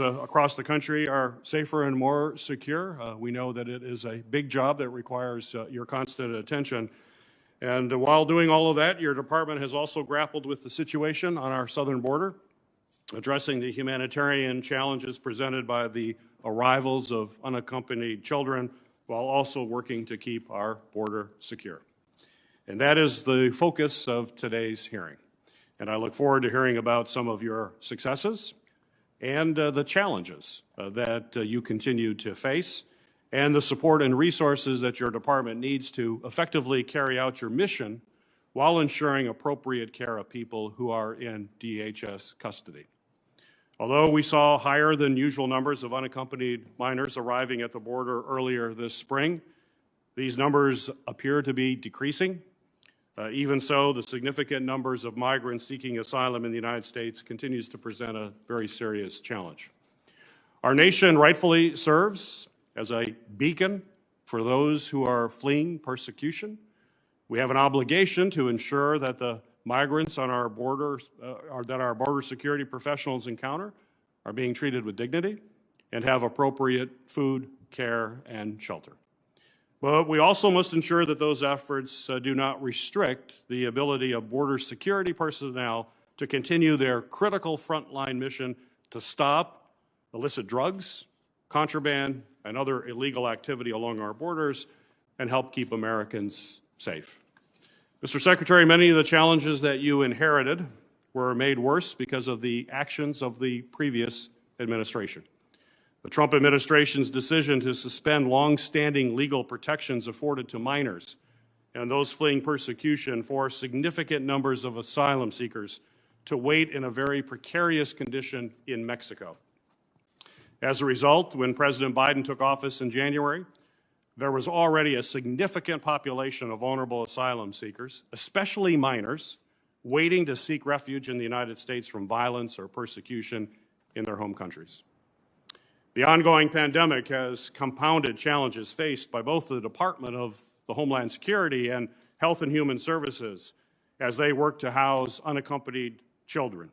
across the country are safer and more secure. We know that it is a big job that requires your constant attention. And while doing all of that, your department has also grappled with the situation on our southern border, addressing the humanitarian challenges presented by the arrivals of unaccompanied children, while also working to keep our border secure. And that is the focus of today's hearing. And I look forward to hearing about some of your successes and the challenges that you continue to face, and the support and resources that your department needs to effectively carry out your mission while ensuring appropriate care of people who are in DHS custody. Although we saw higher than usual numbers of unaccompanied minors arriving at the border earlier this spring, these numbers appear to be decreasing. Even so, the significant numbers of migrants seeking asylum in the United States continues to present a very serious challenge. Our nation rightfully serves as a beacon for those who are fleeing persecution. We have an obligation to ensure that the migrants on our border, that our border security professionals encounter, are being treated with dignity and have appropriate food, care, and shelter. But we also must ensure that those efforts do not restrict the ability of border security personnel to continue their critical frontline mission to stop illicit drugs, contraband, and other illegal activity along our borders and help keep Americans safe. Mr. Secretary, many of the challenges that you inherited were made worse because of the actions of the previous administration. The Trump administration's decision to suspend long-standing legal protections afforded to minors and those fleeing persecution forced significant numbers of asylum seekers to wait in a very precarious condition in Mexico. As a result, when President Biden took office in January, there was already a significant population of vulnerable asylum seekers, especially minors, waiting to seek refuge in the United States from violence or persecution in their home countries. The ongoing pandemic has compounded challenges faced by both the Department of the Homeland Security and Health and Human Services as they work to house unaccompanied children.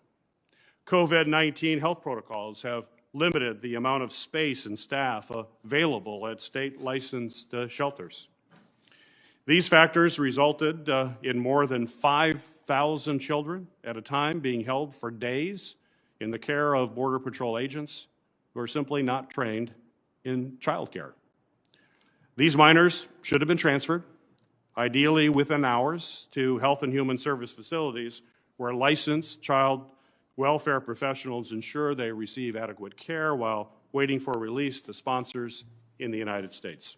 COVID-19 health protocols have limited the amount of space and staff available at state-licensed shelters. These factors resulted in more than 5,000 children at a time being held for days in the care of Border Patrol agents who are simply not trained in child care. These minors should have been transferred, ideally within hours, to Health and Human Service facilities where licensed child welfare professionals ensure they receive adequate care while waiting for release to sponsors in the United States.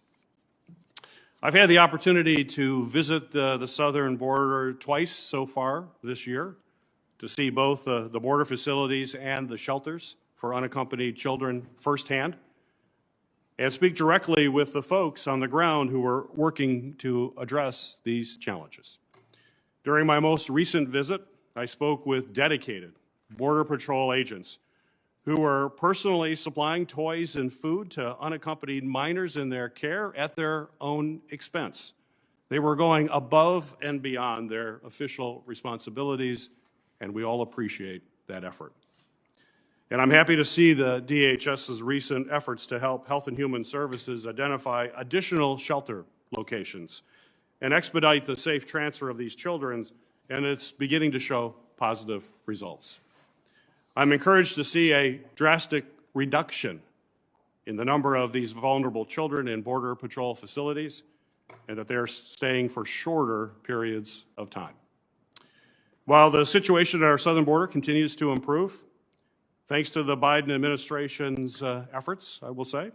I've had the opportunity to visit the southern border twice so far this year to see both the border facilities and the shelters for unaccompanied children firsthand, and speak directly with the folks on the ground who are working to address these challenges. During my most recent visit, I spoke with dedicated Border Patrol agents who were personally supplying toys and food to unaccompanied minors in their care at their own expense. They were going above and beyond their official responsibilities, and we all appreciate that effort. And I'm happy to see the DHS's recent efforts to help Health and Human Services identify additional shelter locations and expedite the safe transfer of these children, and it's beginning to show positive results. I'm encouraged to see a drastic reduction in the number of these vulnerable children in Border Patrol facilities, and that they're staying for shorter periods of time. While the situation at our southern border continues to improve, thanks to the Biden administration's efforts, I will say,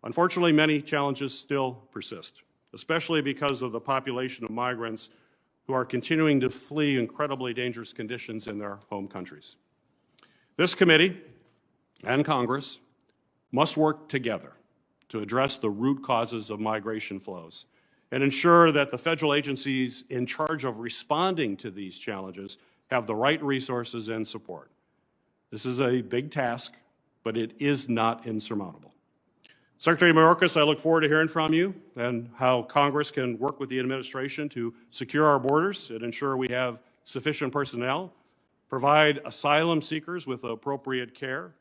unfortunately, many challenges still persist, especially because of the population of migrants who are continuing to flee incredibly dangerous conditions in their home countries. This committee and Congress must work together to address the root causes of migration flows and ensure that the federal agencies in charge of responding to these challenges have the right resources and support. This is a big task, but it is not insurmountable. Secretary Mayorkas, I look forward to hearing from you and how Congress can work with the administration to secure our borders and ensure we have sufficient personnel, provide asylum seekers with appropriate care,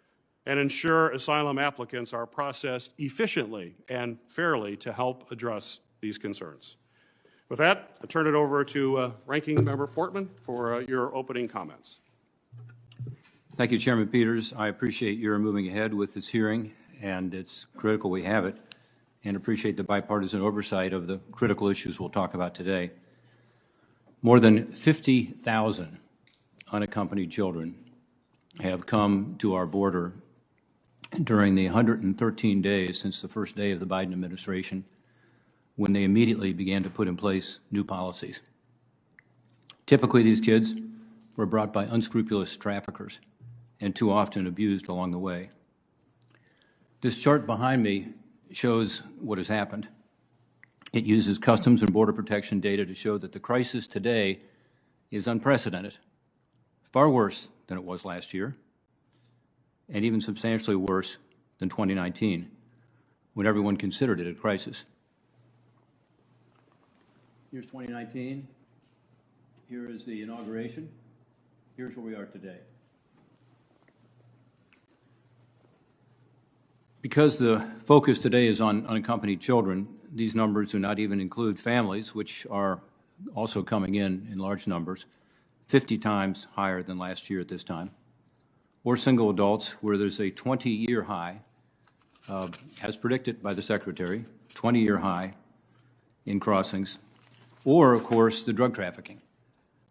and ensure asylum applicants are processed efficiently and fairly to help address these concerns. With that, I turn it over to Ranking Member Portman for your opening comments. Thank you, Chairman Peters. I appreciate your moving ahead with this hearing, and it's critical we have it, and appreciate the bipartisan oversight of the critical issues we'll talk about today. More than 50,000 unaccompanied children have come to our border during the 113 days since the first day of the Biden administration, when they immediately began to put in place new policies. Typically, these kids were brought by unscrupulous traffickers and too often abused along the way. This chart behind me shows what has happened. It uses Customs and Border Protection data to show that the crisis today is unprecedented, far worse than it was last year, and even substantially worse than 2019, when everyone considered it a crisis. Here's 2019. Here is the inauguration. Here's where we are today. Because the focus today is on unaccompanied children, these numbers do not even include families, which are also coming in large numbers, 50 times higher than last year at this time, or single adults, where there's a 20-year high, as predicted by the Secretary, 20-year high in crossings, or, of course, the drug trafficking,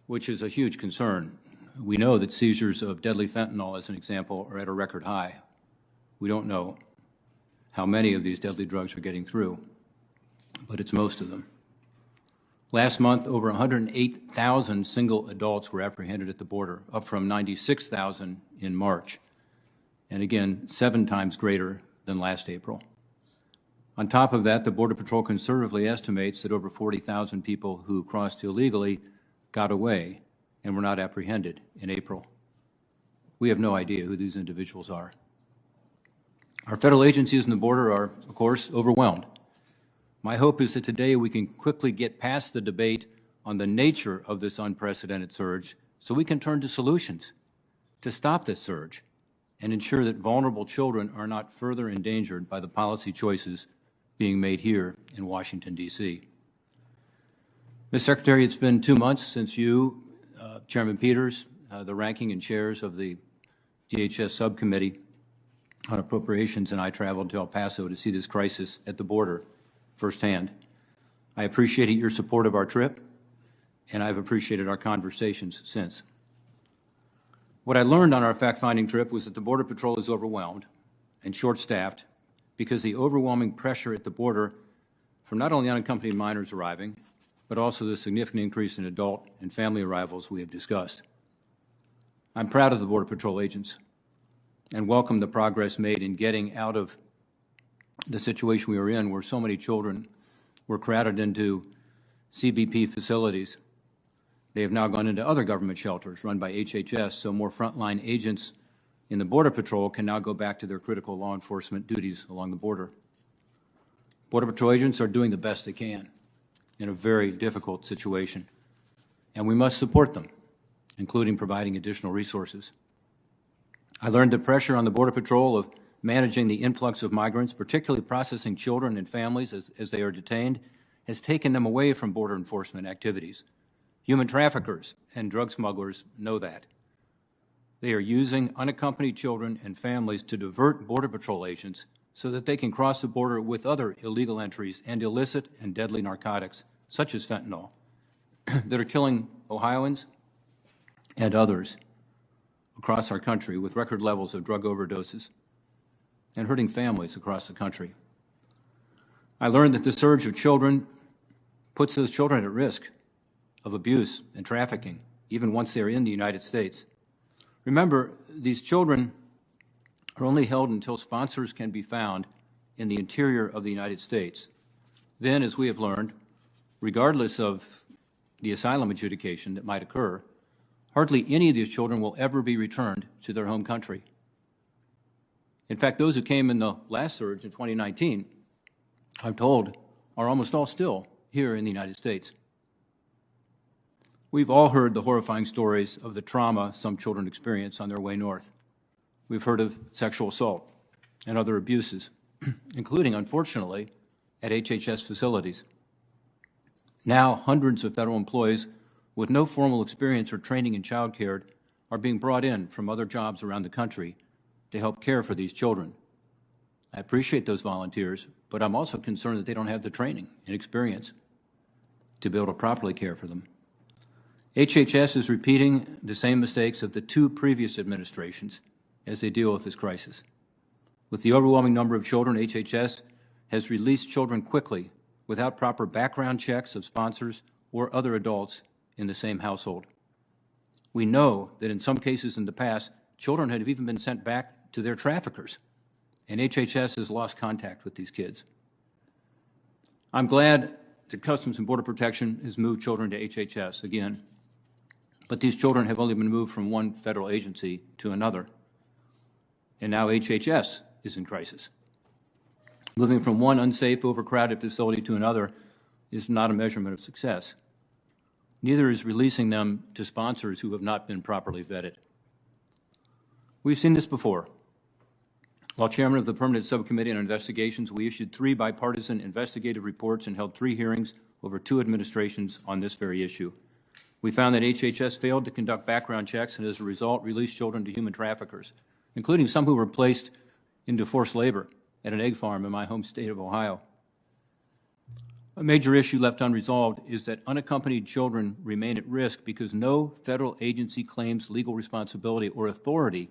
which is a huge concern. We know that seizures of deadly fentanyl, as an example, are at a record high. We don't know how many of these deadly drugs are getting through, but it's most of them. Last month, over 108,000 single adults were apprehended at the border, up from 96,000 in March, and again, 7 times greater than last April. On top of that, the Border Patrol conservatively estimates that over 40,000 people who crossed illegally got away and were not apprehended in April. We have no idea who these individuals are. Our federal agencies on the border are, of course, overwhelmed. My hope is that today we can quickly get past the debate on the nature of this unprecedented surge so we can turn to solutions to stop this surge and ensure that vulnerable children are not further endangered by the policy choices being made here in Washington, D.C. Ms. Secretary, it's been 2 months since you, Chairman Peters, the ranking and chairs of the DHS subcommittee on appropriations, and I traveled to El Paso to see this crisis at the border firsthand. I appreciated your support of our trip, and I've appreciated our conversations since. What I learned on our fact-finding trip was that the Border Patrol is overwhelmed and short-staffed because the overwhelming pressure at the border from not only unaccompanied minors arriving, but also the significant increase in adult and family arrivals we have discussed. I'm proud of the Border Patrol agents and welcome the progress made in getting out of the situation we were in, where so many children were crowded into CBP facilities. They have now gone into other government shelters run by HHS, so more frontline agents in the Border Patrol can now go back to their critical law enforcement duties along the border. Border Patrol agents are doing the best they can in a very difficult situation, and we must support them, including providing additional resources. I learned the pressure on the Border Patrol of managing the influx of migrants, particularly processing children and families as they are detained, has taken them away from border enforcement activities. Human traffickers and drug smugglers know that. They are using unaccompanied children and families to divert Border Patrol agents so that they can cross the border with other illegal entries and illicit and deadly narcotics, such as fentanyl, that are killing Ohioans and others across our country with record levels of drug overdoses and hurting families across the country. I learned that the surge of children puts those children at risk of abuse and trafficking, even once they're in the United States. Remember, these children are only held until sponsors can be found in the interior of the United States. Then, as we have learned, regardless of the asylum adjudication that might occur, hardly any of these children will ever be returned to their home country. In fact, those who came in the last surge in 2019, I'm told, are almost all still here in the United States. We've all heard the horrifying stories of the trauma some children experience on their way north. We've heard of sexual assault and other abuses, including, unfortunately, at HHS facilities. Now, hundreds of federal employees with no formal experience or training in child care are being brought in from other jobs around the country to help care for these children. I appreciate those volunteers, but I'm also concerned that they don't have the training and experience to be able to properly care for them. HHS is repeating the same mistakes of the two previous administrations as they deal with this crisis. With the overwhelming number of children, HHS has released children quickly without proper background checks of sponsors or other adults in the same household. We know that in some cases in the past, children have even been sent back to their traffickers, and HHS has lost contact with these kids. I'm glad that Customs and Border Protection has moved children to HHS again, but these children have only been moved from one federal agency to another, and now HHS is in crisis. Moving from one unsafe, overcrowded facility to another is not a measurement of success. Neither is releasing them to sponsors who have not been properly vetted. We've seen this before. While chairman of the Permanent Subcommittee on Investigations, we issued 3 bipartisan investigative reports and held 3 hearings over 2 administrations on this very issue. We found that HHS failed to conduct background checks and, as a result, released children to human traffickers, including some who were placed into forced labor at an egg farm in my home state of Ohio. A major issue left unresolved is that unaccompanied children remain at risk because no federal agency claims legal responsibility or authority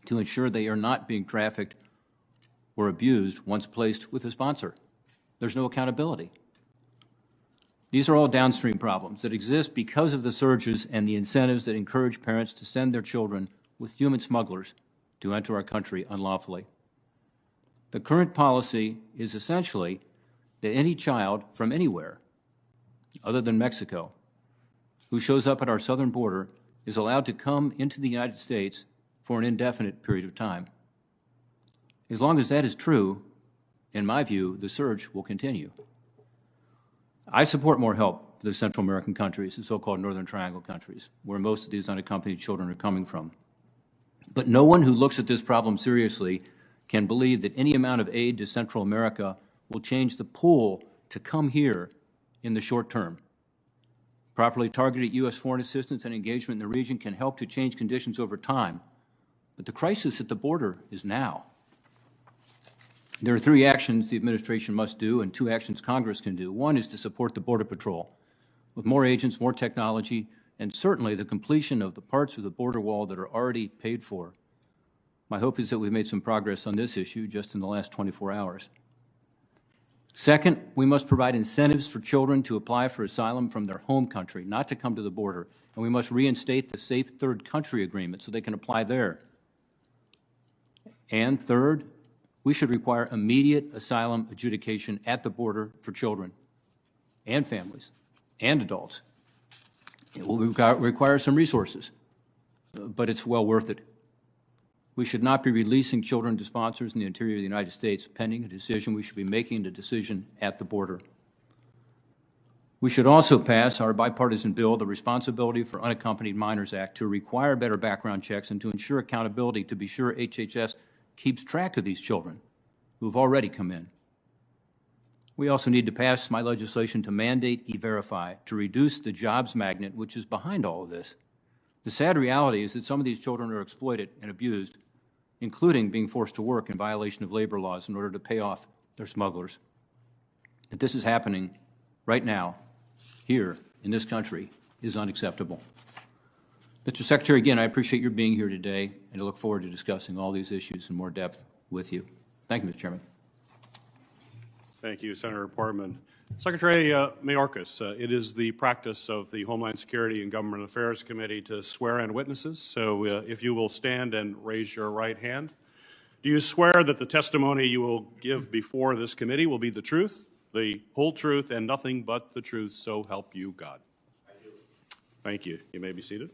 to ensure they are not being trafficked or abused once placed with a sponsor. There's no accountability. These are all downstream problems that exist because of the surges and the incentives that encourage parents to send their children with human smugglers to enter our country unlawfully. The current policy is essentially that any child from anywhere, other than Mexico, who shows up at our southern border is allowed to come into the United States for an indefinite period of time. As long as that is true, in my view, the surge will continue. I support more help for the Central American countries, the so-called Northern Triangle countries, where most of these unaccompanied children are coming from. But no one who looks at this problem seriously can believe that any amount of aid to Central America will change the pool to come here in the short term. Properly targeted U.S. foreign assistance and engagement in the region can help to change conditions over time, but the crisis at the border is now. There are 3 actions the administration must do and 2 actions Congress can do. One is to support the Border Patrol with more agents, more technology, and certainly the completion of the parts of the border wall that are already paid for. My hope is that we've made some progress on this issue just in the last 24 hours. Second, we must provide incentives for children to apply for asylum from their home country, not to come to the border. And we must reinstate the Safe Third Country Agreement so they can apply there. And third, we should require immediate asylum adjudication at the border for children and families and adults. It will require some resources, but it's well worth it. We should not be releasing children to sponsors in the interior of the United States pending a decision. We should be making the decision at the border. We should also pass our bipartisan bill, the Responsibility for Unaccompanied Minors Act, to require better background checks and to ensure accountability to be sure HHS keeps track of these children who have already come in. We also need to pass my legislation to mandate E-Verify to reduce the jobs magnet which is behind all of this. The sad reality is that some of these children are exploited and abused, including being forced to work in violation of labor laws in order to pay off their smugglers. That this is happening right now, here in this country, is unacceptable. Mr. Secretary, again, I appreciate your being here today, and I look forward to discussing all these issues in more depth with you. Thank you, Mr. Chairman. Thank you, Senator Portman. Secretary Mayorkas, it is the practice of the Homeland Security and Government Affairs Committee to swear in witnesses. So if you will stand and raise your right hand. Do you swear that the testimony you will give before this committee will be the truth, the whole truth, and nothing but the truth, so help you God? I do. Thank you. You may be seated.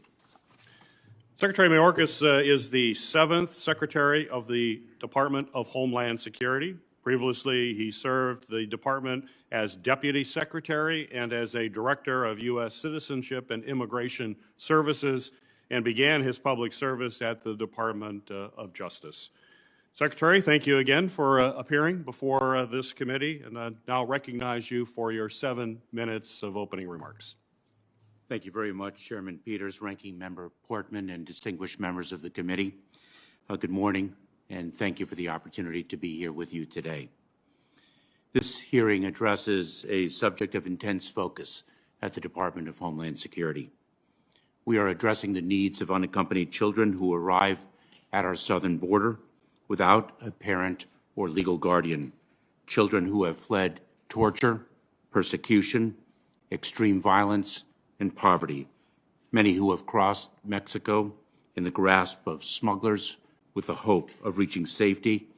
Secretary Mayorkas is the 7th Secretary of the Department of Homeland Security. Previously, he served the department as Deputy Secretary and as a Director of U.S. Citizenship and Immigration Services. and began his public service at the Department of Justice. Secretary, thank you again for appearing before this committee, and I now recognize you for your 7 minutes of opening remarks. Thank you very much, Chairman Peters, Ranking Member Portman, and distinguished members of the committee. Good morning, and thank you for the opportunity to be here with you today. This hearing addresses a subject of intense focus at the Department of Homeland Security. We are addressing the needs of unaccompanied children who arrive at our southern border without a parent or legal guardian, children who have fled torture, persecution, extreme violence, and poverty, many who have crossed Mexico in the grasp of smugglers with the hope of reaching safety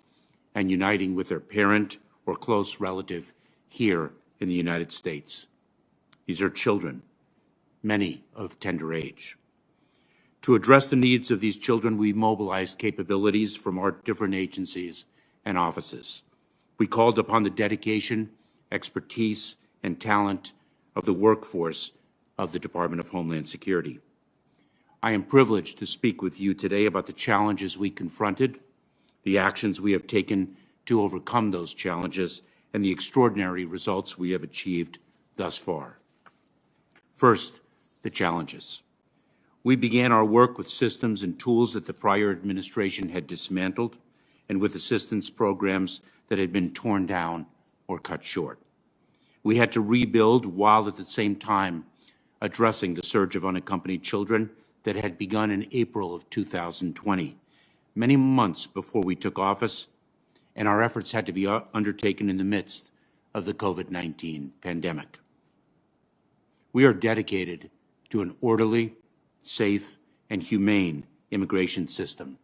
and uniting with their parent or close relative here in the United States. These are children, many of tender age. To address the needs of these children, we mobilized capabilities from our different agencies and offices. We called upon the dedication, expertise, and talent of the workforce of the Department of Homeland Security. I am privileged to speak with you today about the challenges we confronted, the actions we have taken to overcome those challenges, and the extraordinary results we have achieved thus far. First, the challenges. We began our work with systems and tools that the prior administration had dismantled and with assistance programs that had been torn down or cut short. We had to rebuild while at the same time addressing the surge of unaccompanied children that had begun in April of 2020, many months before we took office, and our efforts had to be undertaken in the midst of the COVID-19 pandemic. We are dedicated to an orderly, safe, and humane immigration system,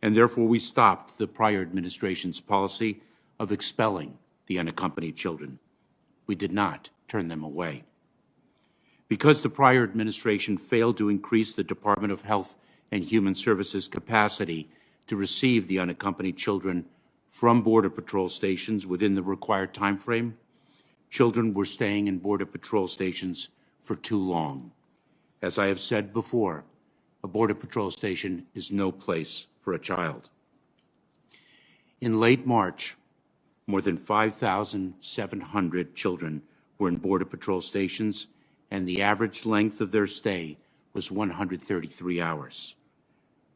and therefore we stopped the prior administration's policy of expelling the unaccompanied children. We did not turn them away. Because the prior administration failed to increase the Department of Health and Human Services capacity to receive the unaccompanied children from Border Patrol stations within the required time frame, children were staying in Border Patrol stations for too long. As I have said before, a Border Patrol station is no place for a child. In late March, more than 5,700 children were in Border Patrol stations, and the average length of their stay was 133 hours.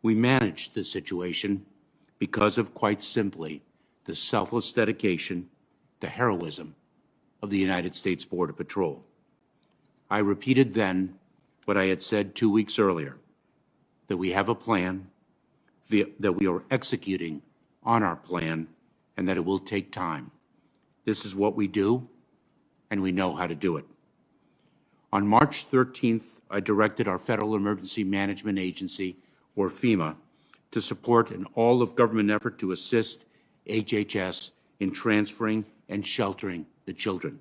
We managed the situation because of, quite simply, the selfless dedication, the heroism of the United States Border Patrol. I repeated then what I had said 2 weeks earlier, that we have a plan, that we are executing on our plan, and that it will take time. This is what we do, and we know how to do it. On March 13th, I directed our Federal Emergency Management Agency, or FEMA, to support an all-of-government effort to assist HHS in transferring and sheltering the children.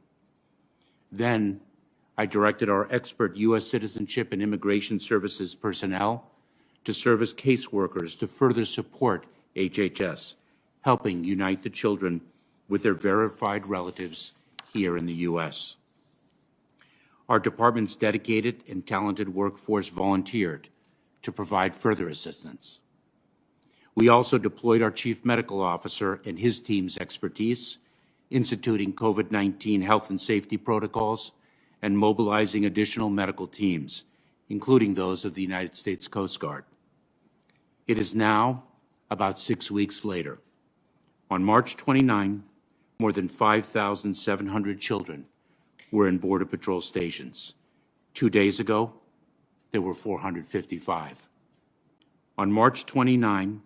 Then, I directed our expert U.S. Citizenship and Immigration Services personnel to serve as caseworkers to further support HHS, helping unite the children with their verified relatives here in the U.S. Our department's dedicated and talented workforce volunteered to provide further assistance. We also deployed our Chief Medical Officer and his team's expertise, instituting COVID-19 health and safety protocols, and mobilizing additional medical teams, including those of the United States Coast Guard. It is now about 6 weeks later. On March 29, more than 5,700 children were in Border Patrol stations. 2 days ago, there were 455. On March 29,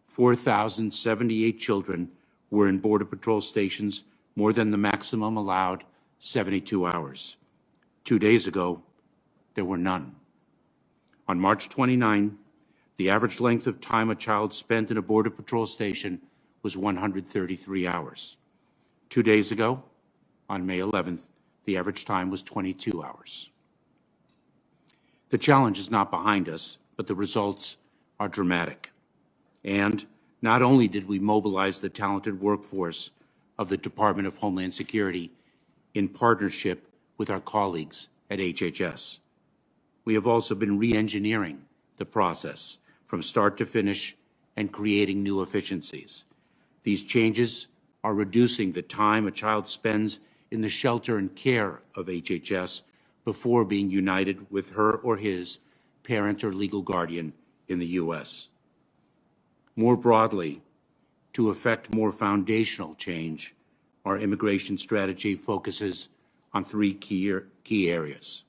4,078 children were in Border Patrol stations, more than the maximum allowed 72 hours. 2 days ago, there were none. On March 29, the average length of time a child spent in a Border Patrol station was 133 hours. 2 days ago, on May 11th, the average time was 22 hours. The challenge is not behind us, but the results are dramatic. And not only did we mobilize the talented workforce of the Department of Homeland Security in partnership with our colleagues at HHS, we have also been re-engineering the process from start to finish and creating new efficiencies. These changes are reducing the time a child spends in the shelter and care of HHS before being united with her or his parent or legal guardian in the U.S. More broadly, to effect more foundational change, our immigration strategy focuses on three key areas.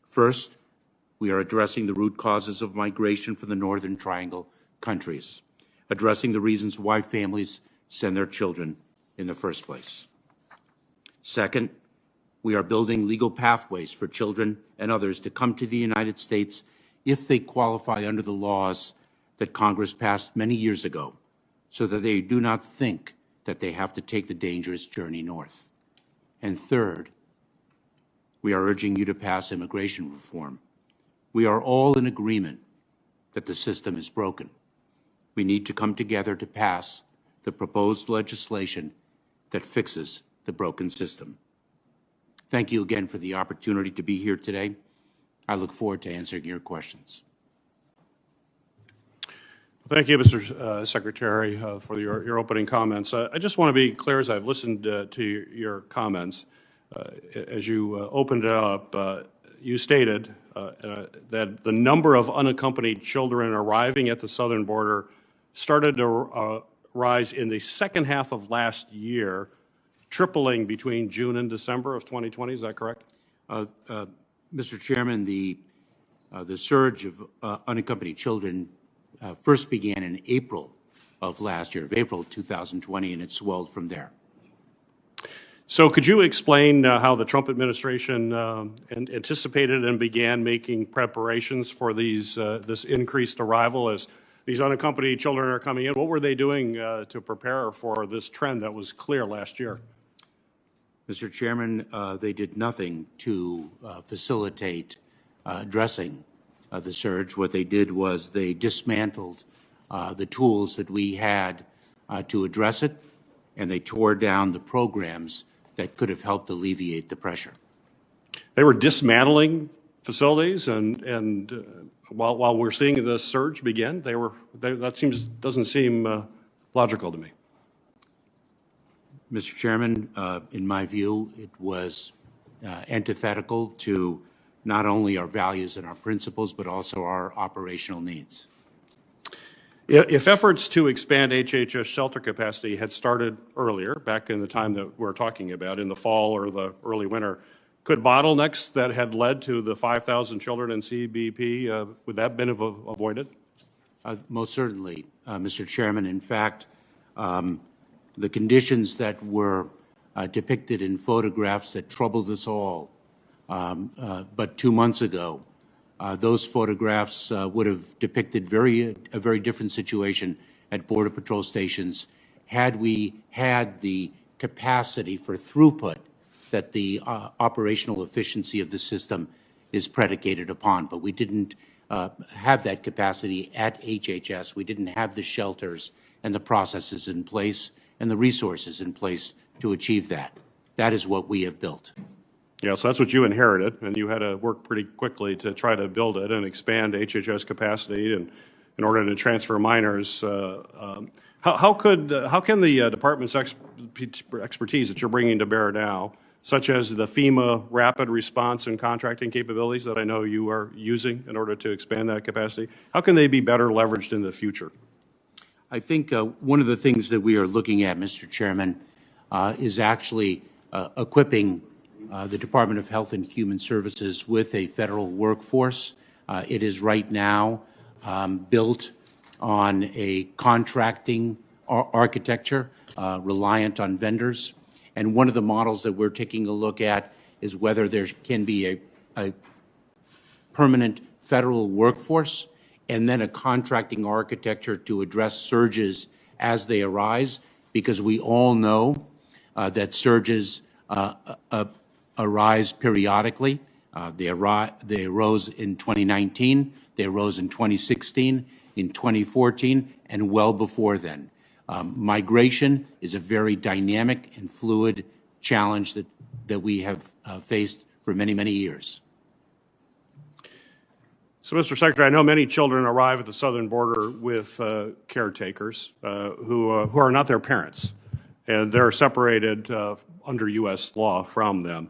First, we are addressing the root causes of migration from the Northern Triangle countries, addressing the reasons why families send their children in the first place. Second, we are building legal pathways for children and others to come to the United States if they qualify under the laws that Congress passed many years ago, so that they do not think that they have to take the dangerous journey north. And third, we are urging you to pass immigration reform. We are all in agreement that the system is broken. We need to come together to pass the proposed legislation that fixes the broken system. Thank you again for the opportunity to be here today. I look forward to answering your questions. Thank you, Mr. Secretary, for your opening comments. I just want to be clear as I've listened to your comments. As you opened it up, you stated that the number of unaccompanied children arriving at the southern border started to rise in the second half of last year, tripling between June and December of 2020. Is that correct? Mr. Chairman, the surge of unaccompanied children first began in April of last year, of April 2020, and it swelled from there. So could you explain how the Trump administration anticipated and began making preparations for this increased arrival as these unaccompanied children are coming in? What were they doing to prepare for this trend that was clear last year? Mr. Chairman, they did nothing to facilitate addressing the surge. What they did was they dismantled the tools that we had to address it, and they tore down the programs that could have helped alleviate the pressure. They were dismantling facilities, and while we're seeing the surge begin, that doesn't seem logical to me. Mr. Chairman, in my view, it was antithetical to not only our values and our principles, but also our operational needs. If efforts to expand HHS shelter capacity had started earlier, back in the time that we're talking about, in the fall or the early winter, could bottlenecks that had led to the 5,000 children in CBP, would that have been avoided? Most certainly, Mr. Chairman. In fact, the conditions that were depicted in photographs that troubled us all but 2 months ago, those photographs would have depicted a very different situation at Border Patrol stations had we had the capacity for throughput that the operational efficiency of the system is predicated upon. But we didn't have that capacity at HHS. We didn't have the shelters and the processes in place and the resources in place to achieve that. That is what we have built. Yeah, so that's what you inherited, and you had to work pretty quickly to try to build it and expand HHS capacity and in order to transfer minors. How can the department's expertise that you're bringing to bear now, such as the FEMA rapid response and contracting capabilities that I know you are using in order to expand that capacity, how can they be better leveraged in the future? I think one of the things that we are looking at, Mr. Chairman, is actually equipping the Department of Health and Human Services with a federal workforce. It is right now built on a contracting architecture reliant on vendors. And one of the models that we're taking a look at is whether there can be a permanent federal workforce and then a contracting architecture to address surges as they arise, because we all know that surges arise periodically. They arose in 2019, they arose in 2016, in 2014, and well before then. Migration is a very dynamic and fluid challenge that we have faced for many, many years. So, Mr. Secretary, I know many children arrive at the southern border with caretakers who are not their parents, and they're separated under U.S. law from them.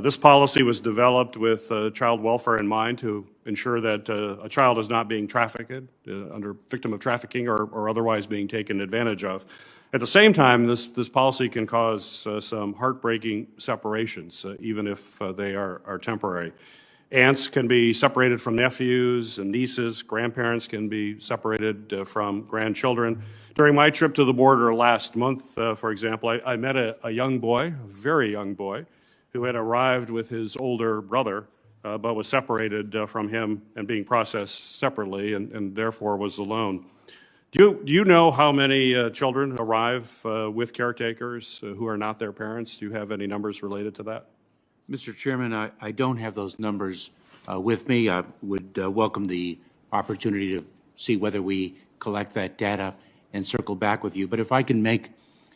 This policy was developed with child welfare in mind to ensure that a child is not being trafficked, under victim of trafficking or otherwise being taken advantage of. At the same time, this policy can cause some heartbreaking separations, even if they are temporary. Aunts can be separated from nephews and nieces. Grandparents can be separated from grandchildren. During my trip to the border last month, for example, I met a young boy, a very young boy, who had arrived with his older brother, but was separated from him and being processed separately and therefore was alone. Do you know how many children arrive with caretakers who are not their parents? Do you have any numbers related to that? Mr. Chairman, I don't have those numbers with me. I would welcome the opportunity to see whether we collect that data and circle back with you. But if I can make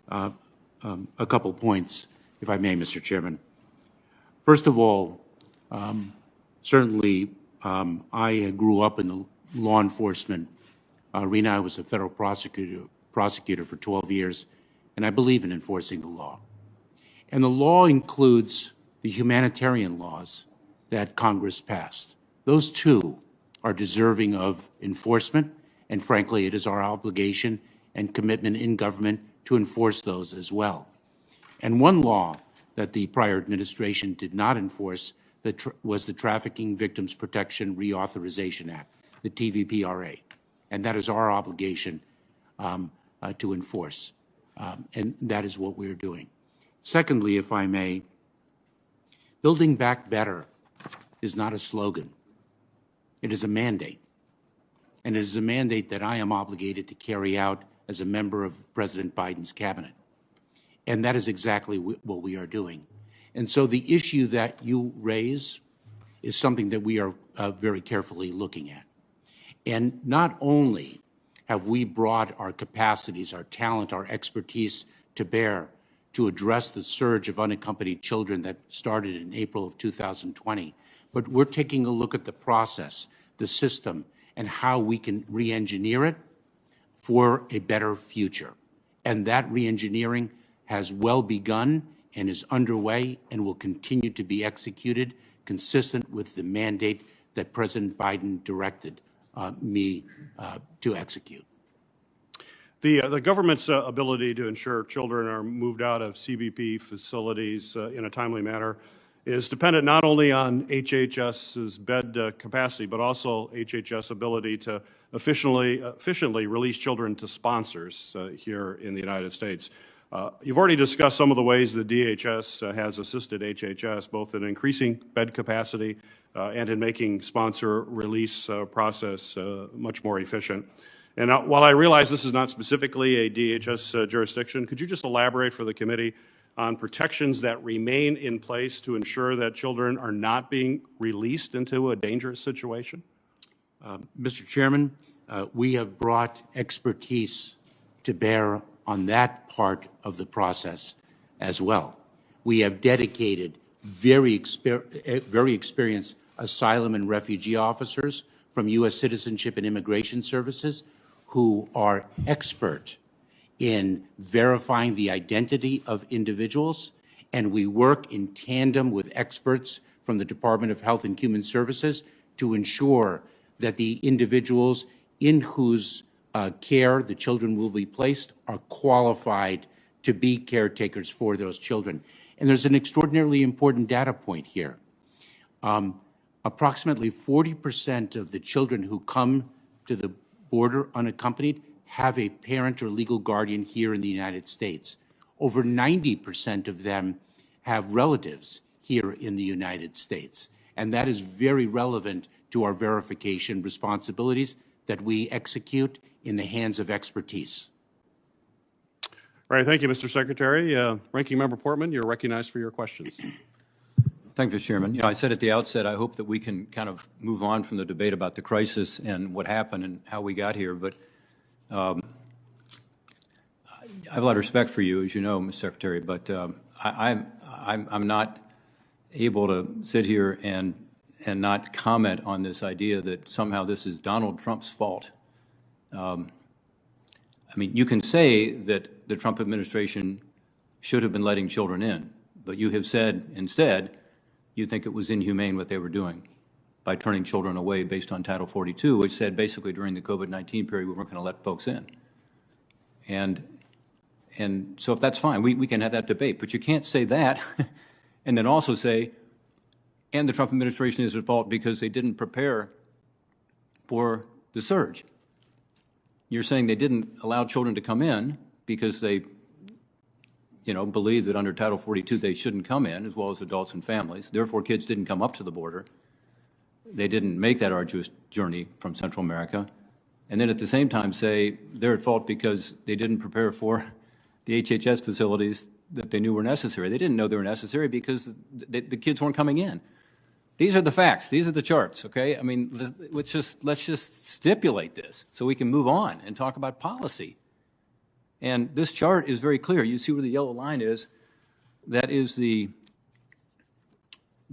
a couple points, if I may, Mr. Chairman. First of all, certainly I grew up in the law enforcement arena. I was a federal prosecutor for 12 years, and I believe in enforcing the law. And the law includes the humanitarian laws that Congress passed. Those two are deserving of enforcement, and frankly, it is our obligation and commitment in government to enforce those as well. And one law that the prior administration did not enforce was the Trafficking Victims Protection Reauthorization Act, the TVPRA, and that is our obligation to enforce, and that is what we're doing. Secondly, if I may, building back better is not a slogan. It is a mandate. And it is a mandate that I am obligated to carry out as a member of President Biden's cabinet. And that is exactly what we are doing. And so the issue that you raise is something that we are very carefully looking at. And not only have we brought our capacities, our talent, our expertise to bear to address the surge of unaccompanied children that started in April of 2020. But we're taking a look at the process, the system, and how we can re-engineer it for a better future. And that re-engineering has well begun and is underway and will continue to be executed consistent with the mandate that President Biden directed me to execute. The government's ability to ensure children are moved out of CBP facilities in a timely manner is dependent not only on HHS's bed capacity, but also HHS ability to efficiently release children to sponsors here in the United States. You've already discussed some of the ways the DHS has assisted HHS, both in increasing bed capacity and in making sponsor release process much more efficient. And while I realize this is not specifically a DHS jurisdiction, could you just elaborate for the committee on protections that remain in place to ensure that children are not being released into a dangerous situation? Mr. Chairman, we have brought expertise to bear on that part of the process as well. We have dedicated very experienced asylum and refugee officers from U.S. Citizenship and Immigration Services who are expert in verifying the identity of individuals, and we work in tandem with experts from the Department of Health and Human Services to ensure that the individuals in whose care the children will be placed are qualified to be caretakers for those children. And there's an extraordinarily important data point here. Approximately 40% of the children who come to the border unaccompanied have a parent or legal guardian here in the United States. Over 90% of them have relatives here in the United States. And that is very relevant to our verification responsibilities that we execute in the hands of expertise. All right, thank you, Mr. Secretary. Ranking Member Portman, you're recognized for your questions. Thank you, Mr. Chairman. You know, I said at the outset, I hope that we can kind of move on from the debate about the crisis and what happened and how we got here. But I have a lot of respect for you, as you know, Mr. Secretary. But I'm not able to sit here and not comment on this idea that somehow this is Donald Trump's fault. I mean, you can say that the Trump administration should have been letting children in, but you have said instead you think it was inhumane what they were doing by turning children away based on Title 42, which said basically during the COVID-19 period we weren't going to let folks in. And so if that's fine, we can have that debate, but you can't say that and then also say, and the Trump administration is at fault because they didn't prepare for the surge. You're saying they didn't allow children to come in because they, believe that under Title 42 they shouldn't come in, as well as adults and families. Therefore, kids didn't come up to the border. They didn't make that arduous journey from Central America. And then at the same time say they're at fault because they didn't prepare for the HHS facilities that they knew were necessary. They didn't know they were necessary because the kids weren't coming in. These are the facts. These are the charts, okay? I mean, let's just stipulate this so we can move on and talk about policy. And this chart is very clear. You see where the yellow line is? That is the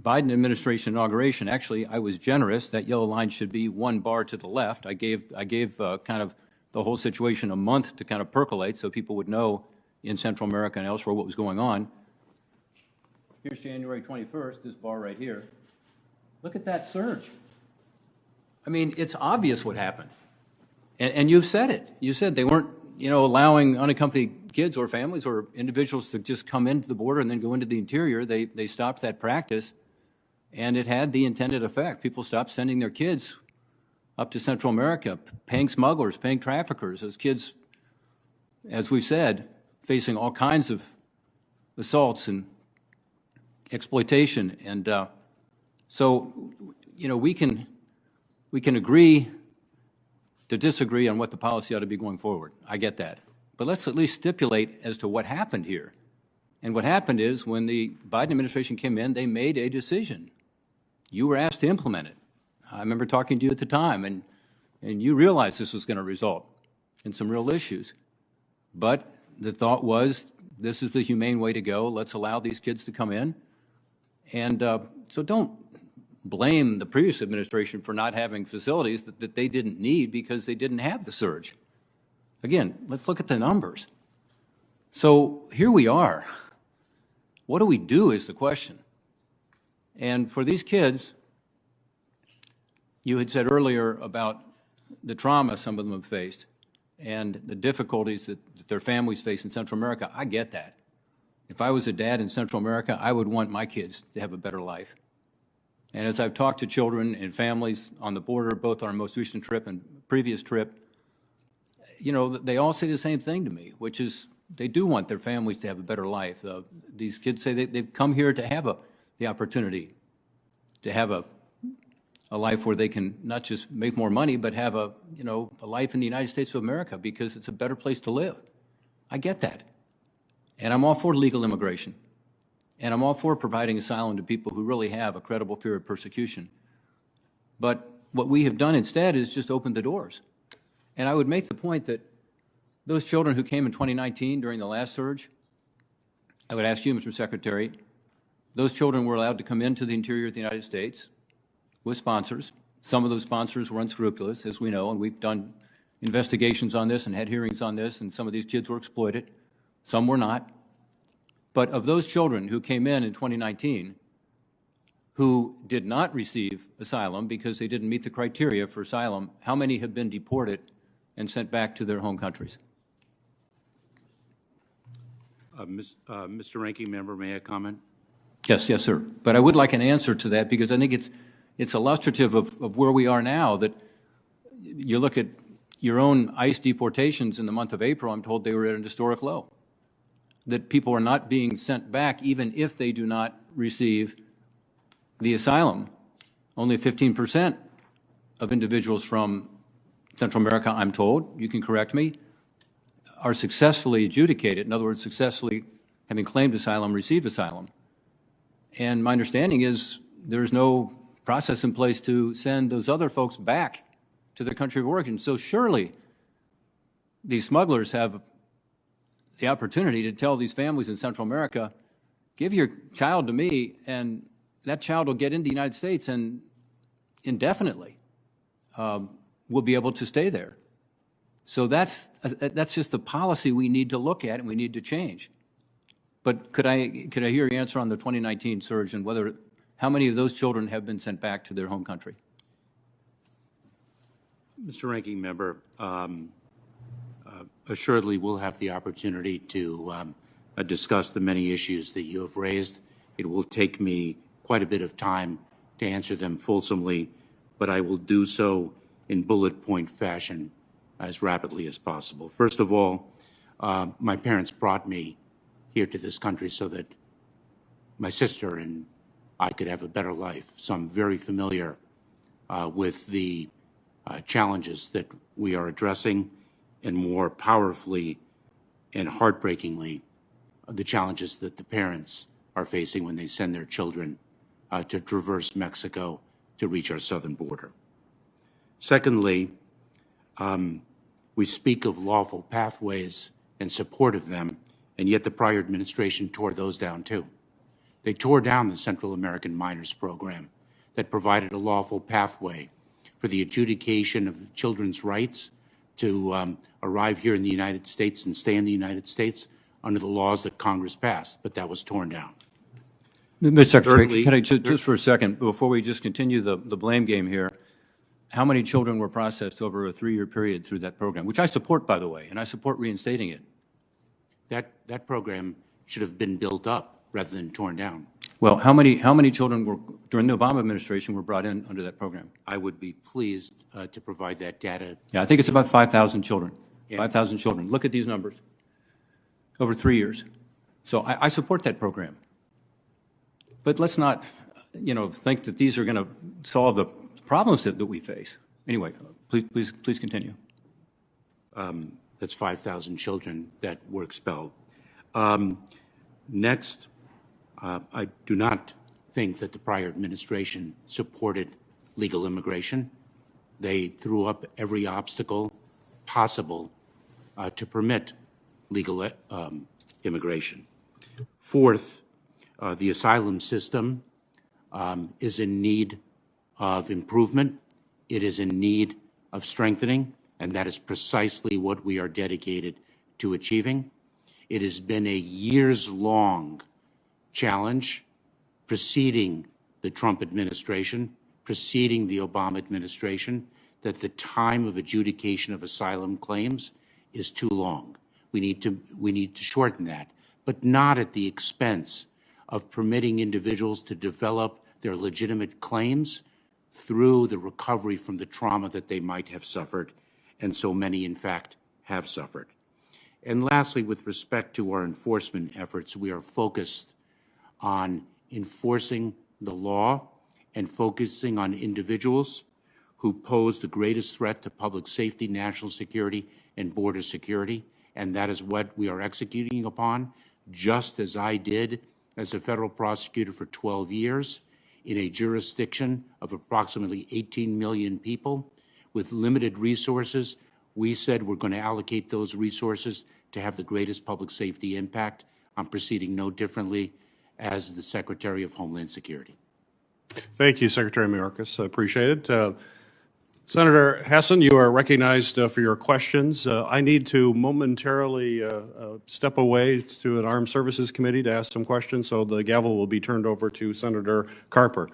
Biden administration inauguration. Actually, I was generous. That yellow line should be one bar to the left. I gave kind of the whole situation a month to kind of percolate so people would know in Central America and elsewhere what was going on. Here's January 21st, this bar right here. Look at that surge. I mean, it's obvious what happened. And you've said it. You said they weren't, allowing unaccompanied kids or families or individuals to just come into the border and then go into the interior. They stopped that practice, and it had the intended effect. People stopped sending their kids up to Central America, paying smugglers, paying traffickers. Those kids, as we've said, facing all kinds of assaults and exploitation. And so, we can agree to disagree on what the policy ought to be going forward. I get that. But let's at least stipulate as to what happened here. And what happened is when the Biden administration came in, they made a decision. You were asked to implement it. I remember talking to you at the time, and you realized this was going to result in some real issues. But the thought was, this is the humane way to go. Let's allow these kids to come in. And so don't blame the previous administration for not having facilities that they didn't need because they didn't have the surge. Again, let's look at the numbers. So here we are. What do we do is the question. And for these kids, you had said earlier about the trauma some of them have faced and the difficulties that their families face in Central America. I get that. If I was a dad in Central America, I would want my kids to have a better life. And as I've talked to children and families on the border, both on our most recent trip and previous trip, they all say the same thing to me, which is they do want their families to have a better life. These kids say they've come here to have the opportunity to have a life where they can not just make more money, but have a life in the United States of America because it's a better place to live. I get that. And I'm all for legal immigration. And I'm all for providing asylum to people who really have a credible fear of persecution. But what we have done instead is just open the doors. And I would make the point that those children who came in 2019 during the last surge, I would ask you, Mr. Secretary, those children were allowed to come into the interior of the United States with sponsors. Some of those sponsors were unscrupulous, as we know, and we've done investigations on this and had hearings on this, and some of these kids were exploited. Some were not. But of those children who came in 2019 who did not receive asylum because they didn't meet the criteria for asylum, how many have been deported and sent back to their home countries? Mr. Ranking Member, may I comment? Yes, sir. But I would like an answer to that because I think it's illustrative of where we are now, that you look at your own ICE deportations in the month of April, I'm told they were at an historic low. That people are not being sent back even if they do not receive the asylum. Only 15% of individuals from Central America, I'm told, you can correct me, are successfully adjudicated. In other words, successfully having claimed asylum, receive asylum. And my understanding is there's no process in place to send those other folks back to their country of origin. So surely these smugglers have the opportunity to tell these families in Central America, give your child to me, and that child will get into the United States, and indefinitely will be able to stay there. So that's just the policy we need to look at and we need to change. But could I hear your answer on the 2019 surge and how many of those children have been sent back to their home country? Mr. Ranking Member, assuredly we'll have the opportunity to discuss the many issues that you have raised. It will take me quite a bit of time to answer them fulsomely, but I will do so in bullet point fashion as rapidly as possible. First of all, my parents brought me here to this country so that my sister and I could have a better life. So I'm very familiar with the challenges that we are addressing, and more powerfully and heartbreakingly, the challenges that the parents are facing when they send their children to traverse Mexico to reach our southern border. Secondly, we speak of lawful pathways and support of them, and yet the prior administration tore those down too. They tore down the Central American Minors Program that provided a lawful pathway for the adjudication of children's rights to arrive here in the United States and stay in the United States under the laws that Congress passed, but that was torn down. Mr. Secretary, can I just for a second, before we just continue the blame game here, how many children were processed over a 3-year period through that program, which I support, by the way, and I support reinstating it? That program should have been built up rather than torn down. Well, how many children were, during the Obama administration, were brought in under that program? I would be pleased to provide that data. Yeah, I think it's about 5,000 children. Yeah. 5,000 children. Look at these numbers over 3 years. So I support that program. But let's not, think that these are going to solve the problems that we face. Anyway, please continue. That's 5,000 children that were expelled. Next, I do not think that the prior administration supported legal immigration. They threw up every obstacle possible to permit legal immigration. Fourth, the asylum system is in need of improvement. It is in need of strengthening, and that is precisely what we are dedicated to achieving. It has been a years-long challenge preceding the Trump administration, preceding the Obama administration, that the time of adjudication of asylum claims is too long. We need to shorten that, but not at the expense of permitting individuals to develop their legitimate claims through the recovery from the trauma that they might have suffered, and so many, in fact, have suffered. And lastly, with respect to our enforcement efforts, we are focused on enforcing the law and focusing on individuals who pose the greatest threat to public safety, national security, and border security. And that is what we are executing upon, just as I did as a federal prosecutor for 12 years in a jurisdiction of approximately 18 million people with limited resources. We said we're going to allocate those resources to have the greatest public safety impact. I'm proceeding no differently as the Secretary of Homeland Security. Thank you, Secretary Mayorkas. I appreciate it. Senator Hassan, you are recognized for your questions. I need to momentarily step away to an Armed Services Committee to ask some questions, so the gavel will be turned over to Senator Carper.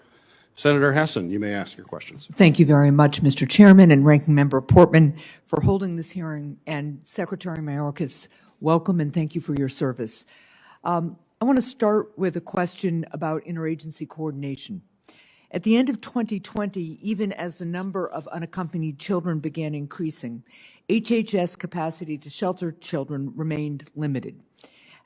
Senator Hassan, you may ask your questions. Thank you very much, Mr. Chairman and Ranking Member Portman, for holding this hearing. And Secretary Mayorkas, welcome and thank you for your service. I want to start with a question about interagency coordination. At the end of 2020, even as the number of unaccompanied children began increasing, HHS capacity to shelter children remained limited.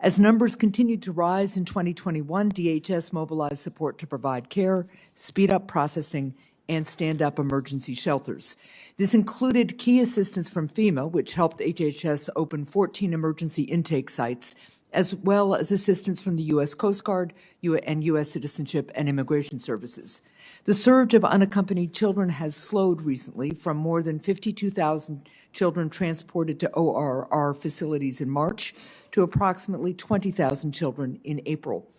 As numbers continued to rise in 2021, DHS mobilized support to provide care, speed up processing, and stand up emergency shelters. This included key assistance from FEMA, which helped HHS open 14 emergency intake sites, as well as assistance from the U.S. Coast Guard and U.S. Citizenship and Immigration Services. The surge of unaccompanied children has slowed recently from more than 52,000 children transported to ORR facilities in March to approximately 20,000 children in April.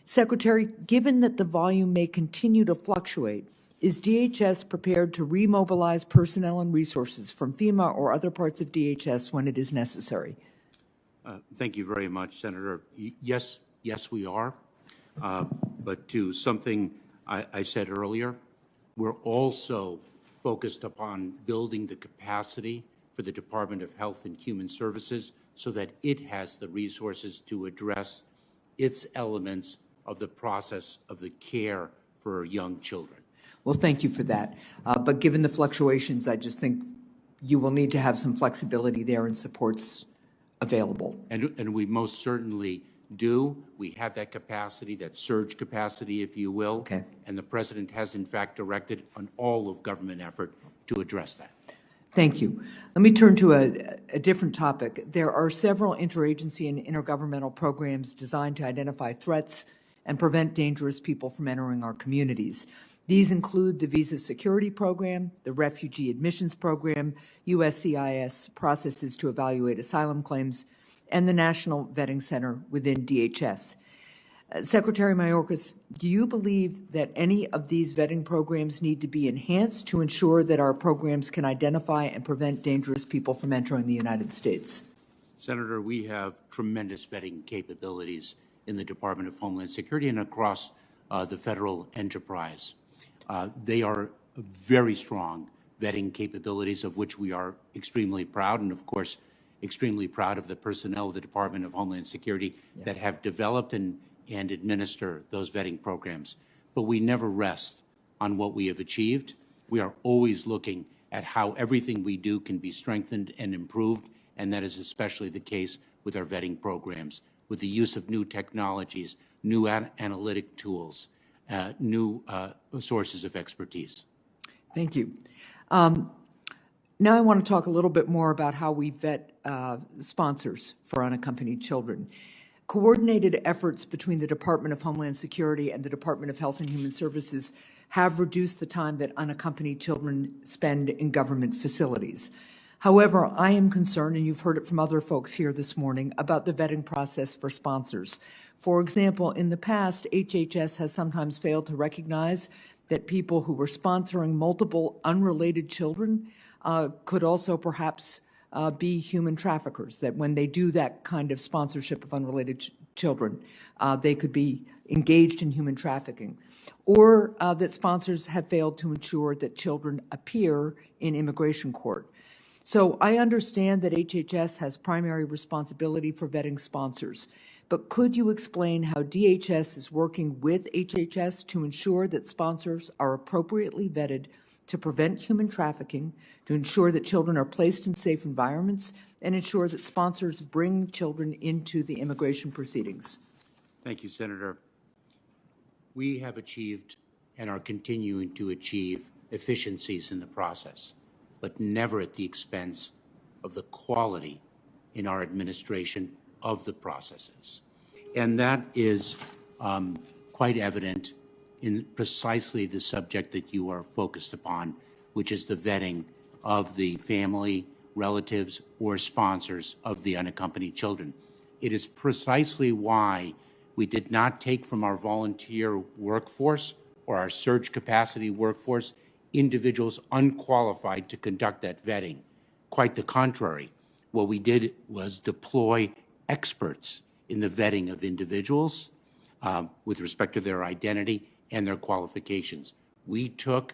Secretary, given that the volume may continue to fluctuate, Is DHS prepared to remobilize personnel and resources from FEMA or other parts of DHS when it is necessary? Thank you very much, Senator. Yes, we are. But to something I said earlier, we're also focused upon building the capacity for the Department of Health and Human Services so that it has the resources to address its elements of the process of the care for young children. Well, thank you for that. But given the fluctuations, I just think you will need to have some flexibility there and supports available. And we most certainly do. We have that capacity, that surge capacity, if you will. Okay. And the President has, in fact, directed on all of government effort to address that. Thank you. Let me turn to a different topic. There are several interagency and intergovernmental programs designed to identify threats and prevent dangerous people from entering our communities. These include the Visa Security Program, the Refugee Admissions Program, USCIS processes to evaluate asylum claims, and the National Vetting Center within DHS. Secretary Mayorkas, do you believe that any of these vetting programs need to be enhanced to ensure that our programs can identify and prevent dangerous people from entering the United States? Senator, we have tremendous vetting capabilities in the Department of Homeland Security and across the federal enterprise. They are very strong vetting capabilities of which we are extremely proud, and of course, extremely proud of the personnel of the Department of Homeland Security that have developed and administer those vetting programs. But we never rest on what we have achieved. We are always looking at how everything we do can be strengthened and improved, and that is especially the case with our vetting programs, with the use of new technologies, new analytic tools, new sources of expertise. Thank you. Now I want to talk a little bit more about how we vet sponsors for unaccompanied children. Coordinated efforts between the Department of Homeland Security and the Department of Health and Human Services have reduced the time that unaccompanied children spend in government facilities. However, I am concerned, and you've heard it from other folks here this morning, about the vetting process for sponsors. For example, in the past, HHS has sometimes failed to recognize that people who were sponsoring multiple unrelated children could also perhaps be human traffickers, that when they do that kind of sponsorship of unrelated children, they could be engaged in human trafficking, or that sponsors have failed to ensure that children appear in immigration court. So I understand that HHS has primary responsibility for vetting sponsors, but could you explain how DHS is working with HHS to ensure that sponsors are appropriately vetted to prevent human trafficking, to ensure that children are placed in safe environments, and ensure that sponsors bring children into the immigration proceedings? Thank you, Senator. We have achieved and are continuing to achieve efficiencies in the process, but never at the expense of the quality in our administration of the processes. And that is quite evident in precisely the subject that you are focused upon, which is the vetting of the family, relatives, or sponsors of the unaccompanied children. It is precisely why we did not take from our volunteer workforce or our surge capacity workforce individuals unqualified to conduct that vetting. Quite the contrary. What we did was deploy experts in the vetting of individuals with respect to their identity and their qualifications. We took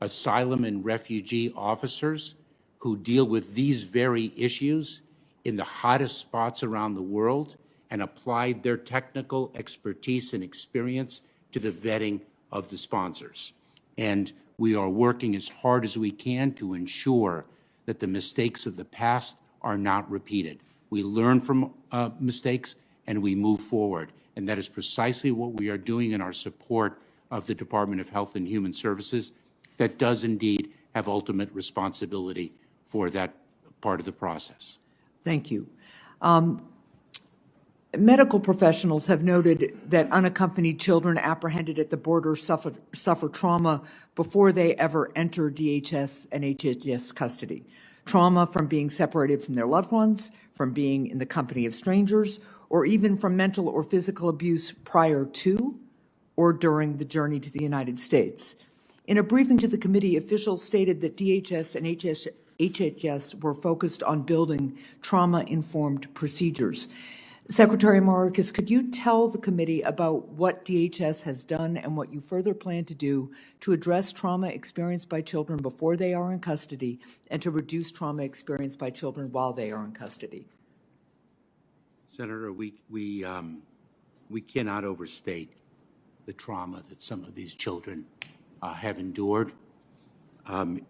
asylum and refugee officers who deal with these very issues in the hottest spots around the world and applied their technical expertise and experience to the vetting of the sponsors. And we are working as hard as we can to ensure that the mistakes of the past are not repeated. We learn from mistakes and we move forward. And that is precisely what we are doing in our support of the Department of Health and Human Services that does indeed have ultimate responsibility for that part of the process. Thank you. Medical professionals have noted that unaccompanied children apprehended at the border suffer trauma before they ever enter DHS and HHS custody. Trauma from being separated from their loved ones, from being in the company of strangers, or even from mental or physical abuse prior to or during the journey to the United States. In a briefing to the committee, officials stated that DHS and HHS were focused on building trauma-informed procedures. Secretary Mayorkas, could you tell the committee about what DHS has done and what you further plan to do to address trauma experienced by children before they are in custody and to reduce trauma experienced by children while they are in custody? Senator, we cannot overstate the trauma that some of these children have endured.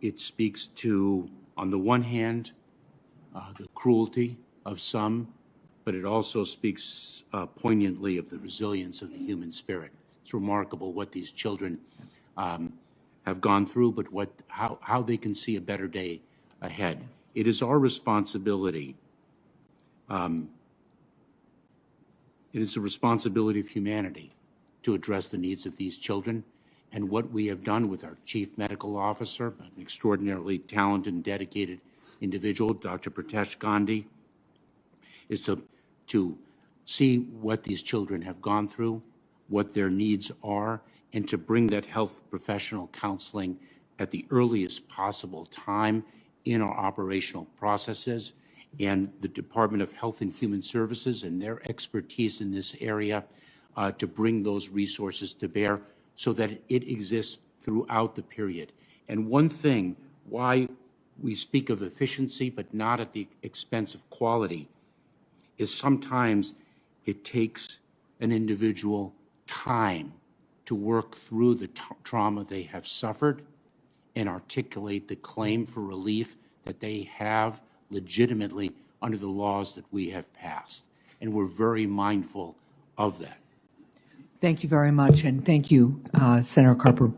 It speaks to, on the one hand, the cruelty of some, but it also speaks poignantly of the resilience of the human spirit. It's remarkable what these children have gone through, but how they can see a better day ahead. It is our responsibility. It is the responsibility of humanity to address the needs of these children. And what we have done with our chief medical officer, an extraordinarily talented and dedicated individual, Dr. Pritesh Gandhi, is to see what these children have gone through, what their needs are, and to bring that health professional counseling at the earliest possible time in our operational processes. And the Department of Health and Human Services and their expertise in this area to bring those resources to bear so that it exists throughout the period. And one thing, why we speak of efficiency but not at the expense of quality, is sometimes it takes an individual time to work through the trauma they have suffered and articulate the claim for relief that they have legitimately under the laws that we have passed. And we're very mindful of that. Thank you very much, and thank you, Senator Carper.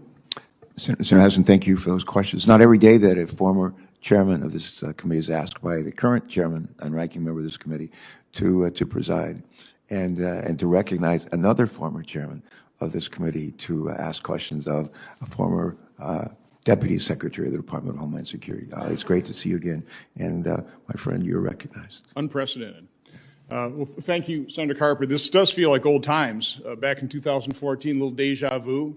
Senator Hassan, thank you for those questions. Not every day that a former chairman of this committee is asked by the current chairman and ranking member of this committee to preside and to recognize another former chairman of this committee to ask questions of a former Deputy Secretary of the Department of Homeland Security. It's great to see you again, and my friend, you're recognized. Unprecedented. Well, thank you, Senator Carper. This does feel like old times. Back in 2014, a little deja vu.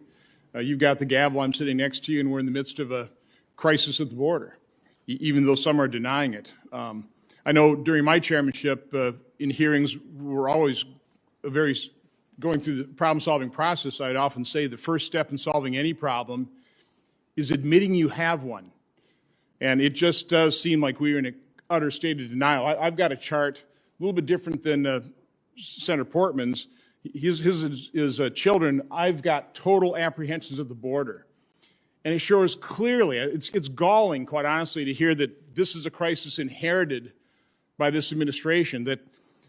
You've got the gavel, I'm sitting next to you, and we're in the midst of a crisis at the border, even though some are denying it. I know during my chairmanship, in hearings, we're always going through the problem-solving process. I'd often say the first step in solving any problem is admitting you have one. And it just does seem like we're in an utter state of denial. I've got a chart a little bit different than Senator Portman's. His is children. I've got total apprehensions at the border. And it shows clearly, it's galling, quite honestly, to hear that this is a crisis inherited by this administration, that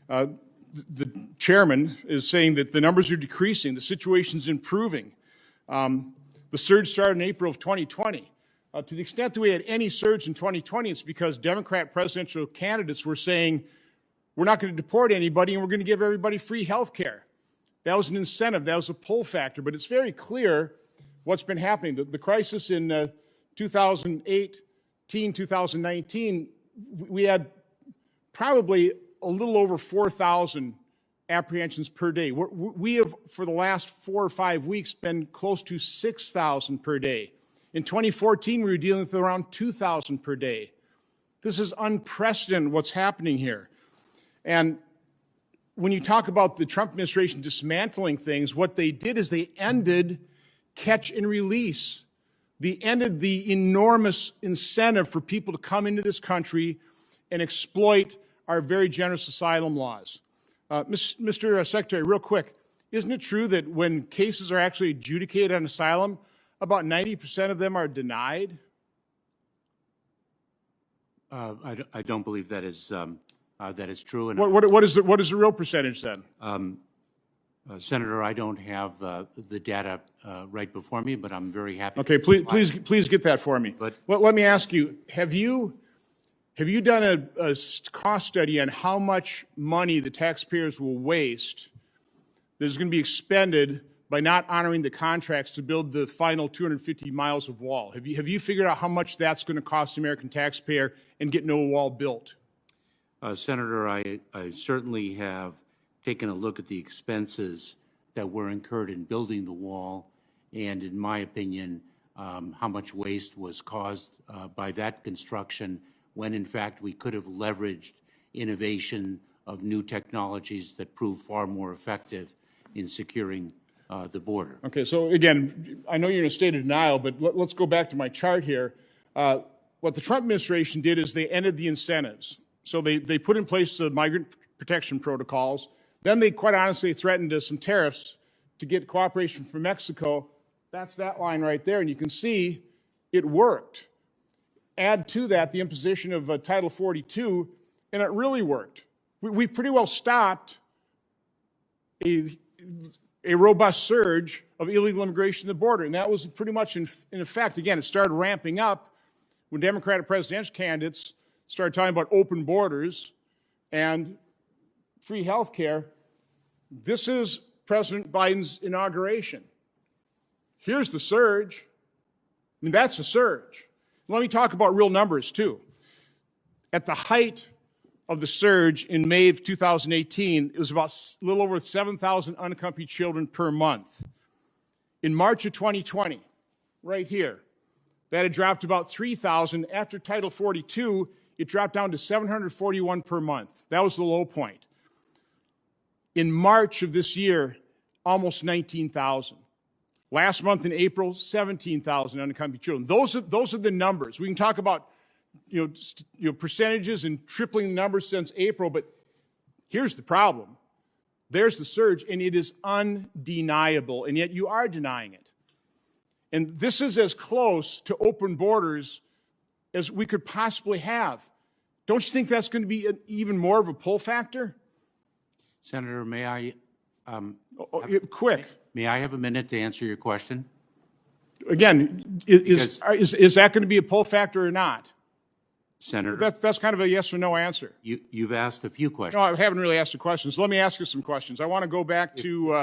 the chairman is saying that the numbers are decreasing, the situation's improving. The surge started in April of 2020. To the extent that we had any surge in 2020, it's because Democrat presidential candidates were saying, we're not going to deport anybody and we're going to give everybody free health care. That was an incentive. That was a pull factor. But it's very clear what's been happening. The crisis in 2018, 2019, we had probably a little over 4,000 apprehensions per day. We have, for the last 4 or 5 weeks, been close to 6,000 per day. In 2014, we were dealing with around 2,000 per day. This is unprecedented what's happening here. And when you talk about the Trump administration dismantling things, what they did is they ended catch and release. They ended the enormous incentive for people to come into this country and exploit our very generous asylum laws. Mr. Secretary, real quick, isn't it true that when cases are actually adjudicated on asylum, about 90% of them are denied? I don't believe that is true. And What is the real percentage then? Senator, I don't have the data right before me, but I'm very happy. Okay, please get that for me. But let me ask you: Have you done a cost study on how much money the taxpayers will waste that is going to be expended by not honoring the contracts to build the final 250 miles of wall? Have you figured out how much that's going to cost the American taxpayer and get no wall built? Senator, I certainly have taken a look at the expenses that were incurred in building the wall, and in my opinion, how much waste was caused by that construction when, in fact, we could have leveraged innovation of new technologies that prove far more effective in securing the border. Okay, so again, I know you're in a state of denial, but let's go back to my chart here. What the Trump administration did is they ended the incentives. So they put in place the migrant protection protocols. Then they quite honestly threatened some tariffs to get cooperation from Mexico. That's that line right there, and you can see it worked. Add to that the imposition of Title 42, and it really worked. We pretty well stopped a robust surge of illegal immigration at the border, and that was pretty much in effect. Again, it started ramping up when Democratic presidential candidates started talking about open borders and free health care. This is President Biden's inauguration. Here's the surge. I mean, that's a surge. Let me talk about real numbers, too. At the height of the surge in May of 2018, it was about a little over 7,000 unaccompanied children per month. In March of 2020, right here, that had dropped to about 3,000. After Title 42, it dropped down to 741 per month. That was the low point. In March of this year, almost 19,000. Last month in April, 17,000 unaccompanied children. Those are the numbers. We can talk about percentages and tripling the numbers since April, but here's the problem. There's the surge, and it is undeniable, and yet you are denying it. And this is as close to open borders as we could possibly have. Don't you think that's going to be even more of a pull factor? Senator, may I quick. May I have a minute to answer your question? Again, is that going to be a pull factor or not? Senator, That's kind of a yes or no answer. you've asked a few questions. No, I haven't really asked the questions. Let me ask you some questions. I want to go back to,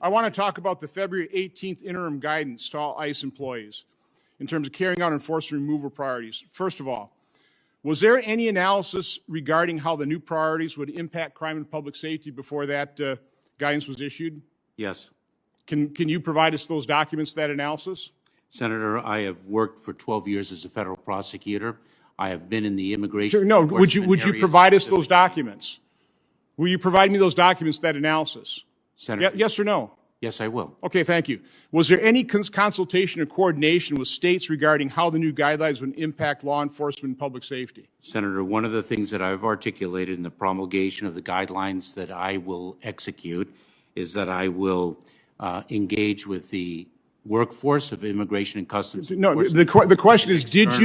I want to talk about the February 18th interim guidance to all ICE employees in terms of carrying out enforcement removal priorities. First of all, was there any analysis regarding how the new priorities would impact crime and public safety before that guidance was issued? Yes. Can you provide us those documents, that analysis? Senator, I have worked for 12 years as a federal prosecutor. I have been in the immigration. No, would you areas provide us those documents? Will you provide me those documents, that analysis? Senator, Yes or no? yes, I will. Okay, thank you. Was there any consultation or coordination with states regarding how the new guidelines would impact law enforcement and public safety? Senator, one of the things that I've articulated in the promulgation of the guidelines that I will execute is that I will engage with the workforce of Immigration and Customs No, Enforcement. the question is, did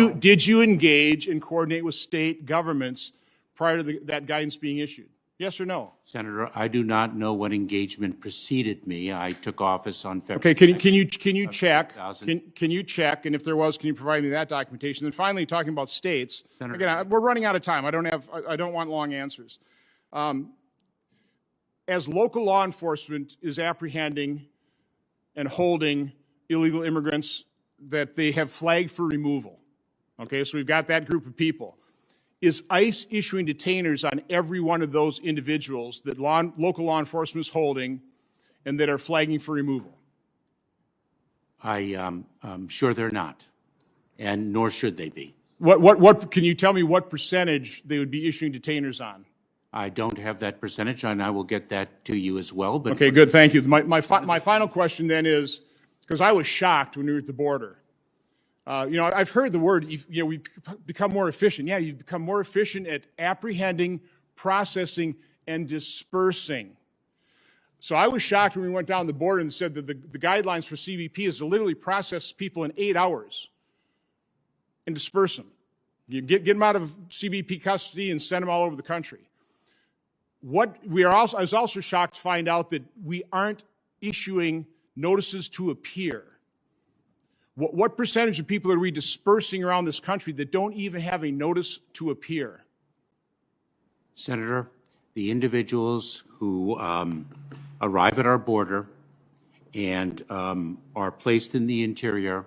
you engage and coordinate with state governments prior to that guidance being issued? Yes or no? Senator, I do not know what engagement preceded me. I took office on February. Okay, can you check? 2000. Can you check? And if there was, can you provide me that documentation? And finally, talking about states. Senator. Again, we're running out of time. I don't want long answers. As local law enforcement is apprehending and holding illegal immigrants that they have flagged for removal, okay, so we've got that group of people. Is ICE issuing detainers on every one of those individuals that local law enforcement is holding and that are flagging for removal? I'm sure they're not, and nor should they be. What can you tell me what percentage they would be issuing detainers on? I don't have that percentage, and I will get that to you as well. But Okay, good, thank you. My final question then is, because I was shocked when we were at the border. I've heard the word, we become more efficient. Yeah, you become more efficient at apprehending, processing, and dispersing. So I was shocked when we went down the border and said that the guidelines for CBP is to literally process people in 8 hours and disperse them. You get them out of CBP custody and send them all over the country. I was also shocked to find out that we aren't issuing notices to appear. What percentage of people are we dispersing around this country that don't even have a notice to appear? Senator, the individuals who arrive at our border and are placed in the interior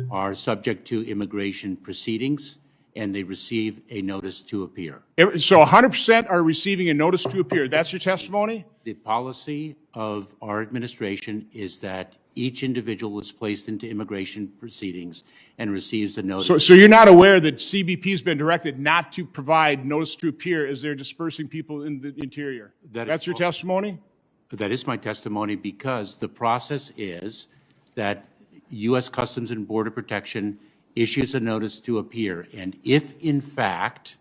are subject to immigration proceedings, and they receive a notice to appear. So 100% are receiving a notice to appear. That's your testimony? The policy of our administration is that each individual is placed into immigration proceedings and receives a notice. So you're not aware that CBP has been directed not to provide notice to appear as they're dispersing people in the interior? That's your testimony? That is my testimony, because the process is that U.S. Customs and Border Protection issues a notice to appear, and if in fact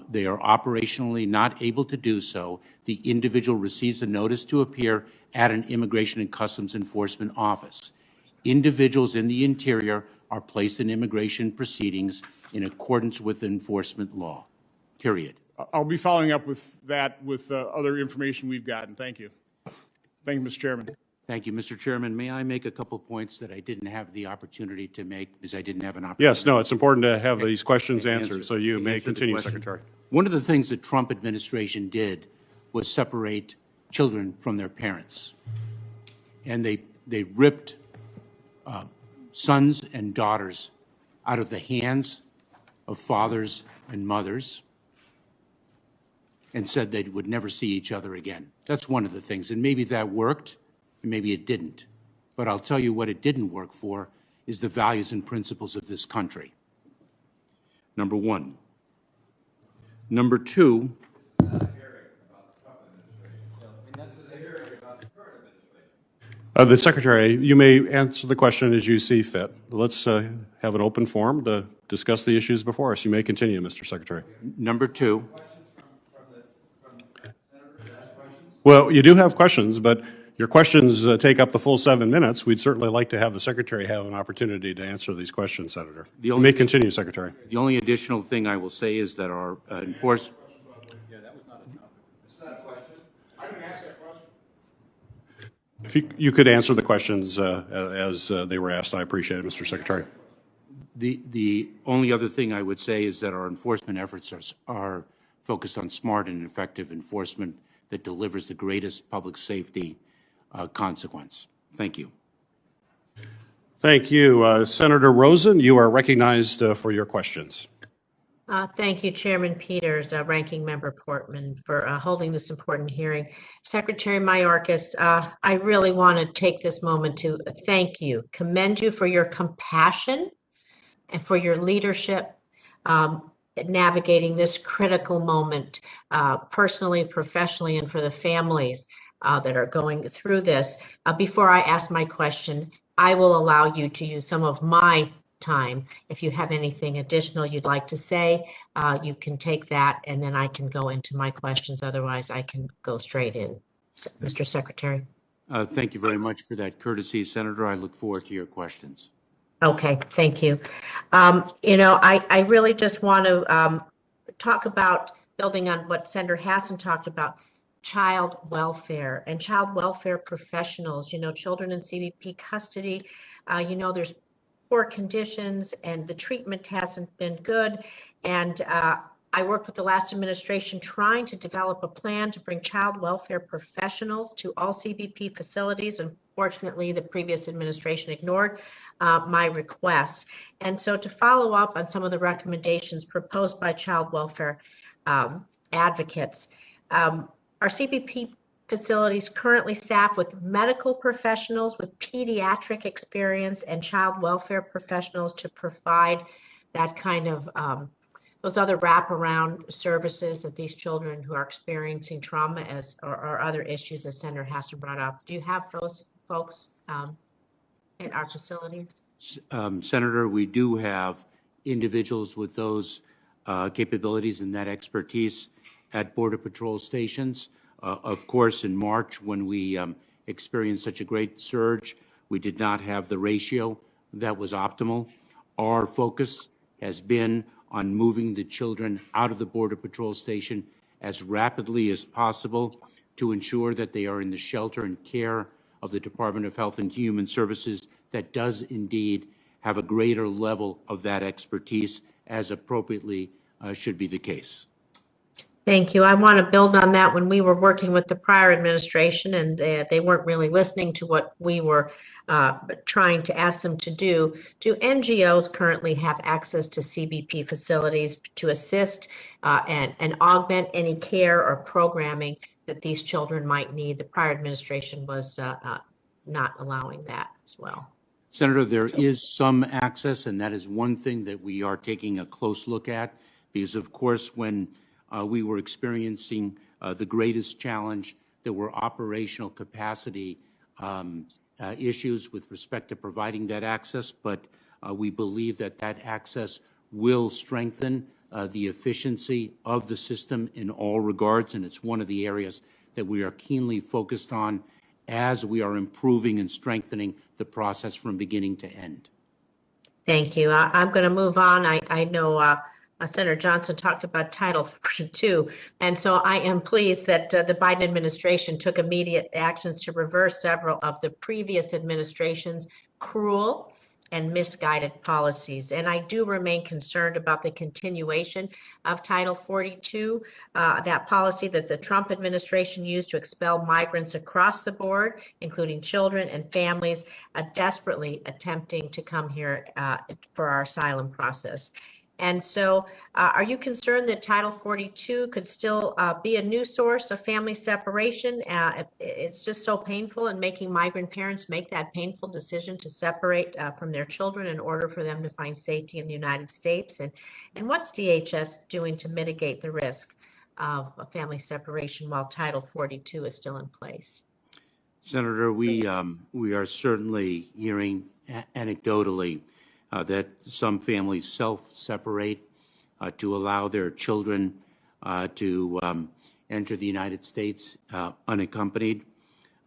they are operationally not able to do so, the individual receives a notice to appear at an Immigration and Customs Enforcement office. Individuals in the interior are placed in immigration proceedings in accordance with enforcement law, period. I'll be following up with that with other information we've gotten. Thank you. Thank you, Mr. Chairman. Thank you, Mr. Chairman. May I make a couple points that I didn't have the opportunity to make because I didn't have an opportunity? Yes, no, it's important to have these questions answered, so you may continue, Secretary. One of the things the Trump administration did was separate children from their parents. And they ripped sons and daughters out of the hands of fathers and mothers and said they would never see each other again. That's one of the things. And maybe that worked, and maybe it didn't. But I'll tell you what it didn't work for is the values and principles of this country. Number one. Number two. The Secretary, you may answer the question as you see fit. Let's have an open forum to discuss the issues before us. You may continue, Mr. Secretary. Number two. Well, you do have questions, but your questions take up the full 7 minutes. We'd certainly like to have the Secretary have an opportunity to answer these questions, Senator. You may continue, Secretary. The only additional thing I will say is that our enforcement. If you could answer the questions as they were asked, I appreciate it, Mr. Secretary. The only other thing I would say is that our enforcement efforts are focused on smart and effective enforcement that delivers the greatest public safety consequence. Thank you. Thank you. Senator Rosen, you are recognized for your questions. Thank you, Chairman Peters, Ranking Member Portman, for holding this important hearing. Secretary Mayorkas, I really want to take this moment to thank you, commend you for your compassion and for your leadership navigating this critical moment, personally, professionally, and for the families that are going through this. Before I ask my question, I will allow you to use some of my time. If you have anything additional you'd like to say, you can take that, and then I can go into my questions. Otherwise, I can go straight in. Mr. Secretary. Thank you very much for that courtesy, Senator. I look forward to your questions. Okay, thank you. I really just want to talk about, building on what Senator Hassan talked about, child welfare and child welfare professionals. Children in CBP custody, there's poor conditions and the treatment hasn't been good. And I worked with the last administration trying to develop a plan to bring child welfare professionals to all CBP facilities. Unfortunately, the previous administration ignored my requests. And so to follow up on some of the recommendations proposed by child welfare advocates, our CBP facilities currently staffed with medical professionals with pediatric experience and child welfare professionals to provide that kind of those other wraparound services that these children who are experiencing trauma or other issues, as Senator Hassan brought up. Do you have those folks in our facilities? Senator, we do have individuals with those capabilities and that expertise at Border Patrol stations. Of course, in March, when we experienced such a great surge, we did not have the ratio that was optimal. Our focus has been on moving the children out of the Border Patrol station as rapidly as possible to ensure that they are in the shelter and care of the Department of Health and Human Services that does indeed have a greater level of that expertise, as appropriately should be the case. Thank you. I want to build on that. When we were working with the prior administration and they weren't really listening to what we were trying to ask them to do NGOs currently have access to CBP facilities to assist and augment any care or programming that these children might need? The prior administration was not allowing that as well? Senator, there is some access, and that is one thing that we are taking a close look at, because, of course, when we were experiencing the greatest challenge, there were operational capacity issues with respect to providing that access, but we believe that that access will strengthen the efficiency of the system in all regards, and it's one of the areas that we are keenly focused on as we are improving and strengthening the process from beginning to end. Thank you. I'm going to move on. I know Senator Johnson talked about Title 42, and so I am pleased that the Biden administration took immediate actions to reverse several of the previous administration's cruel and misguided policies. And I do remain concerned about the continuation of Title 42, that policy that the Trump administration used to expel migrants across the board, including children and families desperately attempting to come here for our asylum process. And so are you concerned that Title 42 could still be a new source of family separation? It's just so painful, and making migrant parents make that painful decision to separate from their children in order for them to find safety in the United States. And what's DHS doing to mitigate the risk of a family separation while Title 42 is still in place? Senator, we are certainly hearing anecdotally that some families self-separate to allow their children to enter the United States unaccompanied.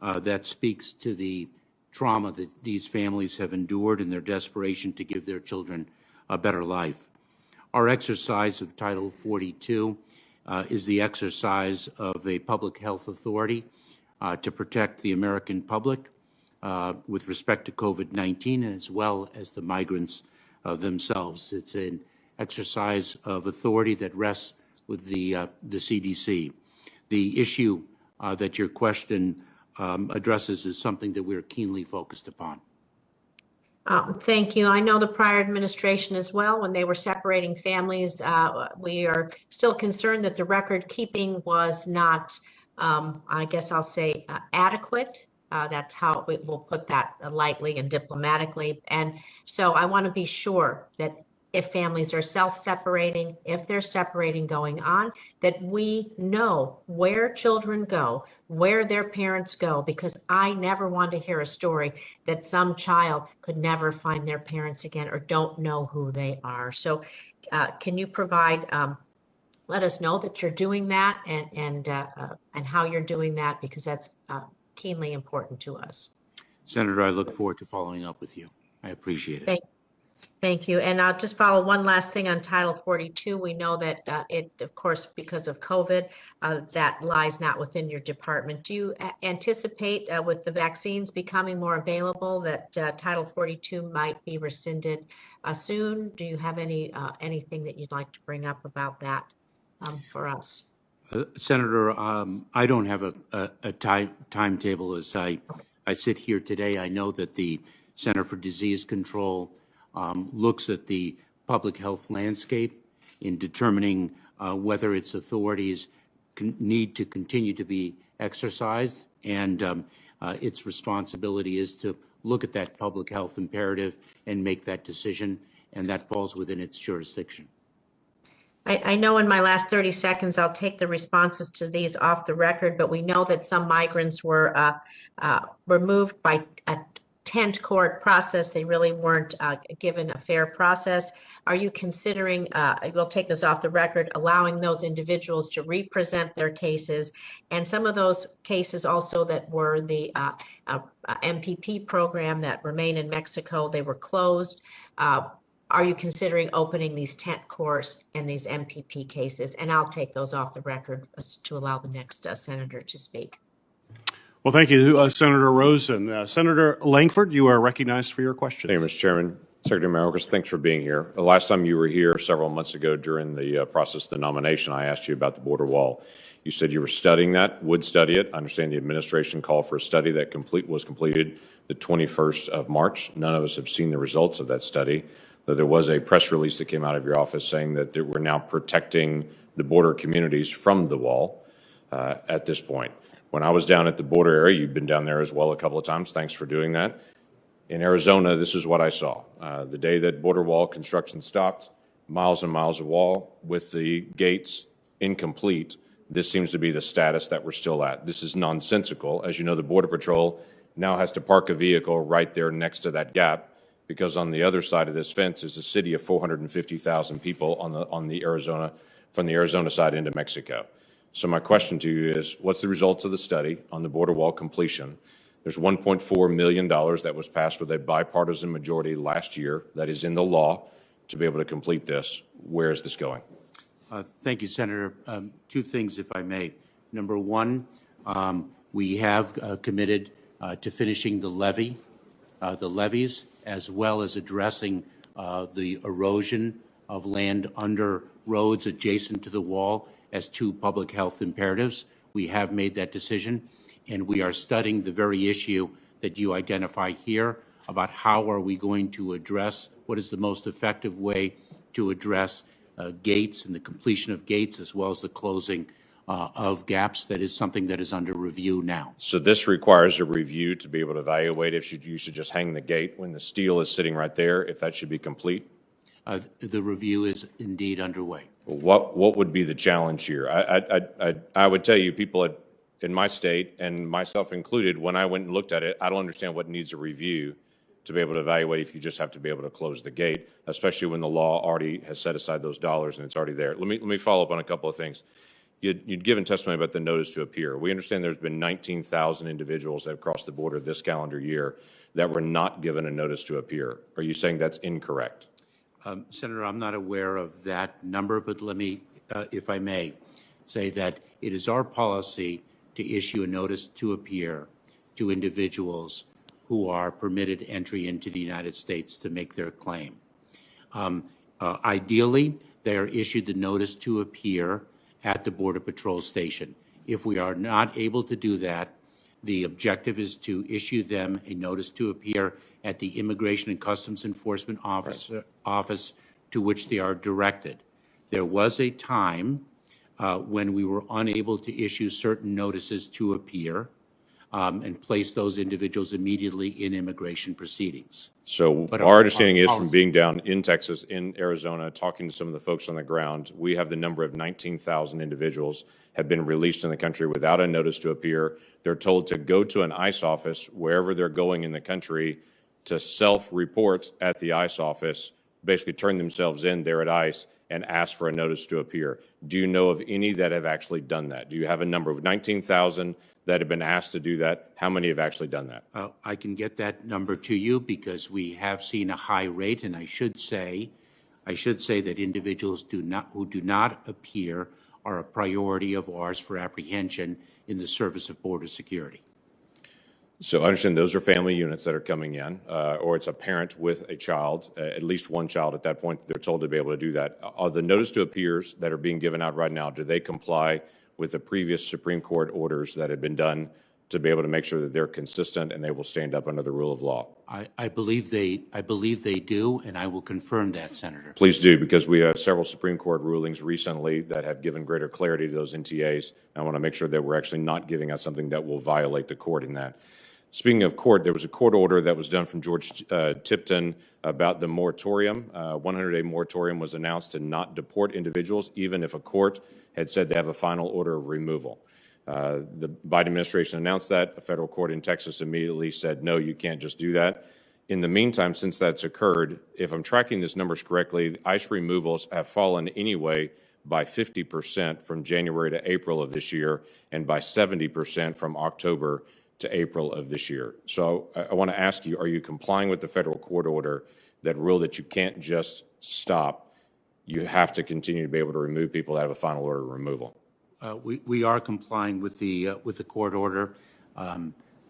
That speaks to the trauma that these families have endured and their desperation to give their children a better life. Our exercise of Title 42 is the exercise of a public health authority to protect the American public with respect to COVID-19, as well as the migrants themselves. It's an exercise of authority that rests with the CDC. The issue that your question addresses is something that we're keenly focused upon. Thank you. I know the prior administration as well, when they were separating families, we are still concerned that the record keeping was not, I guess I'll say, adequate. That's how we'll put that lightly and diplomatically. And so I want to be sure that if families are self-separating, if they're separating going on, that we know where children go, where their parents go, because I never want to hear a story that some child could never find their parents again or don't know who they are. So can you provide, let us know that you're doing that and how you're doing that, because that's keenly important to us. Senator, I look forward to following up with you. I appreciate it. Thank you. And I'll just follow one last thing on Title 42. We know that it, of course, because of COVID, that lies not within your department. Do you anticipate with the vaccines becoming more available that Title 42 might be rescinded soon? Do you have anything that you'd like to bring up about that for us? Senator, I don't have a timetable as I sit here today. I know that the Center for Disease Control looks at the public health landscape in determining whether its authorities need to continue to be exercised, and its responsibility is to look at that public health imperative and make that decision, and that falls within its jurisdiction. I know in my last 30 seconds, I'll take the responses to these off the record, but we know that some migrants were removed by a tent court process. They really weren't given a fair process. Are you considering, we'll take this off the record, allowing those individuals to represent their cases? And some of those cases also that were the MPP program that remain in Mexico, they were closed. Are you considering opening these tent courts and these MPP cases? And I'll take those off the record to allow the next senator to speak. Well, thank you, Senator Rosen. Senator Langford, you are recognized for your question. Thank you, Mr. Chairman. Secretary Mayorkas, thanks for being here. The last time you were here several months ago during the process of the nomination, I asked you about the border wall. You said you were studying that, would study it. I understand the administration called for a study that was completed the 21st of March. None of us have seen the results of that study. Though there was a press release that came out of your office saying that we're now protecting the border communities from the wall at this point. When I was down at the border area, you've been down there as well a couple of times. Thanks for doing that. In Arizona, this is what I saw. The day that border wall construction stopped, miles and miles of wall with the gates incomplete. This seems to be the status that we're still at. This is nonsensical. As you know, the Border Patrol now has to park a vehicle right there next to that gap, because on the other side of this fence is a city of 450,000 people from the Arizona side into Mexico. So my question to you is, what's the results of the study on the border wall completion? There's $1.4 million that was passed with a bipartisan majority last year that is in the law to be able to complete this. Where is this going? Thank you, Senator. Two things, if I may. Number one, we have committed to finishing the levees, as well as addressing the erosion of land under roads adjacent to the wall as two public health imperatives. We have made that decision, and we are studying the very issue that you identify here about how are we going to address, what is the most effective way to address gates and the completion of gates, as well as the closing of gaps. That is something that is under review now. So this requires a review to be able to evaluate if you should just hang the gate when the steel is sitting right there, if that should be complete? The review is indeed underway. What would be the challenge here? I would tell you, people in my state, and myself included, when I went and looked at it, I don't understand what needs a review to be able to evaluate if you just have to be able to close the gate, especially when the law already has set aside those dollars and it's already there. Let me follow up on a couple of things. You'd given testimony about the notice to appear. We understand there's been 19,000 individuals that have crossed the border this calendar year that were not given a notice to appear. Are you saying that's incorrect? Senator, I'm not aware of that number, but let me, if I may, say that it is our policy to issue a notice to appear to individuals who are permitted entry into the United States to make their claim. Ideally, they are issued the notice to appear at the Border Patrol station. If we are not able to do that, the objective is to issue them a notice to appear at the Immigration and Customs Enforcement office to which they are directed. There was a time when we were unable to issue certain notices to appear and place those individuals immediately in immigration proceedings. So our understanding is, from being down in Texas, in Arizona, talking to some of the folks on the ground, we have the number of 19,000 individuals have been released in the country without a notice to appear. They're told to go to an ICE office wherever they're going in the country to self-report at the ICE office, basically turn themselves in there at ICE and ask for a notice to appear. Do you know of any that have actually done that? Do you have a number of 19,000 that have been asked to do that? How many have actually done that? I can get that number to you because we have seen a high rate, and I should say that individuals who do not appear are a priority of ours for apprehension in the service of border security. So I understand those are family units that are coming in, or it's a parent with a child, at least one child at that point, they're told to be able to do that. Are the notice to appears that are being given out right now, do they comply with the previous Supreme Court orders that have been done to be able to make sure that they're consistent and they will stand up under the rule of law? I believe they do, and I will confirm that, Senator. Please do, because we have several Supreme Court rulings recently that have given greater clarity to those NTAs. I want to make sure that we're actually not giving out something that will violate the court in that. Speaking of court, there was a court order that was done from George Tipton about the moratorium. 100-day moratorium was announced to not deport individuals, even if a court had said they have a final order of removal. The Biden administration announced that. A federal court in Texas immediately said, no, you can't just do that. In the meantime, since that's occurred, if I'm tracking these numbers correctly, ICE removals have fallen anyway by 50% from January to April of this year, and by 70% from October to April of this year. So I want to ask you, are you complying with the federal court order that ruled that you can't just stop? You have to continue to be able to remove people that have a final order of removal. We are complying with the court order.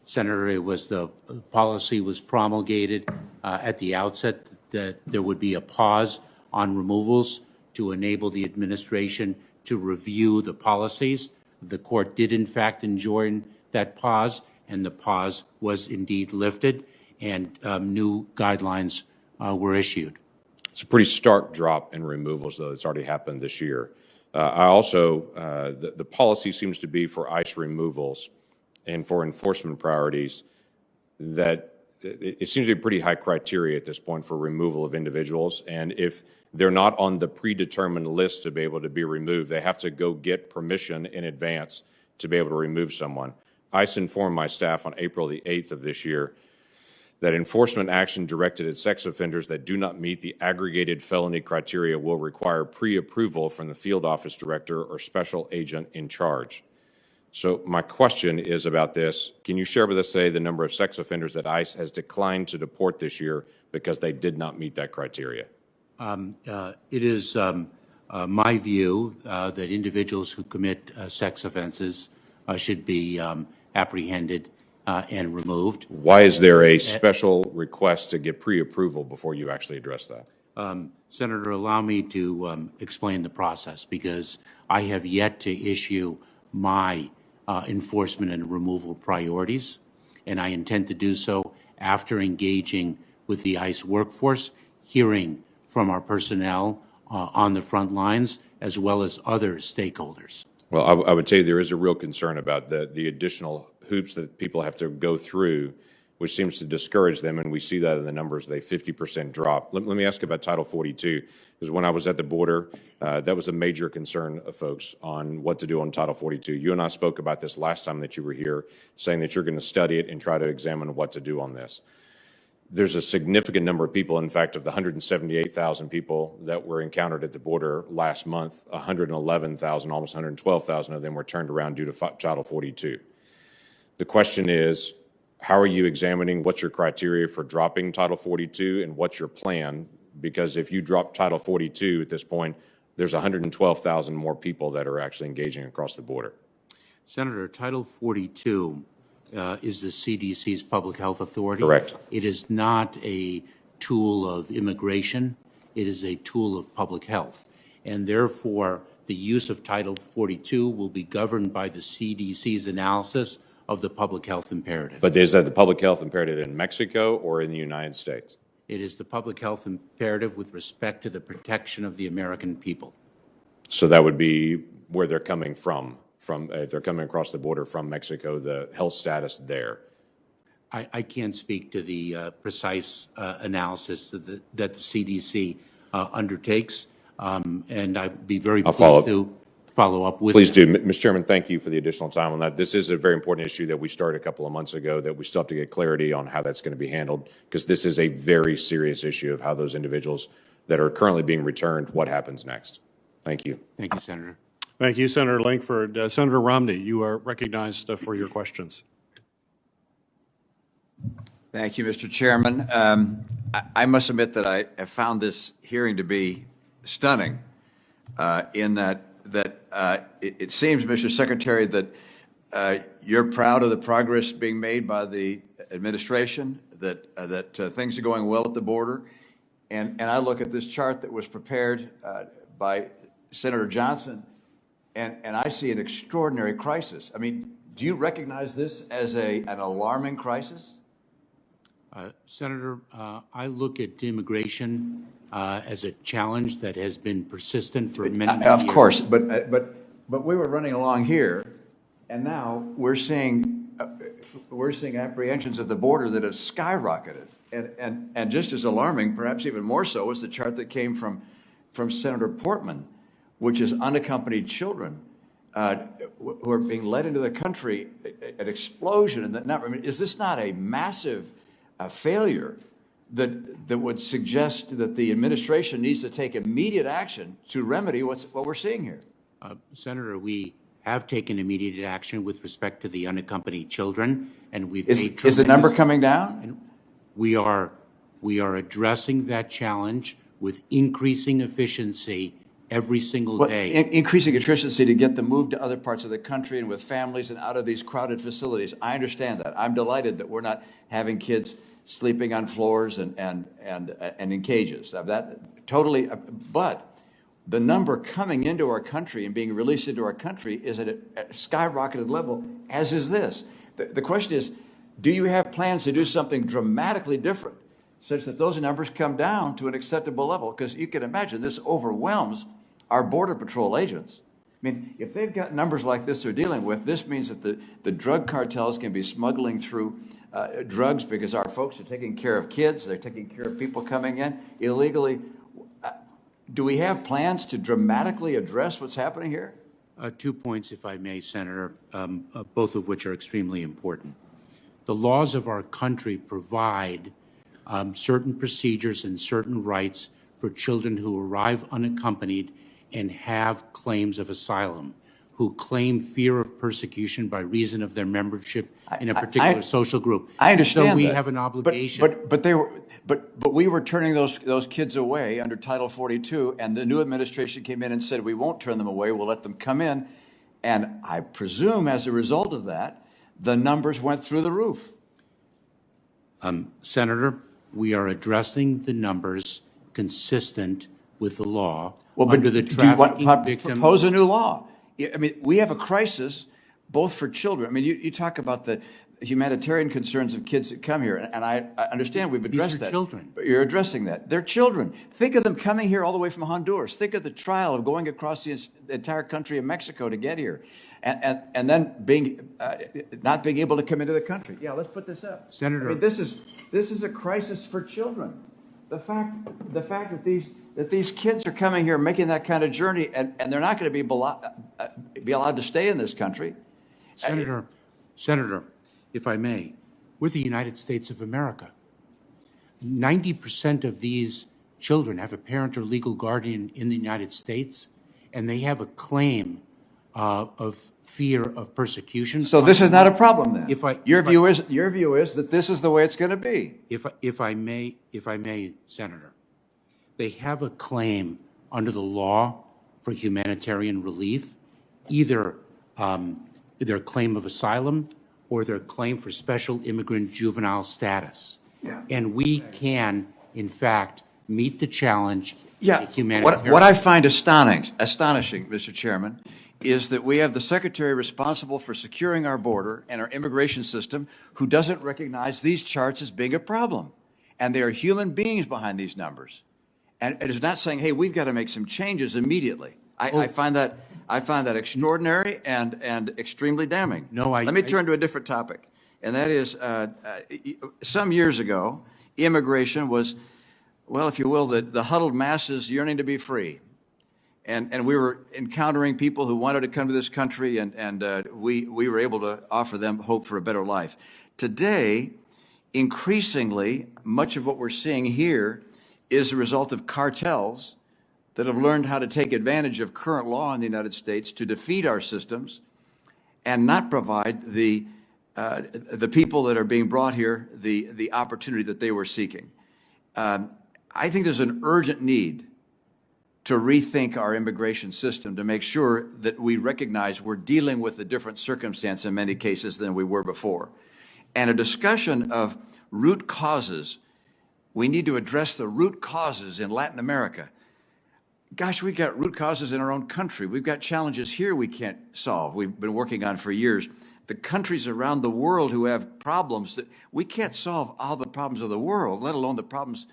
Senator, the policy was promulgated at the outset that there would be a pause on removals to enable the administration to review the policies. The court did, in fact, enjoin that pause, and the pause was indeed lifted, and new guidelines were issued. It's a pretty stark drop in removals, though. It's already happened this year. I also, the policy seems to be for ICE removals and for enforcement priorities, that it seems to be pretty high criteria at this point for removal of individuals. And if they're not on the predetermined list to be able to be removed, they have to go get permission in advance to be able to remove someone. ICE informed my staff on April the 8th of this year that enforcement action directed at sex offenders that do not meet the aggregated felony criteria will require pre-approval from the field office director or special agent in charge. So my question is about this. Can you share with us today the number of sex offenders that ICE has declined to deport this year because they did not meet that criteria? It is my view that individuals who commit sex offenses should be apprehended and removed. Why is there a special request to get pre-approval before you actually address that? Senator, allow me to explain the process, because I have yet to issue my enforcement and removal priorities, and I intend to do so after engaging with the ICE workforce, hearing from our personnel on the front lines, as well as other stakeholders. Well, I would say there is a real concern about the additional hoops that people have to go through, which seems to discourage them, and we see that in the numbers, they 50% drop. Let me ask about Title 42, because when I was at the border, that was a major concern of folks on what to do on Title 42. You and I spoke about this last time that you were here, saying that you're going to study it and try to examine what to do on this. There's a significant number of people. In fact, of the 178,000 people that were encountered at the border last month, 111,000, almost 112,000 of them were turned around due to Title 42. The question is, how are you examining what's your criteria for dropping Title 42 and what's your plan? Because if you drop Title 42 at this point, there's 112,000 more people that are actually engaging across the border. Senator, Title 42 is the CDC's public health authority. Correct. It is not a tool of immigration. It is a tool of public health. And therefore, the use of Title 42 will be governed by the CDC's analysis of the public health imperative. But is that the public health imperative in Mexico or in the United States? It is the public health imperative with respect to the protection of the American people. So that would be where they're coming from if they're coming across the border from Mexico, the health status there. I can't speak to the precise analysis that the CDC undertakes, and I'd be very pleased to follow up with Please them. do. Mr. Chairman, thank you for the additional time on that. This is a very important issue that we started a couple of months ago that we still have to get clarity on how that's going to be handled, because this is a very serious issue of how those individuals that are currently being returned, what happens next. Thank you. Thank you, Senator. Thank you, Senator Langford. Senator Romney, you are recognized for your questions. Thank you, Mr. Chairman. I must admit that I have found this hearing to be stunning in that it seems, Mr. Secretary, that you're proud of the progress being made by the administration, that things are going well at the border. And I look at this chart that was prepared by Senator Johnson, and I see an extraordinary crisis. I mean, do you recognize this as an alarming crisis? Senator, I look at immigration as a challenge that has been persistent for many years. Of course, but we were running along here, and now we're seeing apprehensions at the border that have skyrocketed, and just as alarming, perhaps even more so, is the chart that came from Senator Portman, which is unaccompanied children who are being led into the country. An explosion in that number. I mean, is this not a massive failure that would suggest that the administration needs to take immediate action to remedy what we're seeing here? Senator, we have taken immediate action with respect to the unaccompanied children, and we've made is the number coming down? And we are addressing that challenge with increasing efficiency every single day. Increasing efficiency to get them moved to other parts of the country and with families and out of these crowded facilities. I understand that. I'm delighted that we're not having kids sleeping on floors and in cages. That totally. But the number coming into our country and being released into our country is at a skyrocketed level, as is this. The question is, do you have plans to do something dramatically different such that those numbers come down to an acceptable level? Because you can imagine this overwhelms our Border Patrol agents. mean, if they've got numbers like this they're dealing with, this means that the drug cartels can be smuggling through drugs because our folks are taking care of kids, they're taking care of people coming in illegally. Do we have plans to dramatically address what's happening here? 2 points, if I may, Senator, both of which are extremely important. The laws of our country provide certain procedures and certain rights for children who arrive unaccompanied and have claims of asylum, who claim fear of persecution by reason of their membership in a particular social group. I understand so we that. have an obligation. But we were turning those kids away under Title 42, and the new administration came in and said, we won't turn them away, we'll let them come in. And I presume as a result of that, the numbers went through the roof. Senator, we are addressing the numbers consistent with the law Well, under the trafficking victim. Propose a new law. I mean, we have a crisis both for children. I mean, you talk about the humanitarian concerns of kids that come here, and I understand we've addressed These are that. children. But you're addressing that. They're children. Think of them coming here all the way from Honduras. Think of the trial of going across the entire country of Mexico to get here, and then not being able to come into the country. Yeah, let's put this up. Senator. I mean, this is a crisis for children. The fact that these kids are coming here making that kind of journey, and they're not going to be allowed to stay in this country. Senator, if I may, we're the United States of America. 90% of these children have a parent or legal guardian in the United States, and they have a claim of fear of persecution. So this is not a problem then. Your view is that this is the way it's going to be. If I may, Senator, they have a claim under the law for humanitarian relief, either their claim of asylum or their claim for special immigrant juvenile status. Yeah. And we can, in fact, meet the challenge. Yeah. What I find astonishing, Mr. Chairman, is that we have the secretary responsible for securing our border and our immigration system who doesn't recognize these charts as being a problem. And there are human beings behind these numbers. And it is not saying, hey, we've got to make some changes immediately. I find that extraordinary and extremely damning. Let me turn to a different topic. And that is, some years ago, immigration was, well, if you will, the huddled masses yearning to be free. And we were encountering people who wanted to come to this country, and we were able to offer them hope for a better life. Today, increasingly, much of what we're seeing here is a result of cartels that have learned how to take advantage of current law in the United States to defeat our systems and not provide the people that are being brought here the opportunity that they were seeking. I think there's an urgent need to rethink our immigration system to make sure that we recognize we're dealing with a different circumstance in many cases than we were before. And a discussion of root causes. We need to address the root causes in Latin America. Gosh, we've got root causes in our own country. We've got challenges here we can't solve. We've been working on for years. The countries around the world who have problems that we can't solve all the problems of the world, let alone the problems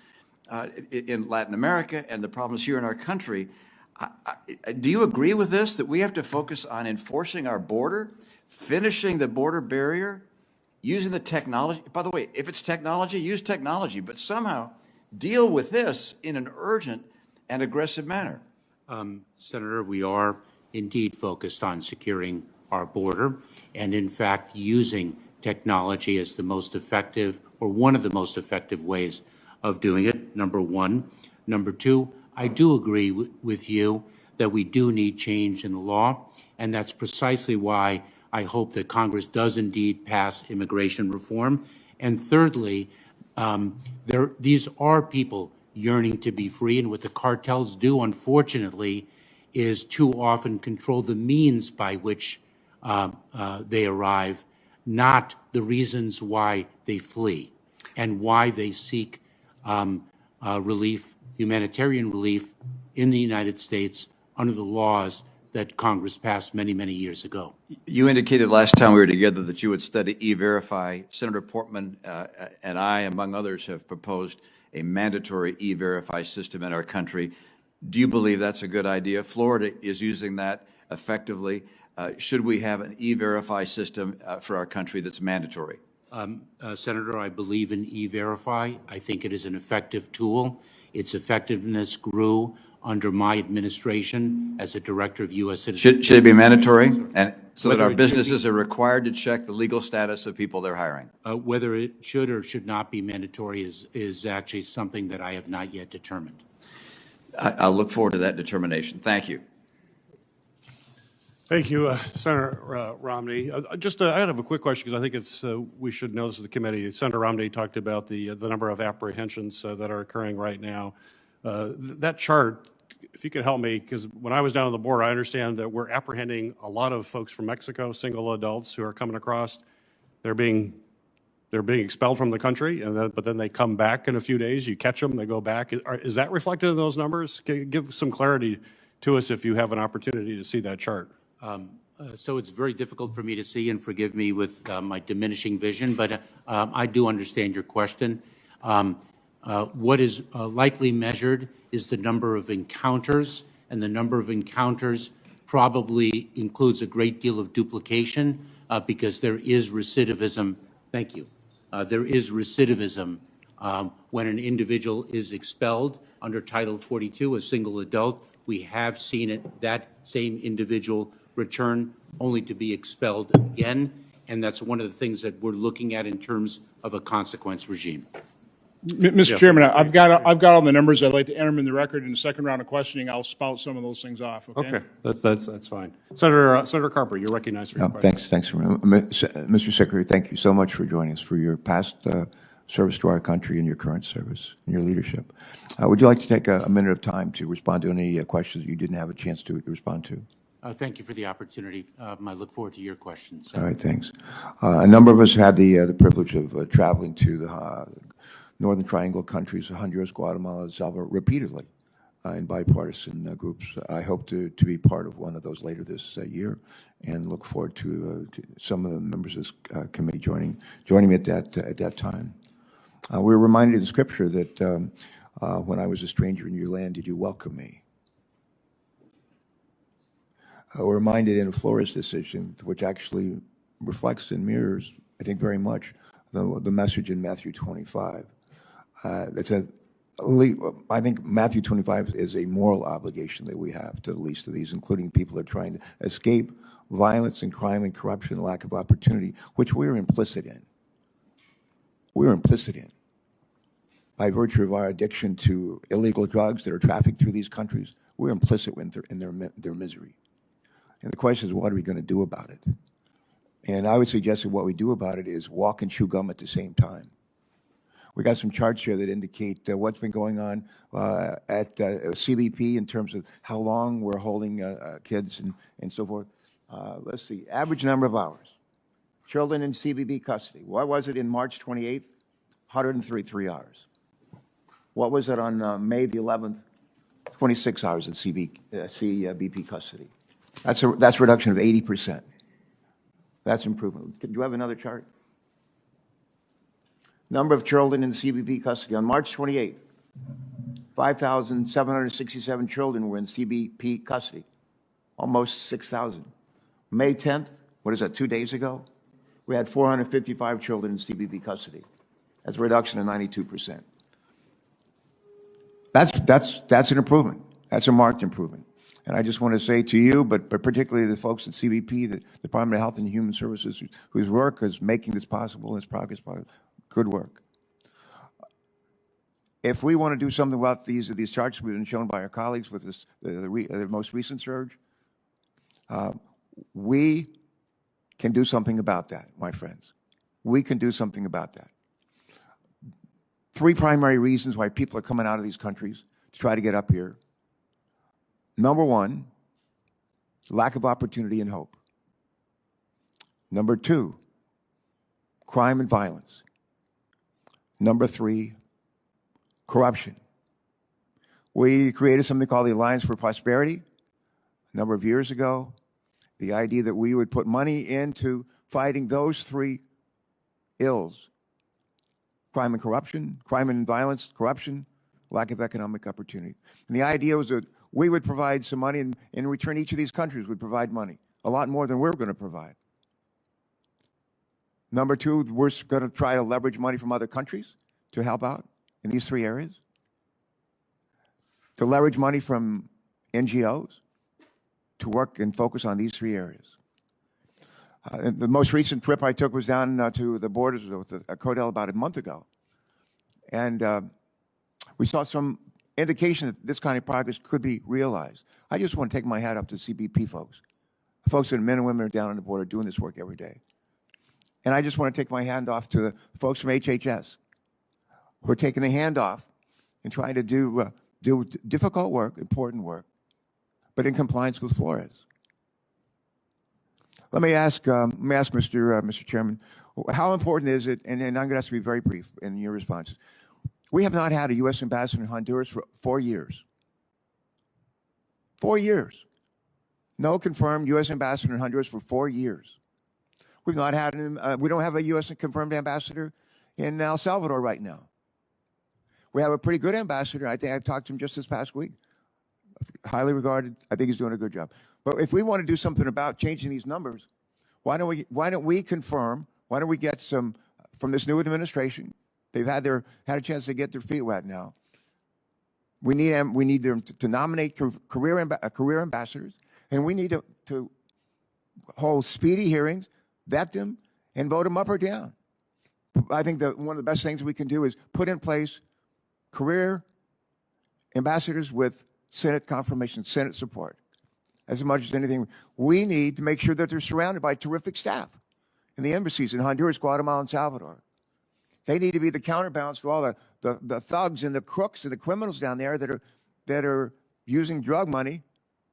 in Latin America and the problems here in our country. Do you agree with this, that we have to focus on enforcing our border, finishing the border barrier, using the technology? By the way, if it's technology, use technology, but somehow deal with this in an urgent and aggressive manner. Senator, we are indeed focused on securing our border and, in fact, using technology as the most effective or one of the most effective ways of doing it, number one. Number two, I do agree with you that we do need change in the law, and that's precisely why I hope that Congress does indeed pass immigration reform. And thirdly, these are people yearning to be free, and what the cartels do, unfortunately, is too often control the means by which they arrive, not the reasons why they flee and why they seek relief, humanitarian relief in the United States under the laws that Congress passed many, many years ago. You indicated last time we were together that you would study E-Verify. Senator Portman and I, among others, have proposed a mandatory E-Verify system in our country. Do you believe that's a good idea? Florida is using that. effectively? Should we have an E-Verify system for our country that's mandatory? Senator, I believe in E-Verify. I think it is an effective tool. Its effectiveness grew under my administration as a director of U.S. Citizenship. Should it be mandatory? And so that Whether our it should businesses are required to check the legal status of people they're hiring? Whether it should or should not be mandatory is actually something that I have not yet determined. I'll look forward to that determination. Thank you. Thank you, Senator Romney. I have a quick question because I think it's we should know this as the committee. Senator Romney talked about the number of apprehensions that are occurring right now. That chart, if you could help me, because when I was down on the border, I understand that we're apprehending a lot of folks from Mexico, single adults who are coming across. They're being expelled from the country, but then they come back in a few days. You catch them, they go back. Is that reflected in those numbers? Give some clarity to us if you have an opportunity to see that chart. So it's very difficult for me to see, and forgive me with my diminishing vision, but I do understand your question. What is likely measured is the number of encounters, and the number of encounters probably includes a great deal of duplication because there is recidivism. Thank you. There is recidivism when an individual is expelled under Title 42, a single adult. We have seen it, that same individual return only to be expelled again, and that's one of the things that we're looking at in terms of a consequence regime. Mr. Chairman, I've got all the numbers. I'd like to enter them in the record. In the second round of questioning, I'll spout some of those things off. Okay. That's fine. Senator Carper, you're recognized for your question. Thanks, Mr. Secretary. Thank you so much for joining us, for your past service to our country and your current service and your leadership. Would you like to take a minute of time to respond to any questions you didn't have a chance to respond to? Thank you for the opportunity. I look forward to your questions. All right, thanks. A number of us had the privilege of traveling to the Northern Triangle countries, Honduras, Guatemala, El Salvador, repeatedly in bipartisan groups. I hope to be part of one of those later this year, and look forward to some of the members of this committee joining me at that time. We were reminded in Scripture that when I was a stranger in your land, did you welcome me? We're reminded in Flores' decision, which actually reflects and mirrors, I think, very much the message in Matthew 25. That said, I think Matthew 25 is a moral obligation that we have to the least of these, including people who are trying to escape violence and crime and corruption, lack of opportunity, which we're implicit in. We're implicit in. By virtue of our addiction to illegal drugs that are trafficked through these countries, we're implicit in their misery. And the question is, what are we going to do about it? And I would suggest that what we do about it is walk and chew gum at the same time. We got some charts here that indicate what's been going on at CBP in terms of how long we're holding kids and so forth. Let's see, average number of hours. Children in CBP custody. What was it in March 28th? 103 hours. What was it on May the 11th? 26 hours in CBP custody. That's a reduction of 80%. That's improvement. Do you have another chart? Number of children in CBP custody. On March 28th, 5,767 children were in CBP custody, almost 6,000. May 10th, what is that, 2 days ago? We had 455 children in CBP custody. That's a reduction of 92%. That's an improvement. That's a marked improvement. And I just want to say to you, but particularly the folks at CBP, the Department of Health and Human Services, whose work is making this possible and this progress possible, good work. If we want to do something about these charts we've been shown by our colleagues with the most recent surge, we can do something about that, my friends. We can do something about that. 3 primary reasons why people are coming out of these countries to try to get up here. Number 1, lack of opportunity and hope. Number 2, crime and violence. Number 3, corruption. We created something called the Alliance for Prosperity a number of years ago. The idea that we would put money into fighting those 3 ills: crime and corruption, crime and violence, corruption, lack of economic opportunity. And the idea was that we would provide some money, and in return, each of these countries would provide money, a lot more than we're going to provide. Number two, we're going to try to leverage money from other countries to help out in these three areas. To leverage money from NGOs to work and focus on these three areas. The most recent trip I took was down to the borders with Codell about a month ago. And we saw some indication that this kind of progress could be realized. I just want to take my hat off to CBP folks. The folks that men and women are down on the border doing this work every day. And I just want to take my hand off to the folks from HHS who are taking the hand off and trying to do difficult work, important work, but in compliance with Flores. Let me ask Mr. Chairman, how important is it, and I'm going to ask you to be very brief in your responses. We have not had a U.S. ambassador in Honduras for 4 years. 4 years. No confirmed U.S. ambassador in Honduras for 4 years. We've not had, we don't have a U.S. confirmed ambassador in El Salvador right now. We have a pretty good ambassador. I think I talked to him just this past week. Highly regarded. I think he's doing a good job. But if we want to do something about changing these numbers, why don't we confirm? Why don't we get some from this new administration? They've had a chance to get their feet wet now. We need them to nominate career ambassadors, and we need to hold speedy hearings, vet them, and vote them up or down. I think that one of the best things we can do is put in place career ambassadors with Senate confirmation, Senate support. As much as anything, we need to make sure that they're surrounded by terrific staff in the embassies in Honduras, Guatemala, and Salvador. They need to be the counterbalance to all the thugs and the crooks and the criminals down there that are using drug money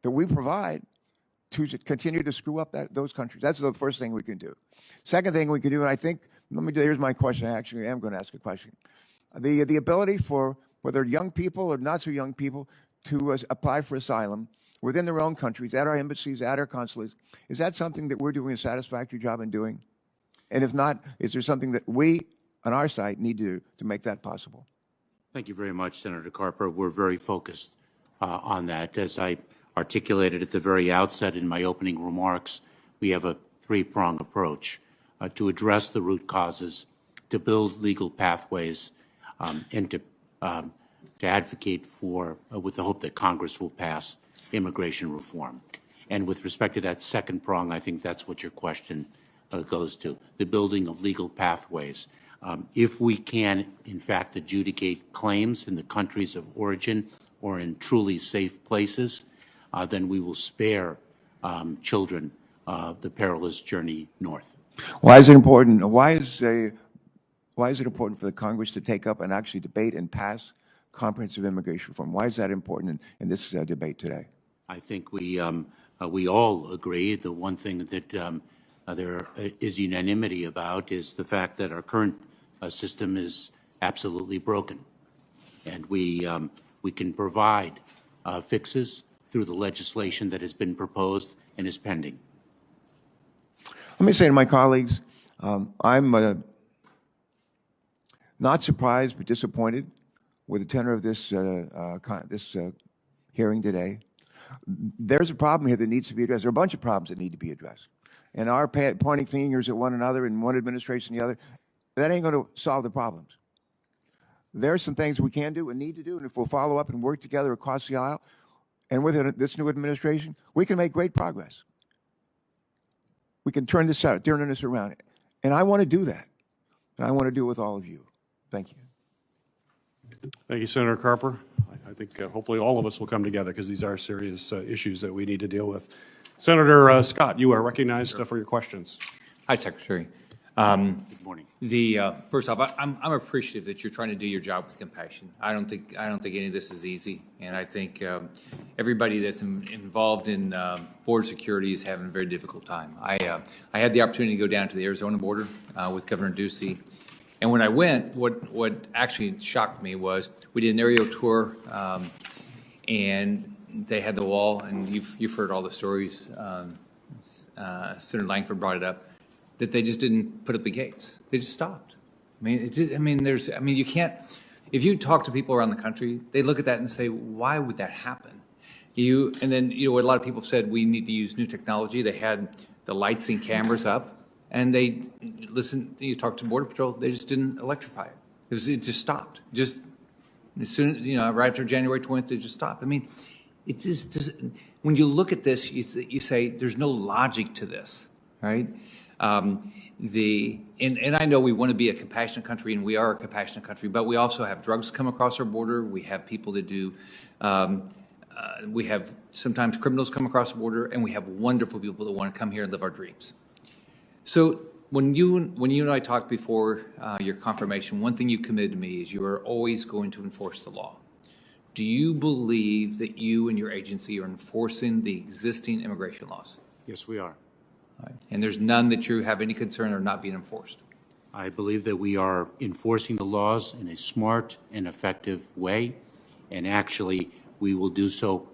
that we provide to continue to screw up those countries. That's the first thing we can do. Second thing we can do, and I think, here's my question. I actually am going to ask a question. The ability for whether young people or not so young people to apply for asylum within their own countries, at our embassies, at our consulates, is that something that we're doing a satisfactory job in doing? And if not, is there something that we, on our side, need to do to make that possible? Thank you very much, Senator Carper. We're very focused on that. As I articulated at the very outset in my opening remarks, we have a three-pronged approach to address the root causes, to build legal pathways, and to advocate for, with the hope that Congress will pass immigration reform. And with respect to that second prong, I think that's what your question goes to, the building of legal pathways. If we can, in fact, adjudicate claims in the countries of origin or in truly safe places, then we will spare children the perilous journey north. Why is it important? Why is it important for the Congress to take up and actually debate and pass comprehensive immigration reform? Why is that important in this debate today? I think we all agree. The one thing that there is unanimity about is the fact that our current system is absolutely broken, and we can provide fixes through the legislation that has been proposed and is pending. Let me say to my colleagues, I'm not surprised but disappointed with the tenor of this hearing today. There's a problem here that needs to be addressed. There are a bunch of problems that need to be addressed. And our pointing fingers at one another and one administration and the other, that ain't going to solve the problems. There are some things we can do and need to do, and if we'll follow up and work together across the aisle and with this new administration, we can make great progress. We can turn this around. And I want to do that. And I want to do it with all of you. Thank you. Thank you, Senator Carper. I think hopefully all of us will come together because these are serious issues that we need to deal with. Senator Scott, you are recognized for your questions. Hi, Secretary. Good morning. First off, I'm appreciative that you're trying to do your job with compassion. I don't think any of this is easy, and I think everybody that's involved in border security is having a very difficult time. I had the opportunity to go down to the Arizona border with Governor Ducey, and when I went, what actually shocked me was we did an aerial tour, and they had the wall, and you've heard all the stories. Senator Langford brought it up. That they just didn't put up the gates. They just stopped. You can't, if you talk to people around the country, they look at that and say, why would that happen? And then, what a lot of people said, we need to use new technology. They had the lights and cameras up, and they listened. You talk to Border Patrol, they just didn't electrify it. It just stopped. Just as soon, right after January 20th, it just stopped. I mean, it just when you look at this, you say there's no logic to this, right? And I know we want to be a compassionate country, and we are a compassionate country, but we also have drugs come across our border. We have people that do. We have sometimes criminals come across the border, and we have wonderful people that want to come here and live our dreams. So when you and I talked before your confirmation, one thing you committed to me is you are always going to enforce the law. Do you believe that you and your agency are enforcing the existing immigration laws? Yes, we are. Right. And there's none that you have any concern are not being enforced? I believe that we are enforcing the laws in a smart and effective way, and actually we will do so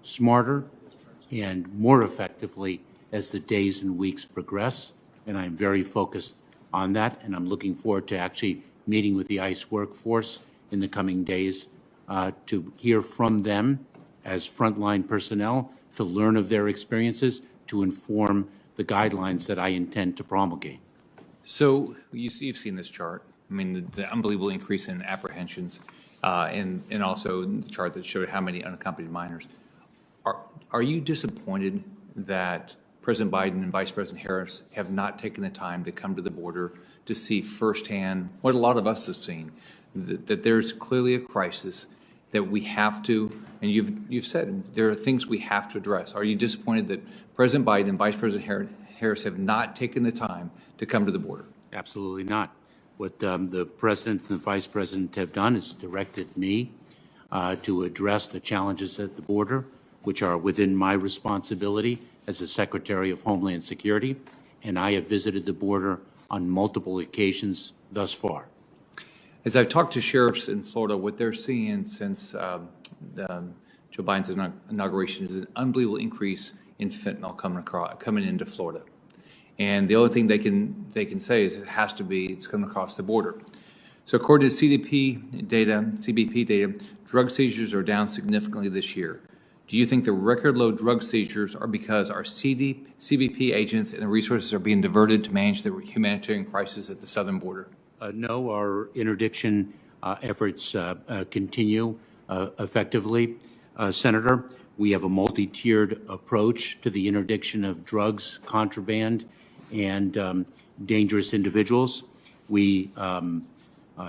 smarter and more effectively as the days and weeks progress, and I'm very focused on that, and I'm looking forward to actually meeting with the ICE workforce in the coming days to hear from them as frontline personnel, to learn of their experiences, to inform the guidelines that I intend to promulgate. So you've seen this chart. I mean, the unbelievable increase in apprehensions, and also the chart that showed how many unaccompanied minors. Are you disappointed that President Biden and Vice President Harris have not taken the time to come to the border to see firsthand what a lot of us have seen, that there's clearly a crisis that we have to, and you've said there are things we have to address. Are you disappointed that President Biden and Vice President Harris have not taken the time to come to the border? Absolutely not. What the President and the Vice President have done is directed me to address the challenges at the border, which are within my responsibility as the Secretary of Homeland Security, and I have visited the border on multiple occasions thus far. As I've talked to sheriffs in Florida, what they're seeing since Joe Biden's inauguration is an unbelievable increase in fentanyl coming into Florida. And the only thing they can say is it's coming across the border. So according to CBP data, drug seizures are down significantly this year. Do you think the record low drug seizures are because our CBP agents and the resources are being diverted to manage the humanitarian crisis at the southern border? No, our interdiction efforts continue effectively. Senator, we have a multi-tiered approach to the interdiction of drugs, contraband, and dangerous individuals. We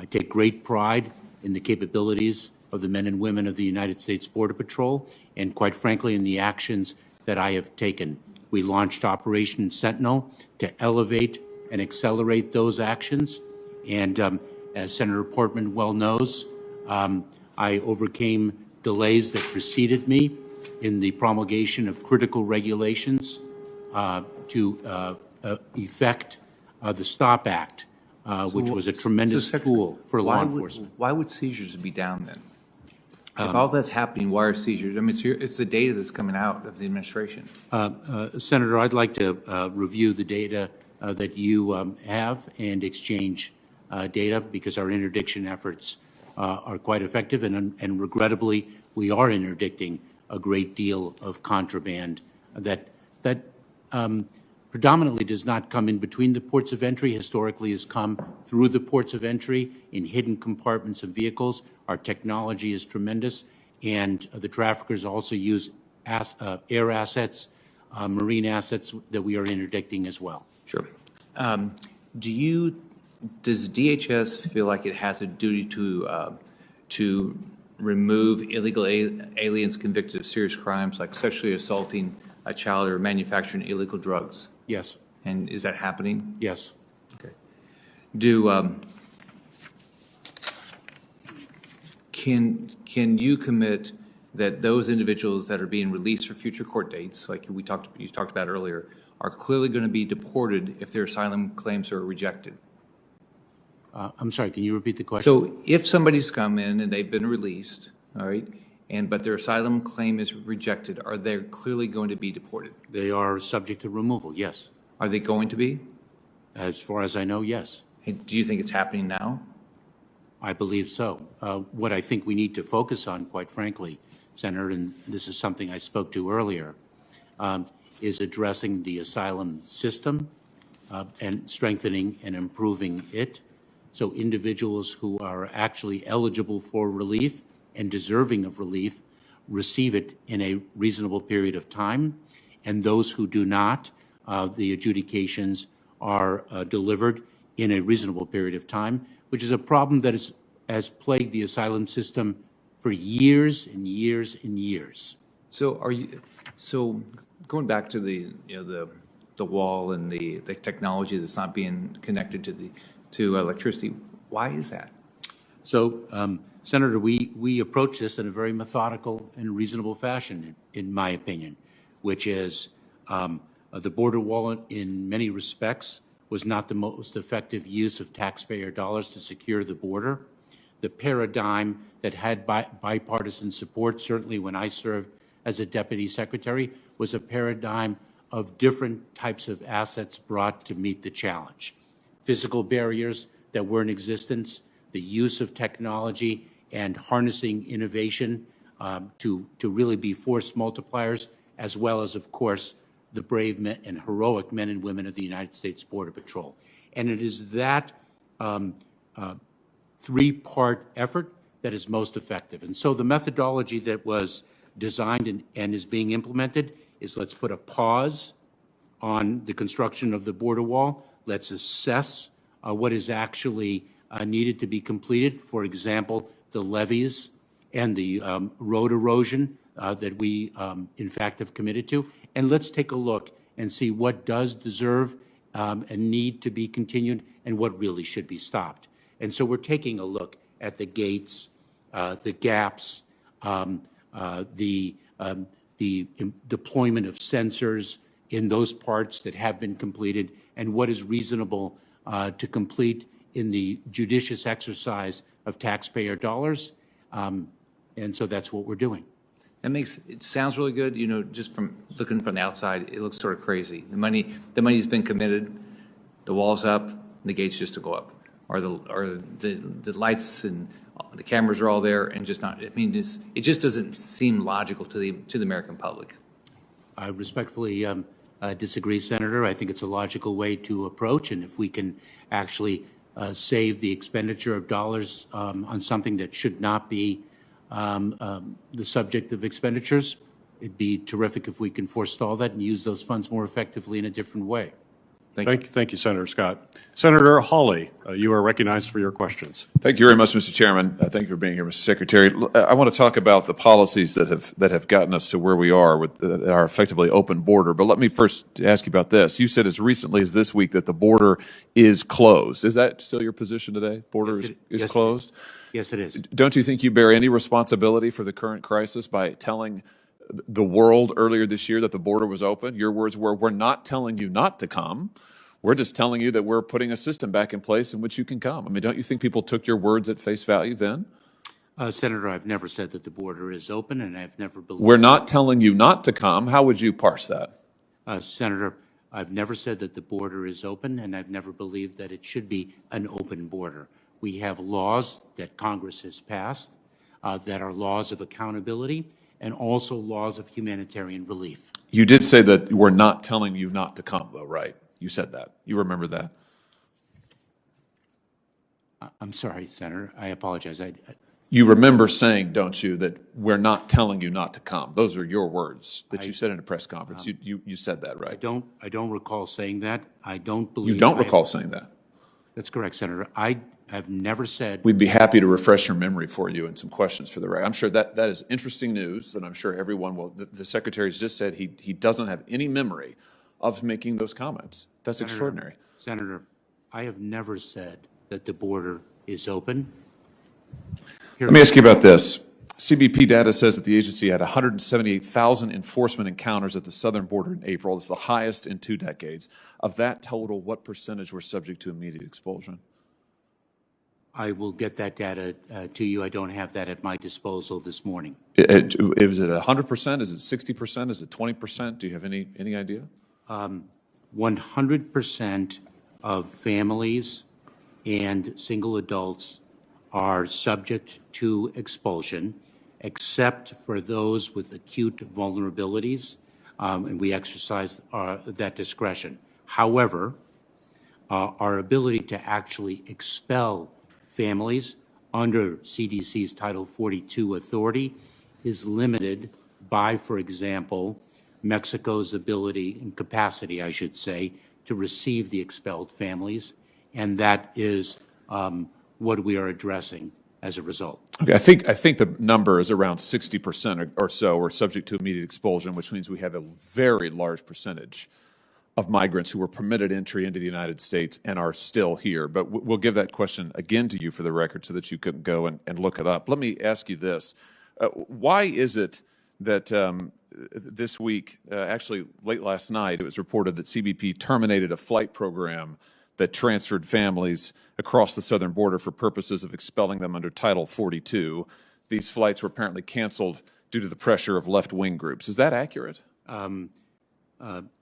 take great pride in the capabilities of the men and women of the United States Border Patrol, and quite frankly, in the actions that I have taken. We launched Operation Sentinel to elevate and accelerate those actions. And as Senator Portman well knows, I overcame delays that preceded me in the promulgation of critical regulations to effect the STOP Act, which was a tremendous tool for law enforcement. Why would seizures be down then? If all that's happening, why are seizures? I mean, it's the data that's coming out of the administration. Senator, I'd like to review the data that you have and exchange data, because our interdiction efforts are quite effective, and regrettably, we are interdicting a great deal of contraband that predominantly does not come in between the ports of entry, historically has come through the ports of entry in hidden compartments of vehicles. Our technology is tremendous, and the traffickers also use air assets, marine assets that we are interdicting as well. Sure. Does DHS feel like it has a duty to remove illegal aliens convicted of serious crimes like sexually assaulting a child or manufacturing illegal drugs? Yes. And is that happening? Yes. Okay. Can you commit that those individuals that are being released for future court dates, like you talked about earlier, are clearly going to be deported if their asylum claims are rejected? I'm sorry, can you repeat the question? So if somebody's come in and they've been released, all right, but their asylum claim is rejected, are they clearly going to be deported? They are subject to removal, yes. Are they going to be? As far as I know, yes. Do you think it's happening now? I believe so. What I think we need to focus on, quite frankly, Senator, and this is something I spoke to earlier, is addressing the asylum system and strengthening and improving it, so individuals who are actually eligible for relief and deserving of relief receive it in a reasonable period of time, and those who do not, the adjudications are delivered in a reasonable period of time, which is a problem that has plagued the asylum system for years and years and years. So going back to the wall and the technology that's not being connected to electricity, why is that? So, Senator, we approach this in a very methodical and reasonable fashion, in my opinion, which is the border wall, in many respects, was not the most effective use of taxpayer dollars to secure the border. The paradigm that had bipartisan support, certainly when I served as a deputy secretary, was a paradigm of different types of assets brought to meet the challenge. Physical barriers that were in existence, the use of technology, and harnessing innovation to really be force multipliers, as well as, of course, the brave men and heroic men and women of the United States Border Patrol. And it is that three-part effort that is most effective. And so the methodology that was designed and is being implemented is, let's put a pause on the construction of the border wall. Let's assess what is actually needed to be completed. For example, the levees and the road erosion that we, in fact, have committed to. And let's take a look and see what does deserve and need to be continued and what really should be stopped. And so we're taking a look at the gates, the gaps, the deployment of sensors in those parts that have been completed, and what is reasonable to complete in the judicious exercise of taxpayer dollars. And so that's what we're doing. It sounds really good, just from looking from the outside, it looks sort of crazy. The money's been committed, the wall's up, and the gates just to go up. Or the lights and the cameras are all there and just not, it just doesn't seem logical to the American public. I respectfully disagree, Senator. I think it's a logical way to approach, and if we can actually save the expenditure of dollars on something that should not be the subject of expenditures, it'd be terrific if we can forestall that and use those funds more effectively in a different way. Thank you, Senator Scott. Senator Hawley, you are recognized for your questions. Thank you very much, Mr. Chairman. Thank you for being here, Mr. Secretary. I want to talk about the policies that have gotten us to where we are with our effectively open border. But let me first ask you about this. You said as recently as this week that the border is closed. Is that still your position today? Border is closed? Yes, it is. Don't you think you bear any responsibility for the current crisis by telling the world earlier this year that the border was open? Your words were, we're not telling you not to come. We're just telling you that we're putting a system back in place in which you can come. I mean, don't you think people took your words at face value then? Senator, I've never said that the border is open, and I've never believed... We're not telling you not to come. How would you parse that? Senator, I've never said that the border is open, and I've never believed that it should be an open border. We have laws that Congress has passed that are laws of accountability, and also laws of humanitarian relief. You did say that we're not telling you not to come, though, right? You said that. You remember that? I'm sorry, Senator. I apologize. You remember saying, don't you, that we're not telling you not to come? Those are your words that you said in a press conference. You said that, right? I don't recall saying that. I don't believe... You don't recall saying that? That's correct, Senator. I have never said... We'd be happy to refresh your memory for you and some questions for the record. I'm sure that is interesting news, and I'm sure everyone will... The Secretary's just said he doesn't have any memory of making those comments. That's extraordinary. Senator, I have never said that the border is open. Let me ask you about this. CBP data says that the agency had 178,000 enforcement encounters at the southern border in April. It's the highest in 2 decades. Of that total, what percentage were subject to immediate expulsion? I will get that data to you. I don't have that at my disposal this morning. Is it 100%? Is it 60%? Is it 20%? Do you have any idea? 100% of families and single adults are subject to expulsion, except for those with acute vulnerabilities, and we exercise that discretion. However, our ability to actually expel families under CDC's Title 42 authority is limited by, for example, Mexico's ability and capacity, I should say, to receive the expelled families, and that is what we are addressing as a result. Okay, I think the number is around 60% or so are subject to immediate expulsion, which means we have a very large percentage of migrants who were permitted entry into the United States and are still here. But we'll give that question again to you for the record so that you can go and look it up. Let me ask you this. Why is it that this week, actually late last night, it was reported that CBP terminated a flight program that transferred families across the southern border for purposes of expelling them under Title 42. These flights were apparently canceled due to the pressure of left-wing groups. Is that accurate?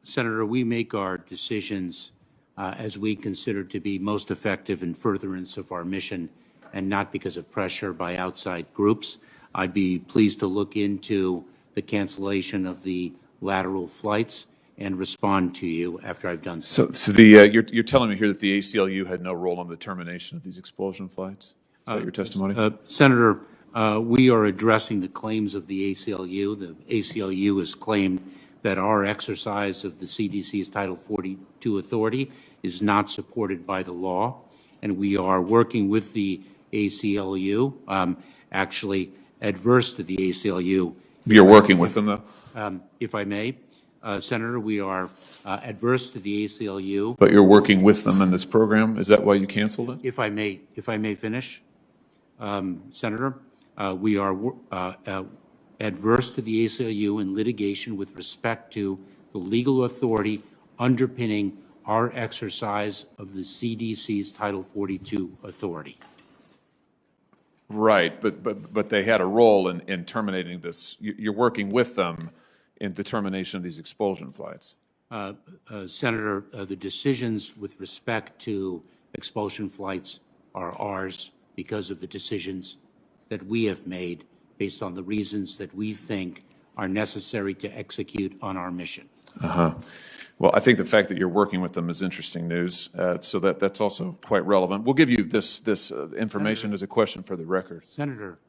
Senator, we make our decisions as we consider to be most effective in furtherance of our mission and not because of pressure by outside groups. I'd be pleased to look into the cancellation of the lateral flights and respond to you after I've done so. So you're telling me here that the ACLU had no role in the termination of these expulsion flights? Is that your testimony? Senator, we are addressing the claims of the ACLU. The ACLU has claimed that our exercise of the CDC's Title 42 authority is not supported by the law, and we are working with the ACLU, actually adverse to the ACLU. You're working with them, though? If I may, Senator, we are adverse to the ACLU. But you're working with them in this program? Is that why you canceled it? If I may finish, Senator, we are adverse to the ACLU in litigation with respect to the legal authority underpinning our exercise of the CDC's Title 42 authority. Right, but they had a role in terminating this. You're working with them in the termination of these expulsion flights. Senator, the decisions with respect to expulsion flights are ours because of the decisions that we have made based on the reasons that we think are necessary to execute on our mission. Well, I think the fact that you're working with them is interesting news, so that's also quite relevant. We'll give you this information Senator, as a question for the record. Senator,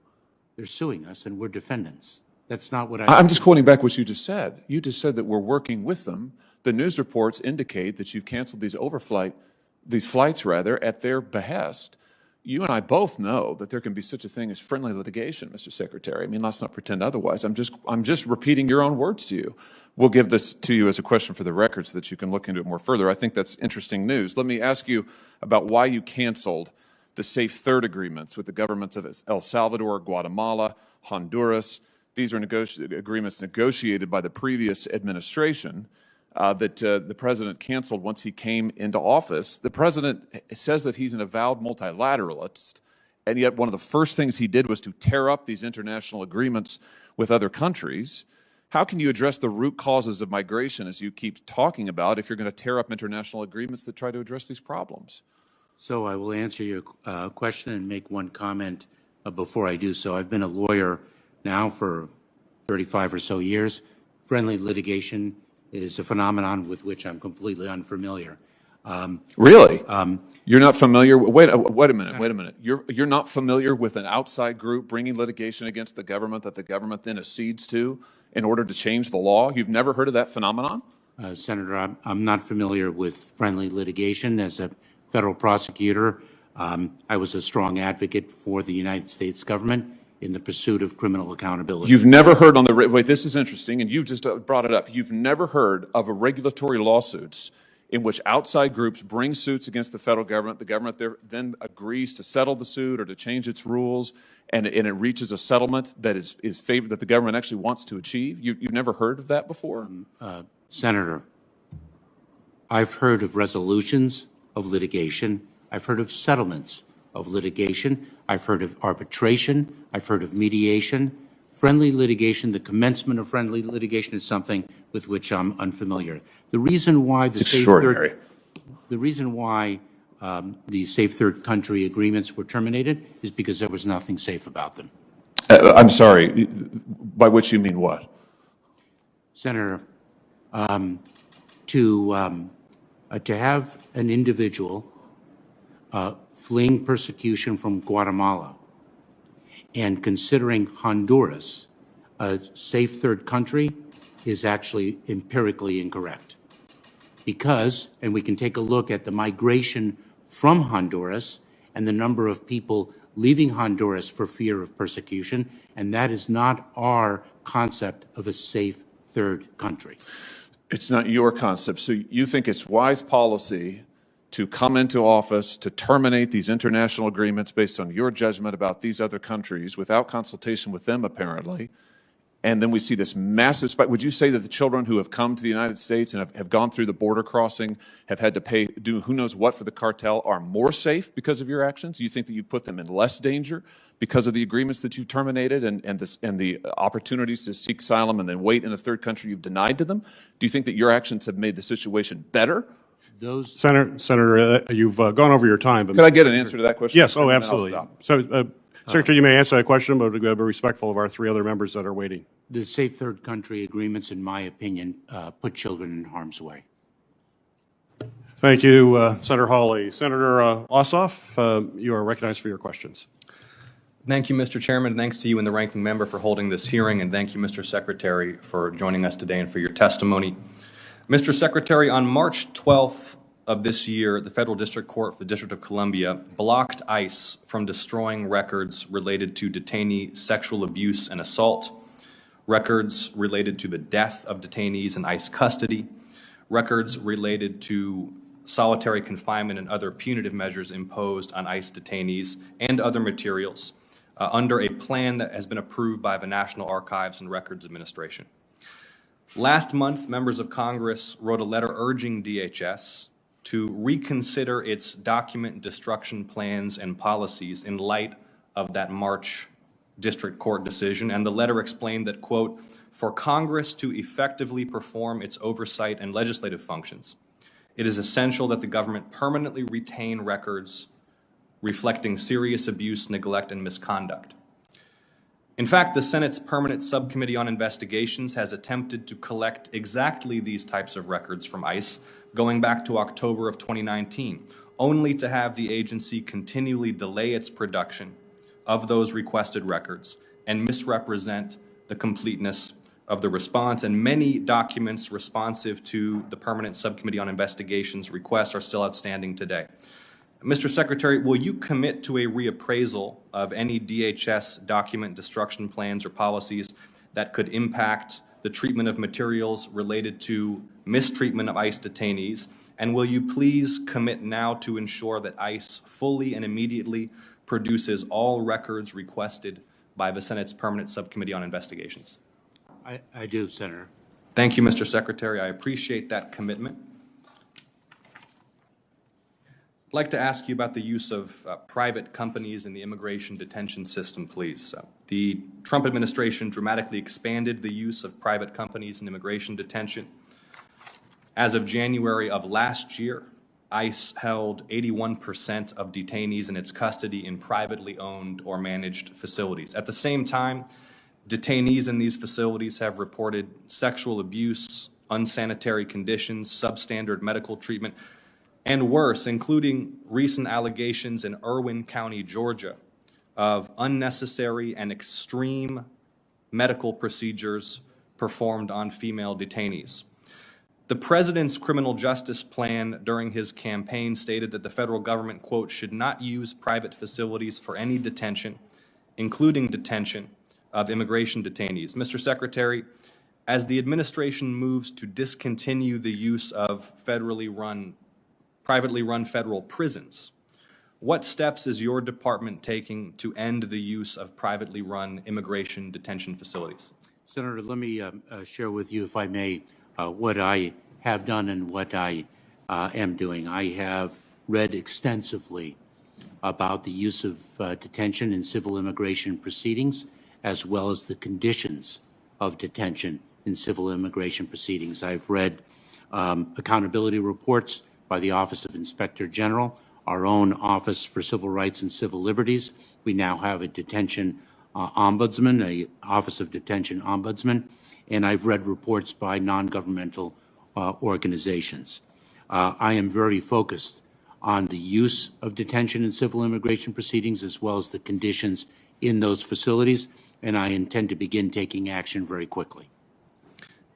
they're suing us and we're defendants. That's not what I'm just quoting back what you just said. You just said that we're working with them. The news reports indicate that you've canceled these flights at their behest. You and I both know that there can be such a thing as friendly litigation, Mr. Secretary. I mean, let's not pretend otherwise. I'm just repeating your own words to you. We'll give this to you as a question for the record so that you can look into it more further. I think that's interesting news. Let me ask you about why you canceled the Safe Third agreements with the governments of El Salvador, Guatemala, Honduras. These are agreements negotiated by the previous administration that the president canceled once he came into office. The president says that he's an avowed multilateralist, and yet one of the first things he did was to tear up these international agreements with other countries. How can you address the root causes of migration, as you keep talking about, if you're going to tear up international agreements that try to address these problems? So I will answer your question and make one comment before I do so. I've been a lawyer now for 35 or so years. Friendly litigation is a phenomenon with which I'm completely unfamiliar. Really? You're not familiar? Wait a minute. You're not familiar with an outside group bringing litigation against the government that the government then accedes to in order to change the law? You've never heard of that phenomenon? Senator, I'm not familiar with friendly litigation. As a federal prosecutor, I was a strong advocate for the United States government in the pursuit of criminal accountability. You've never heard wait, this is interesting, and you just brought it up. You've never heard of a regulatory lawsuits in which outside groups bring suits against the federal government. The government then agrees to settle the suit or to change its rules, and it reaches a settlement that that the government actually wants to achieve. You've never heard of that before? Senator, I've heard of resolutions of litigation. I've heard of settlements of litigation. I've heard of arbitration. I've heard of mediation. Friendly litigation, the commencement of friendly litigation is something with which I'm unfamiliar. The reason why it's extraordinary. The reason why the safe third country agreements were terminated is because there was nothing safe about them. I'm sorry, by which you mean what? Senator, to have an individual fleeing persecution from Guatemala and considering Honduras a safe third country is actually empirically incorrect. Because, and we can take a look at the migration from Honduras and the number of people leaving Honduras for fear of persecution, and that is not our concept of a safe third country. It's not your concept. So you think it's wise policy to come into office to terminate these international agreements based on your judgment about these other countries without consultation with them, apparently, and then we see this massive spike. Would you say that the children who have come to the United States and have gone through the border crossing, have had to do who knows what for the cartel, are more safe because of your actions? Do you think that you put them in less danger because of the agreements that you terminated and the opportunities to seek asylum and then wait in a third country you've denied to them? Do you think that your actions have made the situation better? Senator, you've gone over your time. But Could I get an answer to that question? Yes. Oh, absolutely. So, Secretary, you may answer that question, but be respectful of our three other members that are waiting. The safe third country agreements, in my opinion, put children in harm's way. Thank you, Senator Hawley. Senator Ossoff, you are recognized for your questions. Thank you, Mr. Chairman. Thanks to you and the ranking member for holding this hearing, and thank you, Mr. Secretary, for joining us today and for your testimony. Mr. Secretary, on March 12th of this year, the Federal District Court for the District of Columbia blocked ICE from destroying records related to detainee sexual abuse and assault, records related to the death of detainees in ICE custody, records related to solitary confinement and other punitive measures imposed on ICE detainees, and other materials under a plan that has been approved by the National Archives and Records Administration. Last month, members of Congress wrote a letter urging DHS to reconsider its document destruction plans and policies in light of that March District Court decision, and the letter explained that, quote, for Congress to effectively perform its oversight and legislative functions, it is essential that the government permanently retain records reflecting serious abuse, neglect, and misconduct. In fact, the Senate's Permanent Subcommittee on Investigations has attempted to collect exactly these types of records from ICE going back to October of 2019, only to have the agency continually delay its production of those requested records and misrepresent the completeness of the response. And many documents responsive to the Permanent Subcommittee on Investigations requests are still outstanding today. Mr. Secretary, will you commit to a reappraisal of any DHS document destruction plans or policies that could impact the treatment of materials related to mistreatment of ICE detainees? And will you please commit now to ensure that ICE fully and immediately produces all records requested by the Senate's Permanent Subcommittee on Investigations? I do, Senator. Thank you, Mr. Secretary. I appreciate that commitment. I'd like to ask you about the use of private companies in the immigration detention system, please. The Trump administration dramatically expanded the use of private companies in immigration detention. As of January of last year, ICE held 81% of detainees in its custody in privately owned or managed facilities. At the same time, detainees in these facilities have reported sexual abuse, unsanitary conditions, substandard medical treatment, and worse, including recent allegations in Irwin County, Georgia, of unnecessary and extreme medical procedures performed on female detainees. The president's criminal justice plan during his campaign stated that the federal government, quote, should not use private facilities for any detention, including detention of immigration detainees. Mr. Secretary, as the administration moves to discontinue the use of privately run federal prisons, what steps is your department taking to end the use of privately run immigration detention facilities? Senator, let me share with you, if I may, what I have done and what I am doing. I have read extensively about the use of detention in civil immigration proceedings, as well as the conditions of detention in civil immigration proceedings. I've read accountability reports by the Office of Inspector General our own Office for Civil Rights and Civil Liberties. We now have a detention ombudsman, a Office of Detention Ombudsman, and I've read reports by non-governmental organizations. I am very focused on the use of detention in civil immigration proceedings as well as the conditions in those facilities, and I intend to begin taking action very quickly.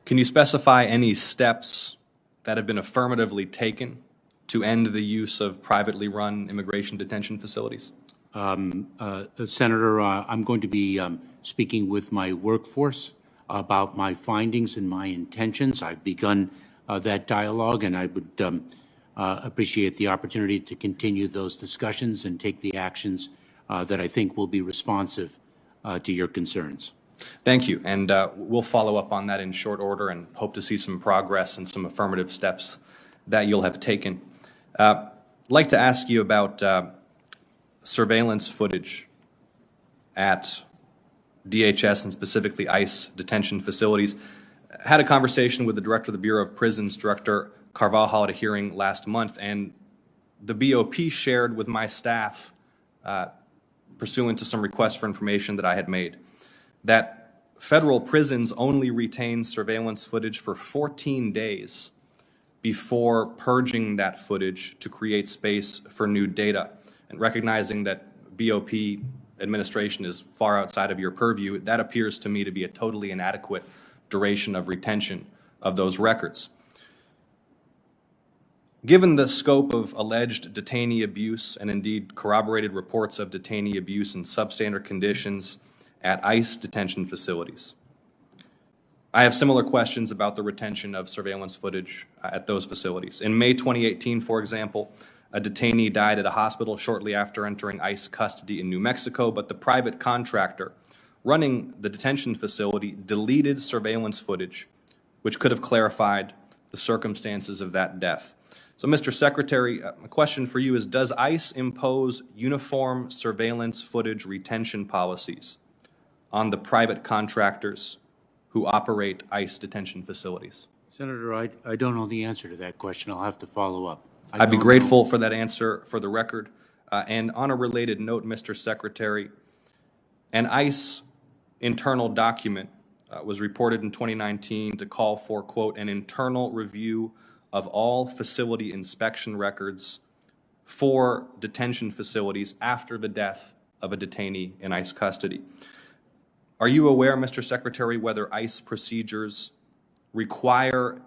Can you specify any steps that have been affirmatively taken to end the use of privately run immigration detention facilities? Senator, I'm going to be speaking with my workforce about my findings and my intentions. I've begun that dialogue, and I would appreciate the opportunity to continue those discussions and take the actions that I think will be responsive to your concerns. Thank you, and we'll follow up on that in short order and hope to see some progress and some affirmative steps that you'll have taken. I'd like to ask you about surveillance footage at DHS and specifically ICE detention facilities. I had a conversation with the Director of the Bureau of Prisons, Director Carvajal, at a hearing last month, and the BOP shared with my staff, pursuant to some requests for information that I had made, that federal prisons only retain surveillance footage for 14 days before purging that footage to create space for new data. And recognizing that BOP administration is far outside of your purview, that appears to me to be a totally inadequate duration of retention of those records. Given the scope of alleged detainee abuse and indeed corroborated reports of detainee abuse in substandard conditions at ICE detention facilities, I have similar questions about the retention of surveillance footage at those facilities. In May 2018, for example, a detainee died at a hospital shortly after entering ICE custody in New Mexico, but the private contractor running the detention facility deleted surveillance footage which could have clarified the circumstances of that death. So, Mr. Secretary, my question for you is, does ICE impose uniform surveillance footage retention policies on the private contractors who operate ICE detention facilities? Senator, I don't know the answer to that question. I'll have to follow up. I'd be grateful for that answer for the record. And on a related note, Mr. Secretary, an ICE internal document was reported in 2019 to call for, quote, an internal review of all facility inspection records for detention facilities after the death of a detainee in ICE custody. Are you aware, Mr. Secretary, whether ICE procedures require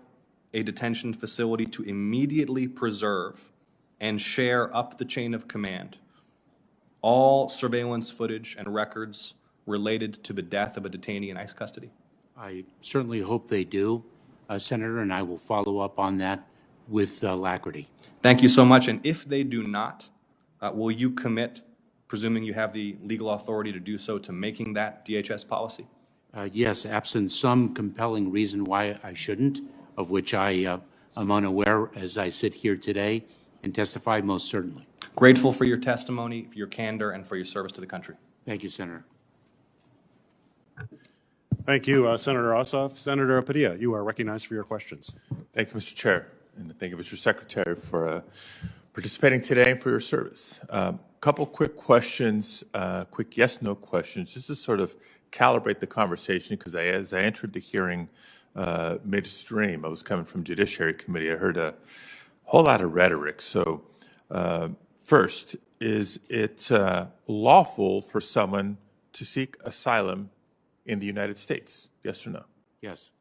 a detention facility to immediately preserve and share up the chain of command all surveillance footage and records related to the death of a detainee in ICE custody? I certainly hope they do, Senator, and I will follow up on that with alacrity. Thank you so much. And if they do not, will you commit, presuming you have the legal authority to do so, to making that DHS policy? Yes, absent some compelling reason why I shouldn't, of which I am unaware as I sit here today and testify, most certainly. Grateful for your testimony, for your candor, and for your service to the country. Thank you, Senator. Thank you, Senator Ossoff. Senator Padilla, you are recognized for your questions. Thank you, Mr. Chair, and thank you, Mr. Secretary, for participating today and for your service. Couple quick questions, quick yes/no questions, just to sort of calibrate the conversation, because as I entered the hearing midstream, I was coming from Judiciary Committee. I heard a whole lot of rhetoric. So first, is it lawful for someone to seek asylum in the United States? Yes or no? Yes.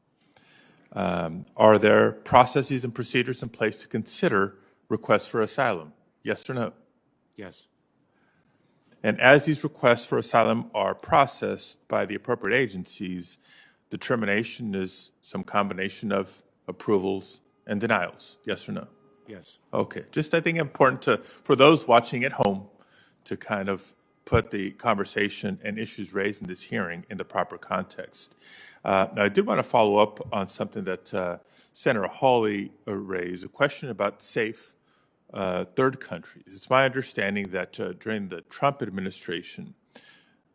Are there processes and procedures in place to consider requests for asylum? Yes or no? Yes. And as these requests for asylum are processed by the appropriate agencies, determination is some combination of approvals and denials. Yes or no? Yes. Okay. Just, I think, important for those watching at home to kind of put the conversation and issues raised in this hearing in the proper context. Now, I did want to follow up on something that Senator Hawley raised, a question about safe third countries. It's my understanding that during the Trump administration,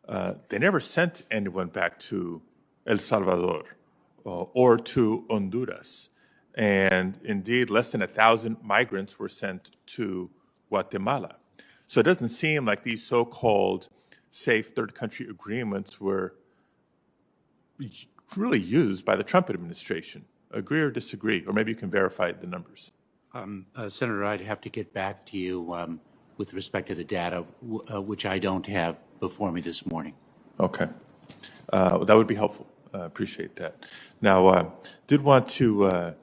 they never sent anyone back to El Salvador or to Honduras. And indeed, less than 1,000 migrants were sent to Guatemala. So it doesn't seem like these so-called safe third country agreements were really used by the Trump administration. Agree or disagree? Or maybe you can verify the numbers. Senator, I'd have to get back to you with respect to the data, which I don't have before me this morning. Okay. That would be helpful. Appreciate that. Now, did want to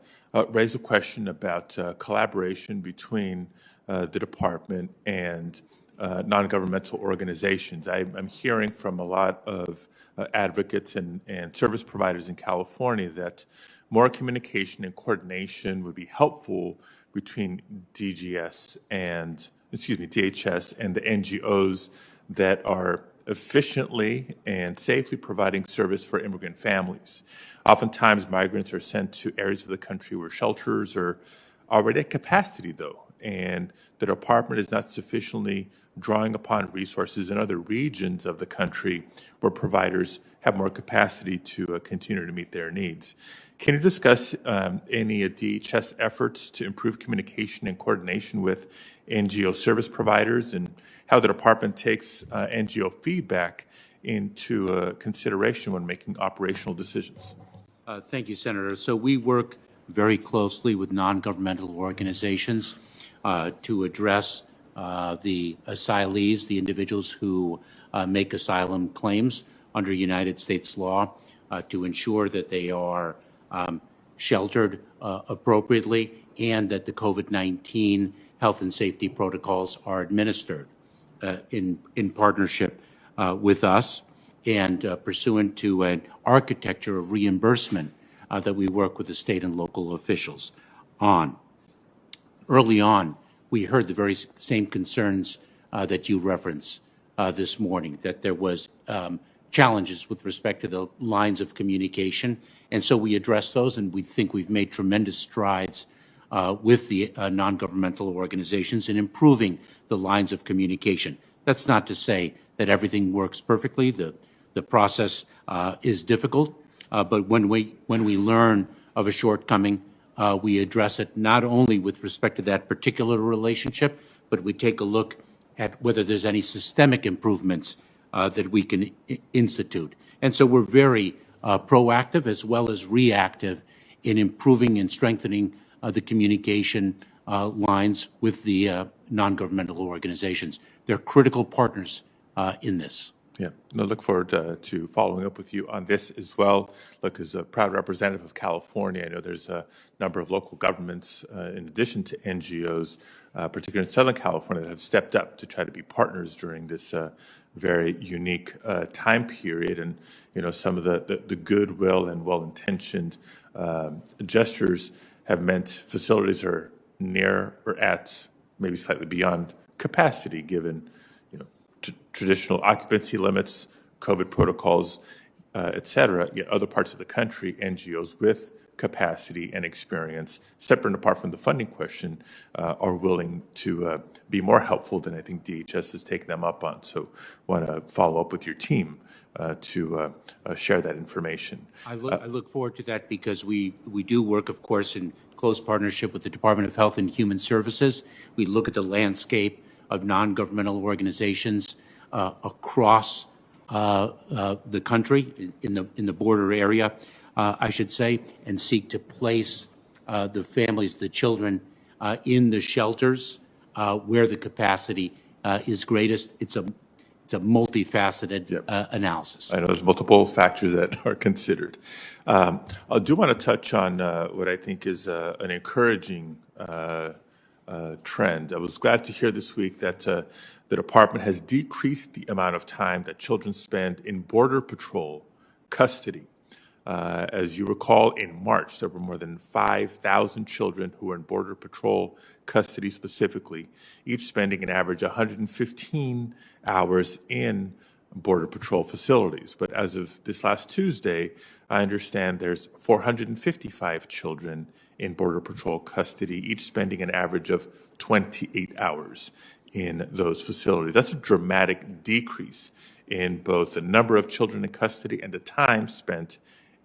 raise a question about collaboration between the department and non-governmental organizations. I'm hearing from a lot of advocates and service providers in California that more communication and coordination would be helpful between DHS and the NGOs that are efficiently and safely providing service for immigrant families. Oftentimes, migrants are sent to areas of the country where shelters are already at capacity, though, and the department is not sufficiently drawing upon resources in other regions of the country where providers have more capacity to continue to meet their needs. Can you discuss any DHS efforts to improve communication and coordination with NGO service providers and how the department takes NGO feedback into consideration when making operational decisions? Thank you, Senator. So we work very closely with non-governmental organizations to address the asylees, the individuals who make asylum claims under United States law, to ensure that they are sheltered appropriately and that the COVID-19 health and safety protocols are administered in partnership with us and pursuant to an architecture of reimbursement that we work with the state and local officials on. Early on, we heard the very same concerns that you referenced this morning, that there was challenges with respect to the lines of communication. And so we addressed those, and we think we've made tremendous strides with the non-governmental organizations in improving the lines of communication. That's not to say that everything works perfectly. The process is difficult, but when we learn of a shortcoming, we address it not only with respect to that particular relationship, but we take a look at whether there's any systemic improvements that we can institute. And so we're very proactive as well as reactive in improving and strengthening the communication lines with the non-governmental organizations. They're critical partners in this. Yeah, no, look forward to following up with you on this as well. Look, as a proud representative of California, I know there's a number of local governments, in addition to NGOs, particularly in Southern California, that have stepped up to try to be partners during this very unique time period. And, you know, some of the goodwill and well-intentioned gestures have meant facilities are near or at, maybe slightly beyond capacity, given traditional occupancy limits, COVID protocols, et cetera. Yet other parts of the country, NGOs with capacity and experience, separate and apart from the funding question, are willing to be more helpful than I think DHS has taken them up on. So want to follow up with your team to share that information. I look forward to that because we do work, of course, in close partnership with the Department of Health and Human Services. We look at the landscape of non-governmental organizations across the country, in the border area, I should say, and seek to place the families, the children, in the shelters where the capacity is greatest. It's a multifaceted analysis. I know there's multiple factors that are considered. I do want to touch on what I think is an encouraging trend. I was glad to hear this week that the department has decreased the amount of time that children spend in Border Patrol custody. As you recall, in March, there were more than 5,000 children who were in Border Patrol custody specifically, each spending an average 115 hours in Border Patrol facilities. But as of this last Tuesday, I understand there's 455 children in Border Patrol custody, each spending an average of 28 hours in those facilities. That's a dramatic decrease in both the number of children in custody and the time spent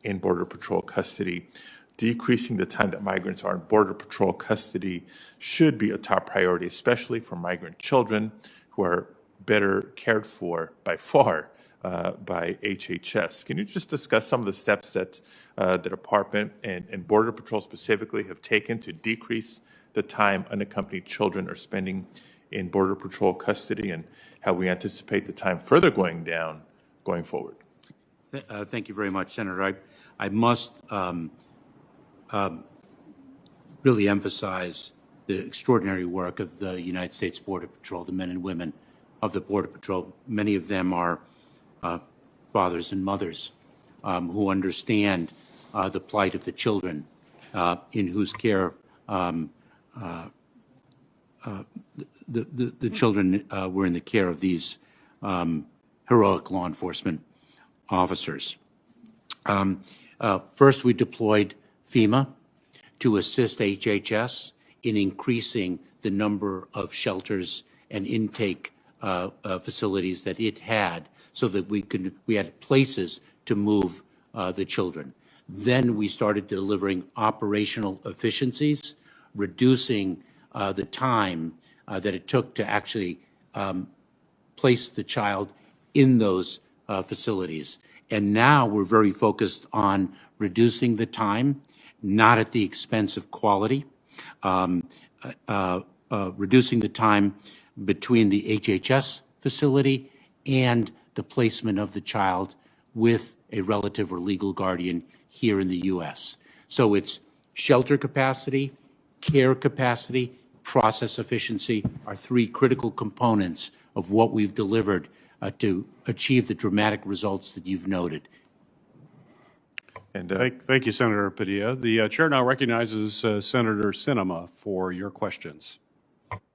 in Border Patrol custody. decreasing the time that migrants are in Border Patrol custody should be a top priority, especially for migrant children who are better cared for by far by HHS. Can you just discuss some of the steps that the Department and Border Patrol specifically have taken to decrease the time unaccompanied children are spending in Border Patrol custody, and how we anticipate the time further going down going forward? Thank you very much, Senator. I must really emphasize the extraordinary work of the United States Border Patrol, the men and women of the Border Patrol. Many of them are fathers and mothers who understand the plight of the children in whose care the children were in the care of these heroic law enforcement officers. First, we deployed FEMA to assist HHS in increasing the number of shelters and intake facilities that it had, so that we had places to move the children. Then we started delivering operational efficiencies, reducing the time that it took to actually place the child in those facilities. And now we're very focused on reducing the time, not at the expense of quality, reducing the time between the HHS facility and the placement of the child with a relative or legal guardian here in the U.S. So it's shelter capacity, care capacity, process efficiency are three critical components of what we've delivered to achieve the dramatic results that you've noted. And thank you, Senator Padilla. The chair now recognizes Senator Sinema for your questions.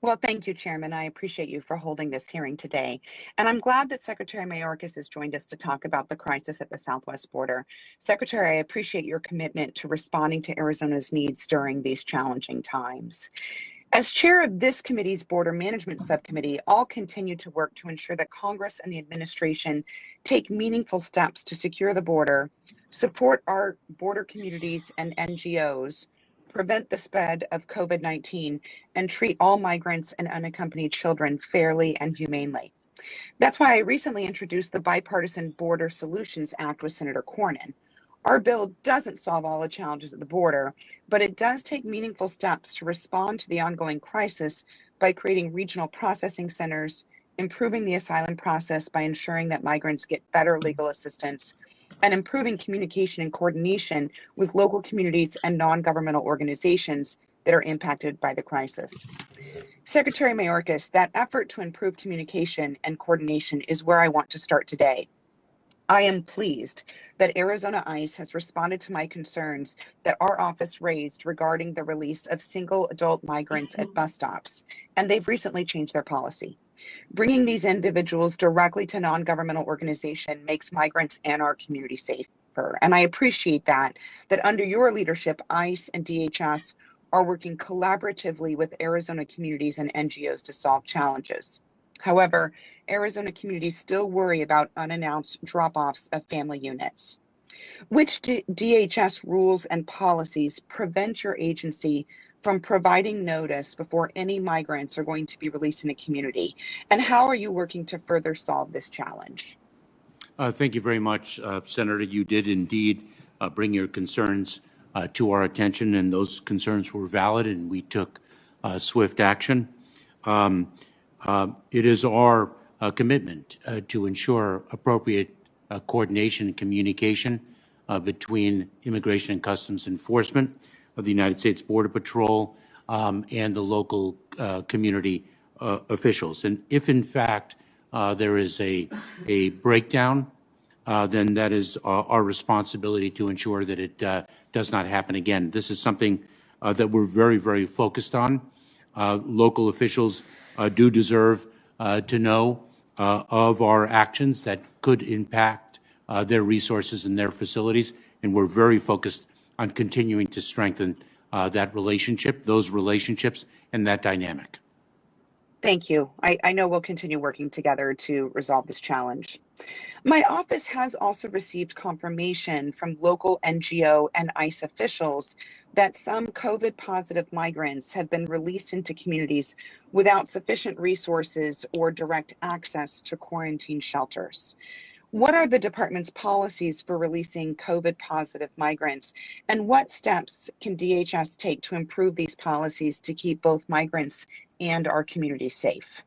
Well, thank you, Chairman. I appreciate you for holding this hearing today. And I'm glad that Secretary Mayorkas has joined us to talk about the crisis at the southwest border. Secretary, I appreciate your commitment to responding to Arizona's needs during these challenging times. As chair of this committee's Border Management Subcommittee, I'll continue to work to ensure that Congress and the administration take meaningful steps to secure the border, support our border communities and NGOs, prevent the spread of COVID-19, and treat all migrants and unaccompanied children fairly and humanely. That's why I recently introduced the Bipartisan Border Solutions Act with Senator Cornyn. Our bill doesn't solve all the challenges at the border, but it does take meaningful steps to respond to the ongoing crisis by creating regional processing centers, improving the asylum process by ensuring that migrants get better legal assistance, and improving communication and coordination with local communities and non-governmental organizations that are impacted by the crisis. Secretary Mayorkas, that effort to improve communication and coordination is where I want to start today. I am pleased that Arizona ICE has responded to my concerns that our office raised regarding the release of single adult migrants at bus stops, and they've recently changed their policy. Bringing these individuals directly to non-governmental organization makes migrants and our community safer. And I appreciate that under your leadership, ICE and DHS are working collaboratively with Arizona communities and NGOs to solve challenges. However, Arizona communities still worry about unannounced drop-offs of family units. Which DHS rules and policies prevent your agency from providing notice before any migrants are going to be released in a community? And how are you working to further solve this challenge? Thank you very much, Senator. You did indeed bring your concerns to our attention, and those concerns were valid, and we took swift action. It is our commitment to ensure appropriate coordination and communication between Immigration and Customs Enforcement of the United States Border Patrol and the local community officials. And if, in fact, there is a breakdown, then that is our responsibility to ensure that it does not happen again. This is something that we're very, very focused on. Local officials do deserve to know of our actions that could impact their resources and their facilities, and we're very focused on continuing to strengthen that relationship, those relationships, and that dynamic. Thank you. I know we'll continue working together to resolve this challenge. My office has also received confirmation from local NGO and ICE officials that some COVID positive migrants have been released into communities without sufficient resources or direct access to quarantine shelters. What are the department's policies for releasing COVID positive migrants, and what steps can DHS take to improve these policies to keep both migrants and our communities safe?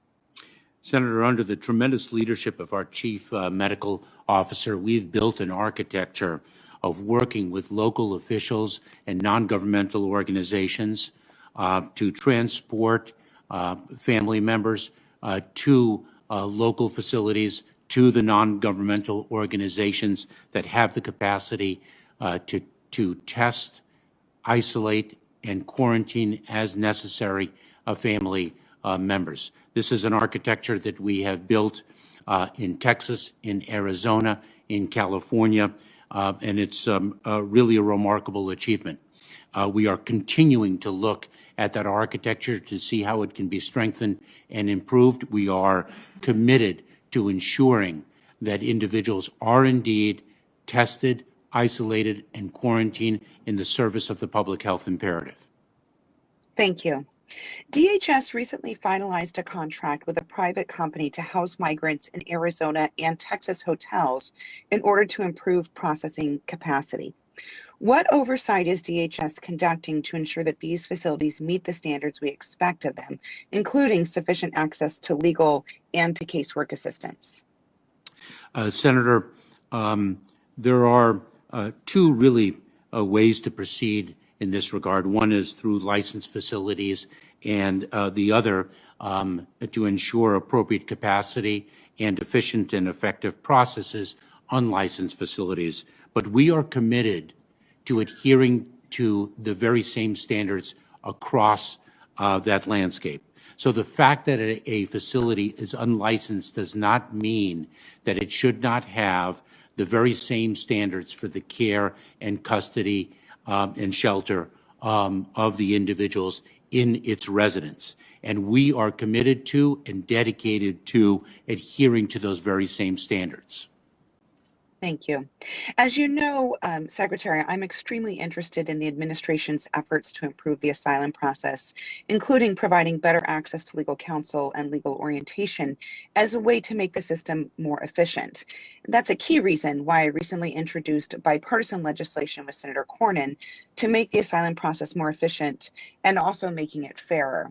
Senator, under the tremendous leadership of our Chief Medical Officer, we've built an architecture of working with local officials and non-governmental organizations to transport family members to local facilities, to the non-governmental organizations that have the capacity to test, isolate, and quarantine as necessary family members. This is an architecture that we have built in Texas, in Arizona, in California, and it's really a remarkable achievement. We are continuing to look at that architecture to see how it can be strengthened and improved. We are committed to ensuring that individuals are indeed tested, isolated, and quarantined in the service of the public health imperative. Thank you. DHS recently finalized a contract with a private company to house migrants in Arizona and Texas hotels in order to improve processing capacity. What oversight is DHS conducting to ensure that these facilities meet the standards we expect of them, including sufficient access to legal and to casework assistance? Senator, there are two really ways to proceed in this regard. One is through licensed facilities, and the other to ensure appropriate capacity and efficient and effective processes unlicensed facilities. But we are committed to adhering to the very same standards across that landscape. So the fact that a facility is unlicensed does not mean that it should not have the very same standards for the care and custody and shelter of the individuals in its residence. And we are committed to and dedicated to adhering to those very same standards. Thank you. As you know, Secretary, I'm extremely interested in the administration's efforts to improve the asylum process, including providing better access to legal counsel and legal orientation as a way to make the system more efficient. That's a key reason why I recently introduced bipartisan legislation with Senator Cornyn to make the asylum process more efficient and also making it fairer.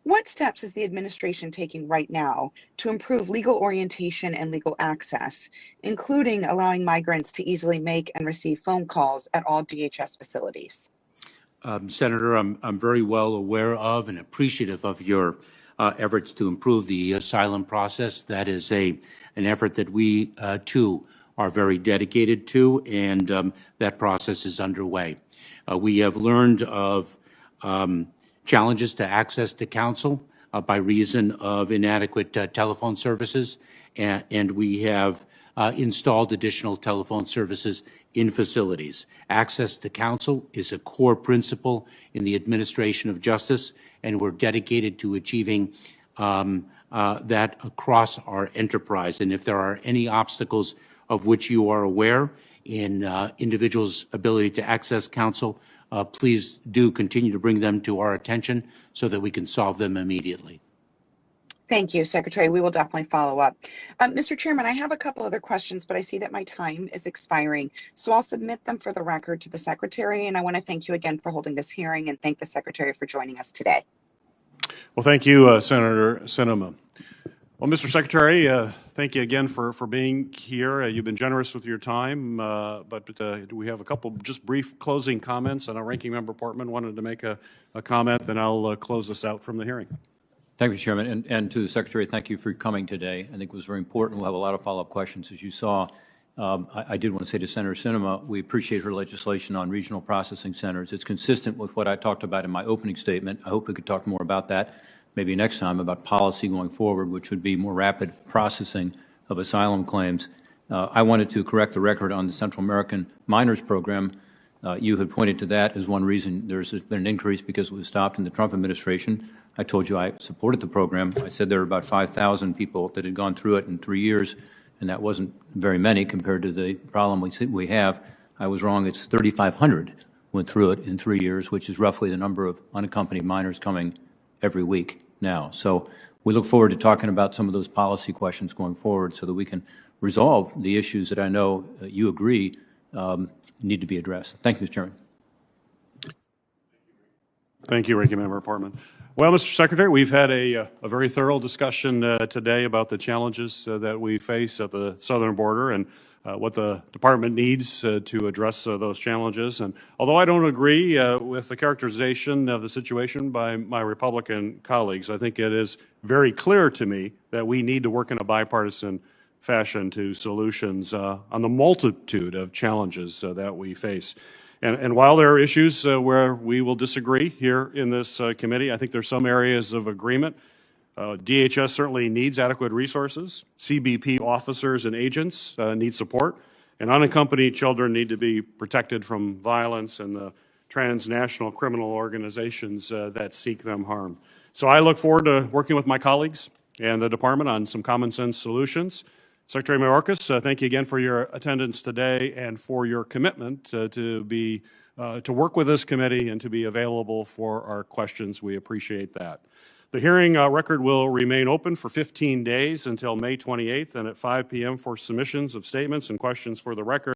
What steps is the administration taking right now to improve legal orientation and legal access, including allowing migrants to easily make and receive phone calls at all DHS facilities? Senator, I'm very well aware of and appreciative of your efforts to improve the asylum process. That is an effort that we, too, are very dedicated to, and that process is underway. We have learned of challenges to access to counsel by reason of inadequate telephone services, and we have installed additional telephone services in facilities. Access to counsel is a core principle in the administration of justice, and we're dedicated to achieving that across our enterprise. And if there are any obstacles of which you are aware in individuals' ability to access counsel, please do continue to bring them to our attention so that we can solve them immediately. Thank you, Secretary. We will definitely follow up. Mr. Chairman, I have a couple other questions, but I see that my time is expiring, so I'll submit them for the record to the Secretary, and I want to thank you again for holding this hearing and thank the Secretary for joining us today. Well, thank you, Senator Sinema. Well, Mr. Secretary, thank you again for being here. You've been generous with your time, but we have a couple just brief closing comments, and our Ranking Member Portman wanted to make a comment, then I'll close this out from the hearing. Thank you, Chairman. And to the Secretary, thank you for coming today. I think it was very important. We'll have a lot of follow-up questions. As you saw, I did want to say to Senator Sinema, we appreciate her legislation on regional processing centers. It's consistent with what I talked about in my opening statement. I hope we could talk more about that maybe next time, about policy going forward, which would be more rapid processing of asylum claims. I wanted to correct the record on the Central American Minors Program. You had pointed to that as one reason there's been an increase because it was stopped in the Trump administration. I told you I supported the program. I said there were about 5,000 people that had gone through it in 3 years, and that wasn't very many compared to the problem we have. I was wrong. It's 3,500 went through it in 3 years, which is roughly the number of unaccompanied minors coming every week now. So we look forward to talking about some of those policy questions going forward so that we can resolve the issues that I know you agree need to be addressed. Thank you, Mr. Chairman. Thank you, Ranking Member Portman. Well, Mr. Secretary, we've had a very thorough discussion today about the challenges that we face at the southern border and what the department needs to address those challenges. And although I don't agree with the characterization of the situation by my Republican colleagues, I think it is very clear to me that we need to work in a bipartisan fashion to solutions on the multitude of challenges that we face. And while there are issues where we will disagree here in this committee, I think there's some areas of agreement. DHS certainly needs adequate resources. CBP officers and agents need support. And unaccompanied children need to be protected from violence and the transnational criminal organizations that seek them harm. So I look forward to working with my colleagues and the department on some common sense solutions. Secretary Mayorkas, thank you again for your attendance today and for your commitment to work with this committee and to be available for our questions. We appreciate that. The hearing record will remain open for 15 days until May 28th and at 5 p.m. for submissions of statements and questions for the record.